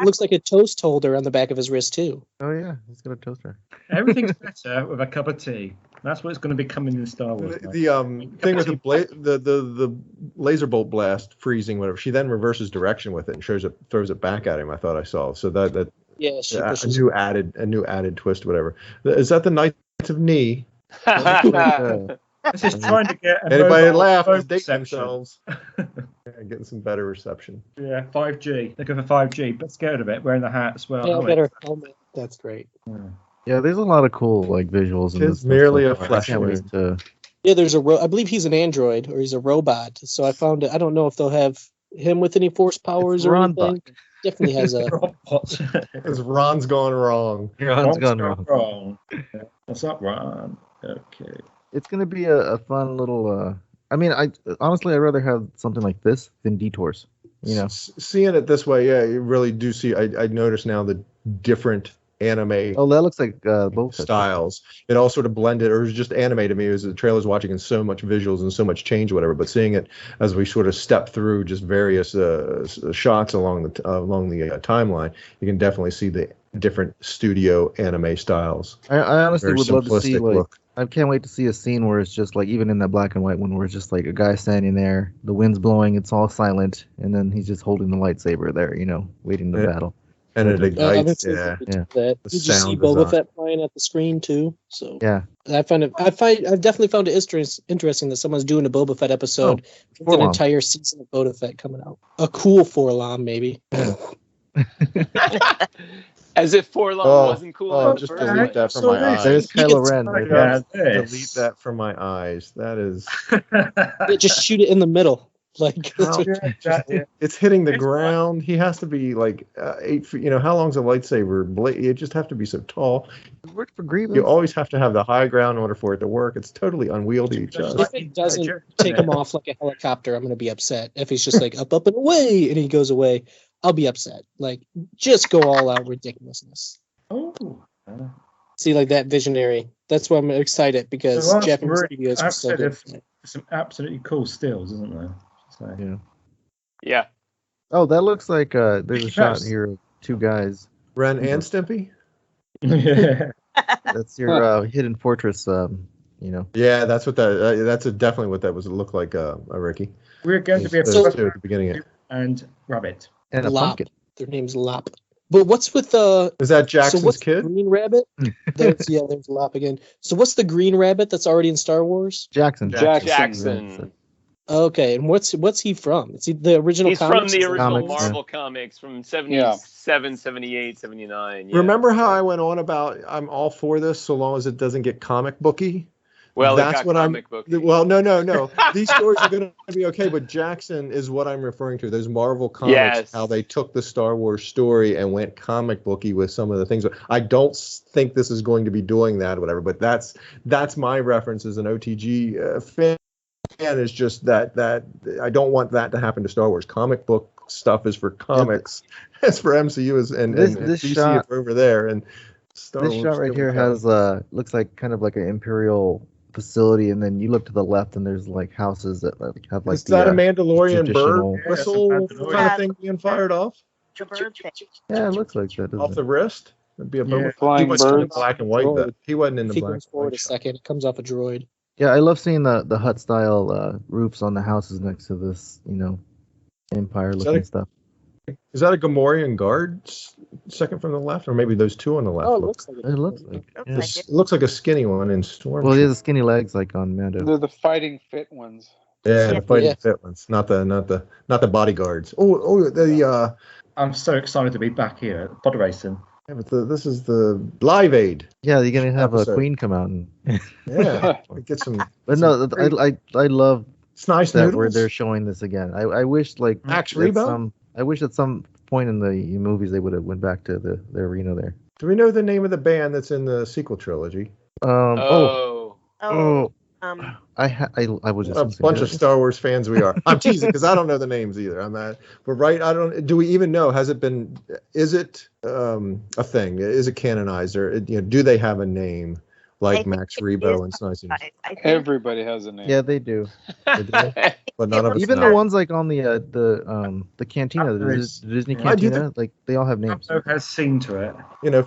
S10: looks like a toast holder on the back of his wrist too.
S11: Oh yeah, he's got a toaster.
S6: Everything's better with a cup of tea. That's what it's going to be coming in Star Wars.
S9: The thing with the laser bolt blast freezing, whatever. She then reverses direction with it and throws it back at him. I thought I saw. So that a new added twist, whatever. Is that the Knights of Ni?
S6: This is trying to get
S9: anybody laugh and date themselves. Getting some better reception.
S6: Yeah, 5G. Looking for 5G, but scared of it. Wearing the hat as well.
S10: Yeah, better helmet. That's great.
S11: Yeah, there's a lot of cool visuals.
S9: It's merely a flesh wound.
S10: Yeah, there's I believe he's an android or he's a robot. So I found it. I don't know if they'll have him with any force powers or anything. Definitely has a.
S9: Because Ron's gone wrong.
S11: Ron's gone wrong.
S6: What's up, Ron? Okay.
S11: It's gonna be a fun little. I mean, I'd rather have something like this than Detours.
S9: Seeing it this way, you really do see. I notice now the different anime.
S11: Oh, that looks like both
S9: styles. It all sort of blended, or it was just anime to me. It was the trailer's watching and so much visuals and so much change, whatever. But seeing it as we sort of step through just various shots along the timeline, you can definitely see the different studio anime styles.
S11: I honestly
S9: Very
S11: would love to see
S9: simplistic look.
S11: I can't wait to see a scene where it's just like, even in that black and white one, where it's just like a guy standing there, the wind's blowing, it's all silent, and then he's just holding the lightsaber there, waiting to battle.
S9: And it ignites.
S11: Yeah.
S10: Did you see Boba Fett playing at the screen too? So
S11: yeah,
S10: I've definitely found it interesting that someone's doing a Boba Fett episode with an entire season of Boba Fett coming out. A cool 4-LOM, maybe.
S7: As if 4-LOM wasn't cool.
S9: Just delete that from my eyes.
S11: There's Kylo Ren.
S9: Delete that from my eyes. That is.
S10: Just shoot it in the middle. Like
S9: it's hitting the ground. He has to be like 8 feet. How long's a lightsaber blade? It just have to be so tall.
S11: It worked for Grievous.
S9: You always have to have the high ground in order for it to work. It's totally unwieldy.
S10: If it doesn't take him off like a helicopter, I'm going to be upset. If he's just like up and away, and he goes away, I'll be upset. Like, just go all out ridiculousness.
S6: Oh.
S10: See, like that visionary. That's why I'm excited, because Japanese studios are so good.
S6: Some absolutely cool stills, isn't there? So.
S7: Yeah.
S11: Oh, that looks like there's a shot here of two guys.
S9: Ren and Stimpy?
S6: Yeah.
S11: That's your hidden fortress,
S9: Yeah, that's what that's definitely what that was look like, Ricky.
S6: We're going to be a
S9: two at the beginning.
S6: And Rabbit.
S11: And a
S10: Lop.
S11: pumpkin.
S10: Their name's Lop. But what's with the...
S9: Is that Jackson's
S10: what's
S9: kid?
S10: Green Rabbit? There's Lop again. So what's the Green Rabbit that's already in Star Wars?
S11: Jackson.
S10: Okay, and what's he from? Is he the original comics?
S7: He's from the original Marvel comics from 77, 78, 79. Yeah.
S9: Remember how I went on about I'm all for this so long as it doesn't get comic booky?
S7: Well,
S9: that's what
S7: comic booky.
S9: Well, no. These stories are going to be okay, but Jackson is what I'm referring to. Those Marvel comics, how they took the Star Wars story and went comic booky with some of the things. I don't think this is going to be doing that or whatever, but that's my reference as an OTG fan. And it's just that I don't want that to happen to Star Wars. Comic book stuff is for comics. It's for MCU and
S11: this
S9: DC
S11: shot
S9: over there. And Star
S11: this
S9: Wars
S11: shot right here has looks like kind of like an Imperial facility, and then you look to the left and there's like houses that have like.
S9: Is that a Mandalorian bird whistle kind of thing being fired off?
S8: The bird thing.
S11: Yeah, it looks like that.
S9: Off the wrist? That'd be a
S6: Yeah.
S12: Flying
S9: he wasn't in
S12: birds.
S9: black and white.
S10: Droid.
S9: He wasn't in the
S10: If he
S9: black
S10: goes
S9: and
S10: forward
S9: white.
S10: a second, it comes off a droid.
S11: Yeah, I love seeing the hut style roofs on the houses next to this, Empire looking stuff.
S9: Is that a Gamorrean guard second from the left, or maybe those two on the left?
S10: Oh, it looks like
S11: It looks like. Yeah.
S9: It looks like a skinny one in Storm.
S11: Well, he has skinny legs like on Mando.
S12: They're the fighting fit ones.
S9: Yeah, the fighting fit ones, not the bodyguards.
S6: I'm so excited to be back here at Pod Racing.
S9: Yeah, but this is the Live Aid.
S11: Yeah, you're gonna have
S9: episode.
S11: a queen come out and.
S9: Yeah, get some.
S11: But no, I love
S9: It's nice
S11: that
S9: noodles.
S11: where they're showing this again. I wish like
S9: Max
S11: at
S9: Rebo?
S11: I wish at some point in the movies they would have went back to the arena there.
S9: Do we know the name of the band that's in the sequel trilogy?
S11: I was just
S9: What a bunch of Star Wars fans we are. I'm teasing because I don't know the names either. But right, I don't. Do we even know? Is it a thing? Is it canonized, or do they have a name like Max Rebo and Snicing?
S12: Everybody has a name.
S11: Yeah, they do.
S9: But none of us
S11: Even
S9: know.
S11: the ones like on the cantina, the Disney cantina, like they all have names.
S6: Has seen to it.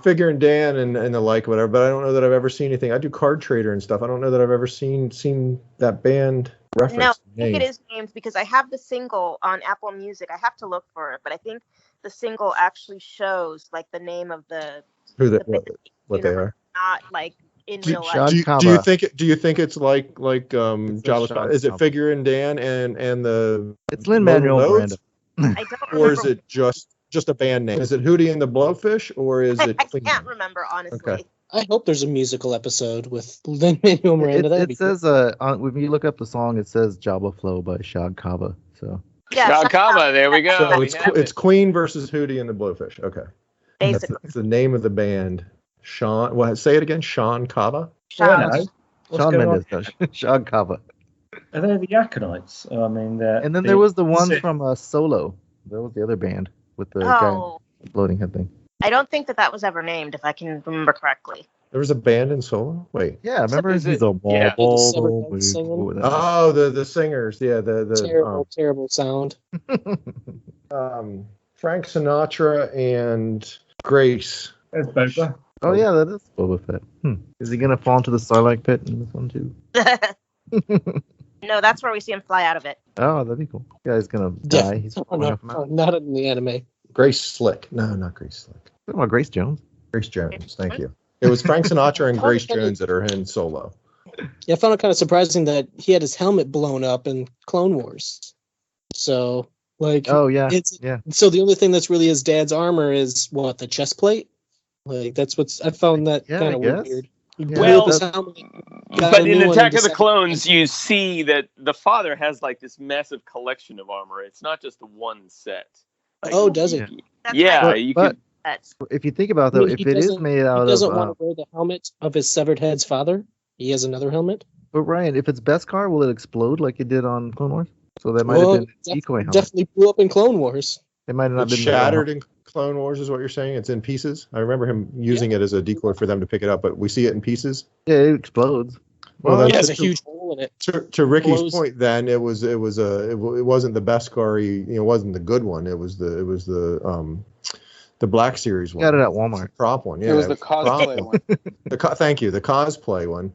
S9: Figure and Dan and the like, whatever. But I don't know that I've ever seen anything. I do Card Trader and stuff. I don't know that I've ever seen that band reference.
S8: No, I think it is names because I have the single on Apple Music. I have to look for it, but I think the single actually shows like the name of the
S9: what they are.
S8: not like in real life.
S9: Do you think it's like Jabba? Is it Figure and Dan and the?
S11: It's Lin-Manuel Miranda.
S8: I don't
S9: Or is it just a band name? Is it Hootie and the Blowfish, or is it?
S8: I can't remember honestly.
S9: Okay.
S10: I hope there's a musical episode with Lin-Manuel Miranda.
S11: It says when you look up the song, it says Jabba Flow by Shad Kaba. So.
S8: Yeah,
S7: Shad Kaba, there we go.
S9: So it's Queen versus Hootie and the Blowfish. Okay. That's the name of the band. Sean, say it again. Sean Kaba.
S11: Shawn Mendes does. Shad Kaba.
S6: Are they the Aconites? I mean,
S11: and then there was the one from Solo. That was the other band with the guy floating head thing.
S8: I don't think that was ever named, if I can remember correctly.
S9: There was a band in Solo? Wait.
S11: Yeah, remember he's a
S10: Yeah.
S9: Oh, the singers. Yeah, the
S10: terrible sound.
S9: Frank Sinatra and Grace.
S6: There's Boba.
S11: Oh yeah, that is Boba Fett. Is he gonna fall into the Sarlacc pit in this one too?
S8: No, that's where we see him fly out of it.
S11: Oh, that'd be cool. Yeah, he's gonna die. He's
S10: not in the anime.
S9: Grace Slick. No, not Grace Slick.
S11: Talking about Grace Jones.
S9: Grace Jones. Thank you. It was Frank Sinatra and Grace Jones that are in Solo.
S10: Yeah, I found it kind of surprising that he had his helmet blown up in Clone Wars. So, like,
S11: oh yeah,
S10: So the only thing that's really his dad's armor is what, the chest plate? Like that's I found that kind of weird.
S7: Well, but in Attack of the Clones, you see that the father has like this massive collection of armor. It's not just one set. Like,
S10: does it?
S7: Yeah, you could.
S11: If you think about though, if it is made out of,
S10: he doesn't want to wear the helmet of his severed head's father. He has another helmet.
S11: But Ryan, if it's Beskar, will it explode like it did on Clone Wars? So that might have been a decoy helmet.
S10: Definitely blew up in Clone Wars.
S11: It might have not been
S9: shattered in Clone Wars, is what you're saying? It's in pieces. I remember him using it as a decoy for them to pick it up, but we see it in pieces.
S11: Yeah, it explodes.
S9: Well,
S10: it has a huge hole in it.
S9: To Ricky's point, then it wasn't the Beskar. It wasn't the good one. It was the Black Series one.
S11: Got it at Walmart.
S9: Prop one. Yeah,
S12: it was the cosplay one.
S9: Thank you. The cosplay one.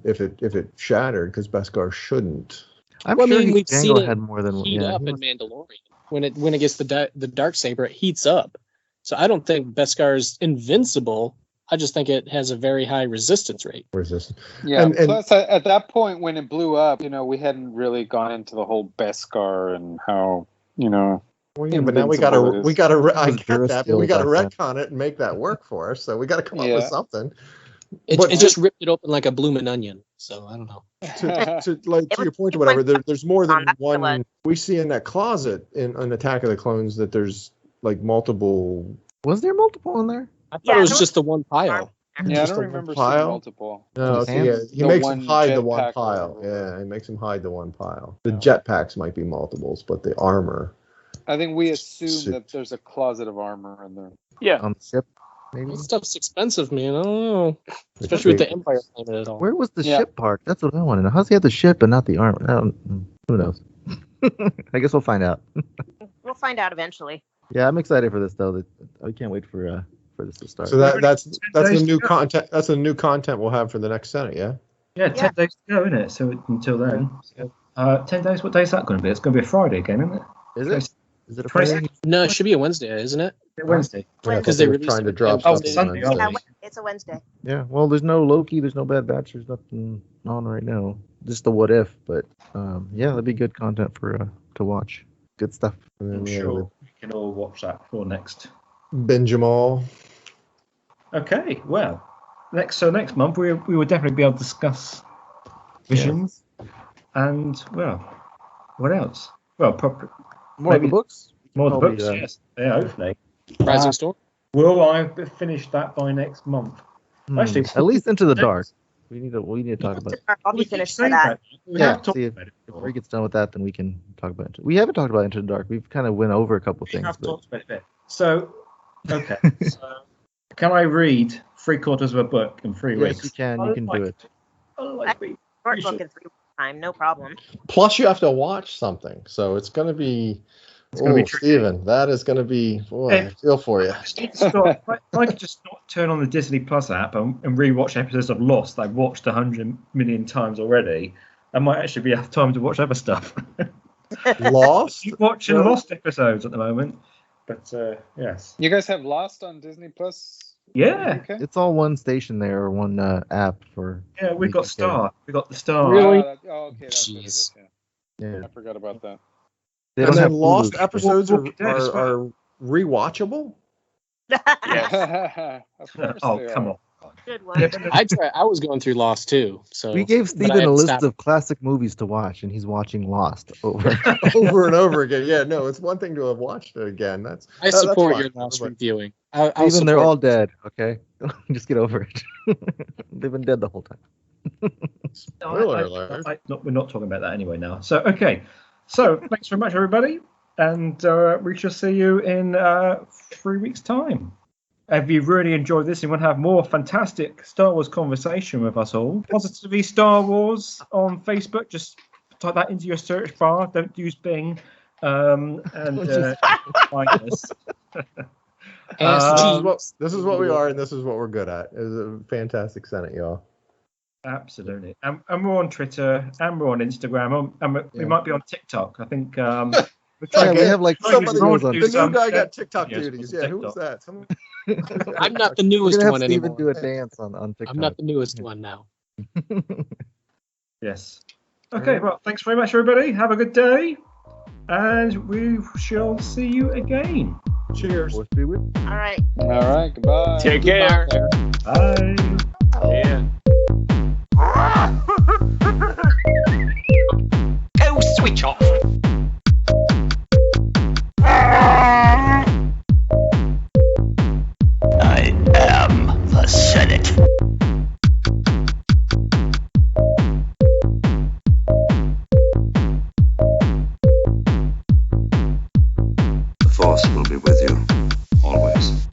S9: If it shattered, because Beskar shouldn't.
S11: I'm sure
S10: we've seen it
S11: had more than
S10: heat up in Mandalorian. When it gets the Darksaber, it heats up. So I don't think Beskar is invincible. I just think it has a very high resistance rate.
S12: Yeah. And plus, at that point when it blew up, we hadn't really gone into the whole Beskar and how
S9: Well, yeah, but now we gotta I get that, but we gotta retcon it and make that work for us. So we gotta come up with something.
S10: It just ripped it open like a blooming onion. So I don't know.
S9: To your point or whatever, there's more than one. We see in that closet in Attack of the Clones that there's like multiple.
S11: Was there multiple in there?
S10: I thought it was just the one pile.
S12: Yeah, I don't remember seeing multiple.
S9: No, he makes him hide the one pile. Yeah, he makes him hide the one pile. The jetpacks might be multiples, but the armor.
S12: I think we assume that there's a closet of armor in there.
S10: Yeah.
S11: On the ship, maybe?
S10: That stuff's expensive, man. I don't know. Especially with the Empire climate at all.
S11: Where was the ship parked? That's what I want to know. How's he have the ship and not the armor? Who knows? I guess we'll find out.
S8: We'll find out eventually.
S11: Yeah, I'm excited for this though. I can't wait for this to start.
S9: So that's the new content. That's the new content we'll have for the next Senate. Yeah.
S6: Yeah, 10 days to go, isn't it? So until then, 10 days. What day is that going to be? It's going to be a Friday again, isn't it?
S11: Is it? Is it a Friday?
S10: No, it should be a Wednesday, isn't it?
S6: Wednesday.
S10: Because they were
S9: trying to drop
S6: Sunday.
S8: It's a Wednesday.
S11: Yeah. Well, there's no Loki. There's no Bad Batch. There's nothing on right now. Just the What If. But yeah, that'd be good content for to watch. Good stuff.
S6: I'm sure we can all watch that for next.
S9: Binge them all.
S6: Okay. Well, next month we will definitely be able to discuss Visions and what else? Well,
S11: more of the books.
S6: More of the books. Yes. Yeah, hopefully.
S10: Rising Storm.
S6: Will I finish that by next month?
S11: Actually, at least Into the Dark. We need to talk about it.
S8: I'll be finished for that.
S11: See if he gets done with that, then we can talk about it. We haven't talked about Into the Dark. We've kind of went over a couple things.
S6: Talked about it a bit. So, okay. Can I read 3/4 of a book in 3 weeks?
S11: Yes, you can. You can do it.
S8: Short book in 3 weeks time, no problem.
S9: Plus, you have to watch something, so it's going to be. Steven, that is going to be. Boy, I feel for you.
S6: If I could just not turn on the Disney Plus app and rewatch episodes of Lost that I've watched 100 million times already, I might actually be have time to watch other stuff.
S9: Lost?
S6: I'm watching Lost episodes at the moment, but yes.
S12: You guys have Lost on Disney Plus?
S6: Yeah.
S12: Okay.
S11: It's all one station there, or one app for.
S6: Yeah, we've got Star. We got the Star.
S10: Really?
S12: Okay. That's what it is,
S11: yeah.
S12: I forgot about that.
S9: And then Lost episodes are rewatchable?
S12: Yeah.
S6: Come on.
S8: Good one.
S10: I was going through Lost too. So
S11: we gave Steven a list of classic movies to watch, and he's watching Lost over
S9: and over again. Yeah, no, it's one thing to have watched it again.
S10: I support your Lost reviewing.
S11: Even they're all dead. Okay, just get over it. They've been dead the whole time.
S6: We're not talking about that anyway now. So okay. So thanks very much, everybody, and we shall see you in 3 weeks' time. if you really enjoyed this and want to have more fantastic Star Wars conversation with us all, Positively Star Wars on Facebook. Just type that into your search bar. Don't use Bing. And find us.
S9: This is what we are, and this is what we're good at. It's a fantastic Senate, y'all.
S6: Absolutely. And we're on Twitter, and we're on Instagram, and we might be on TikTok. I think
S11: we have like somebody
S9: on the new guy got TikTok duties. Yeah, who was that?
S10: I'm not the newest one anymore.
S11: Do a dance on TikTok.
S10: I'm not the newest one now.
S6: Yes. Okay, well, thanks very much, everybody. Have a good day, and we shall see you again. Cheers.
S11: All
S8: right.
S12: All right. Goodbye.
S7: Take care.
S6: Bye.
S7: Yeah.
S2: Go switch off.
S14: I am the Senate.
S1: The Force will be with you, always.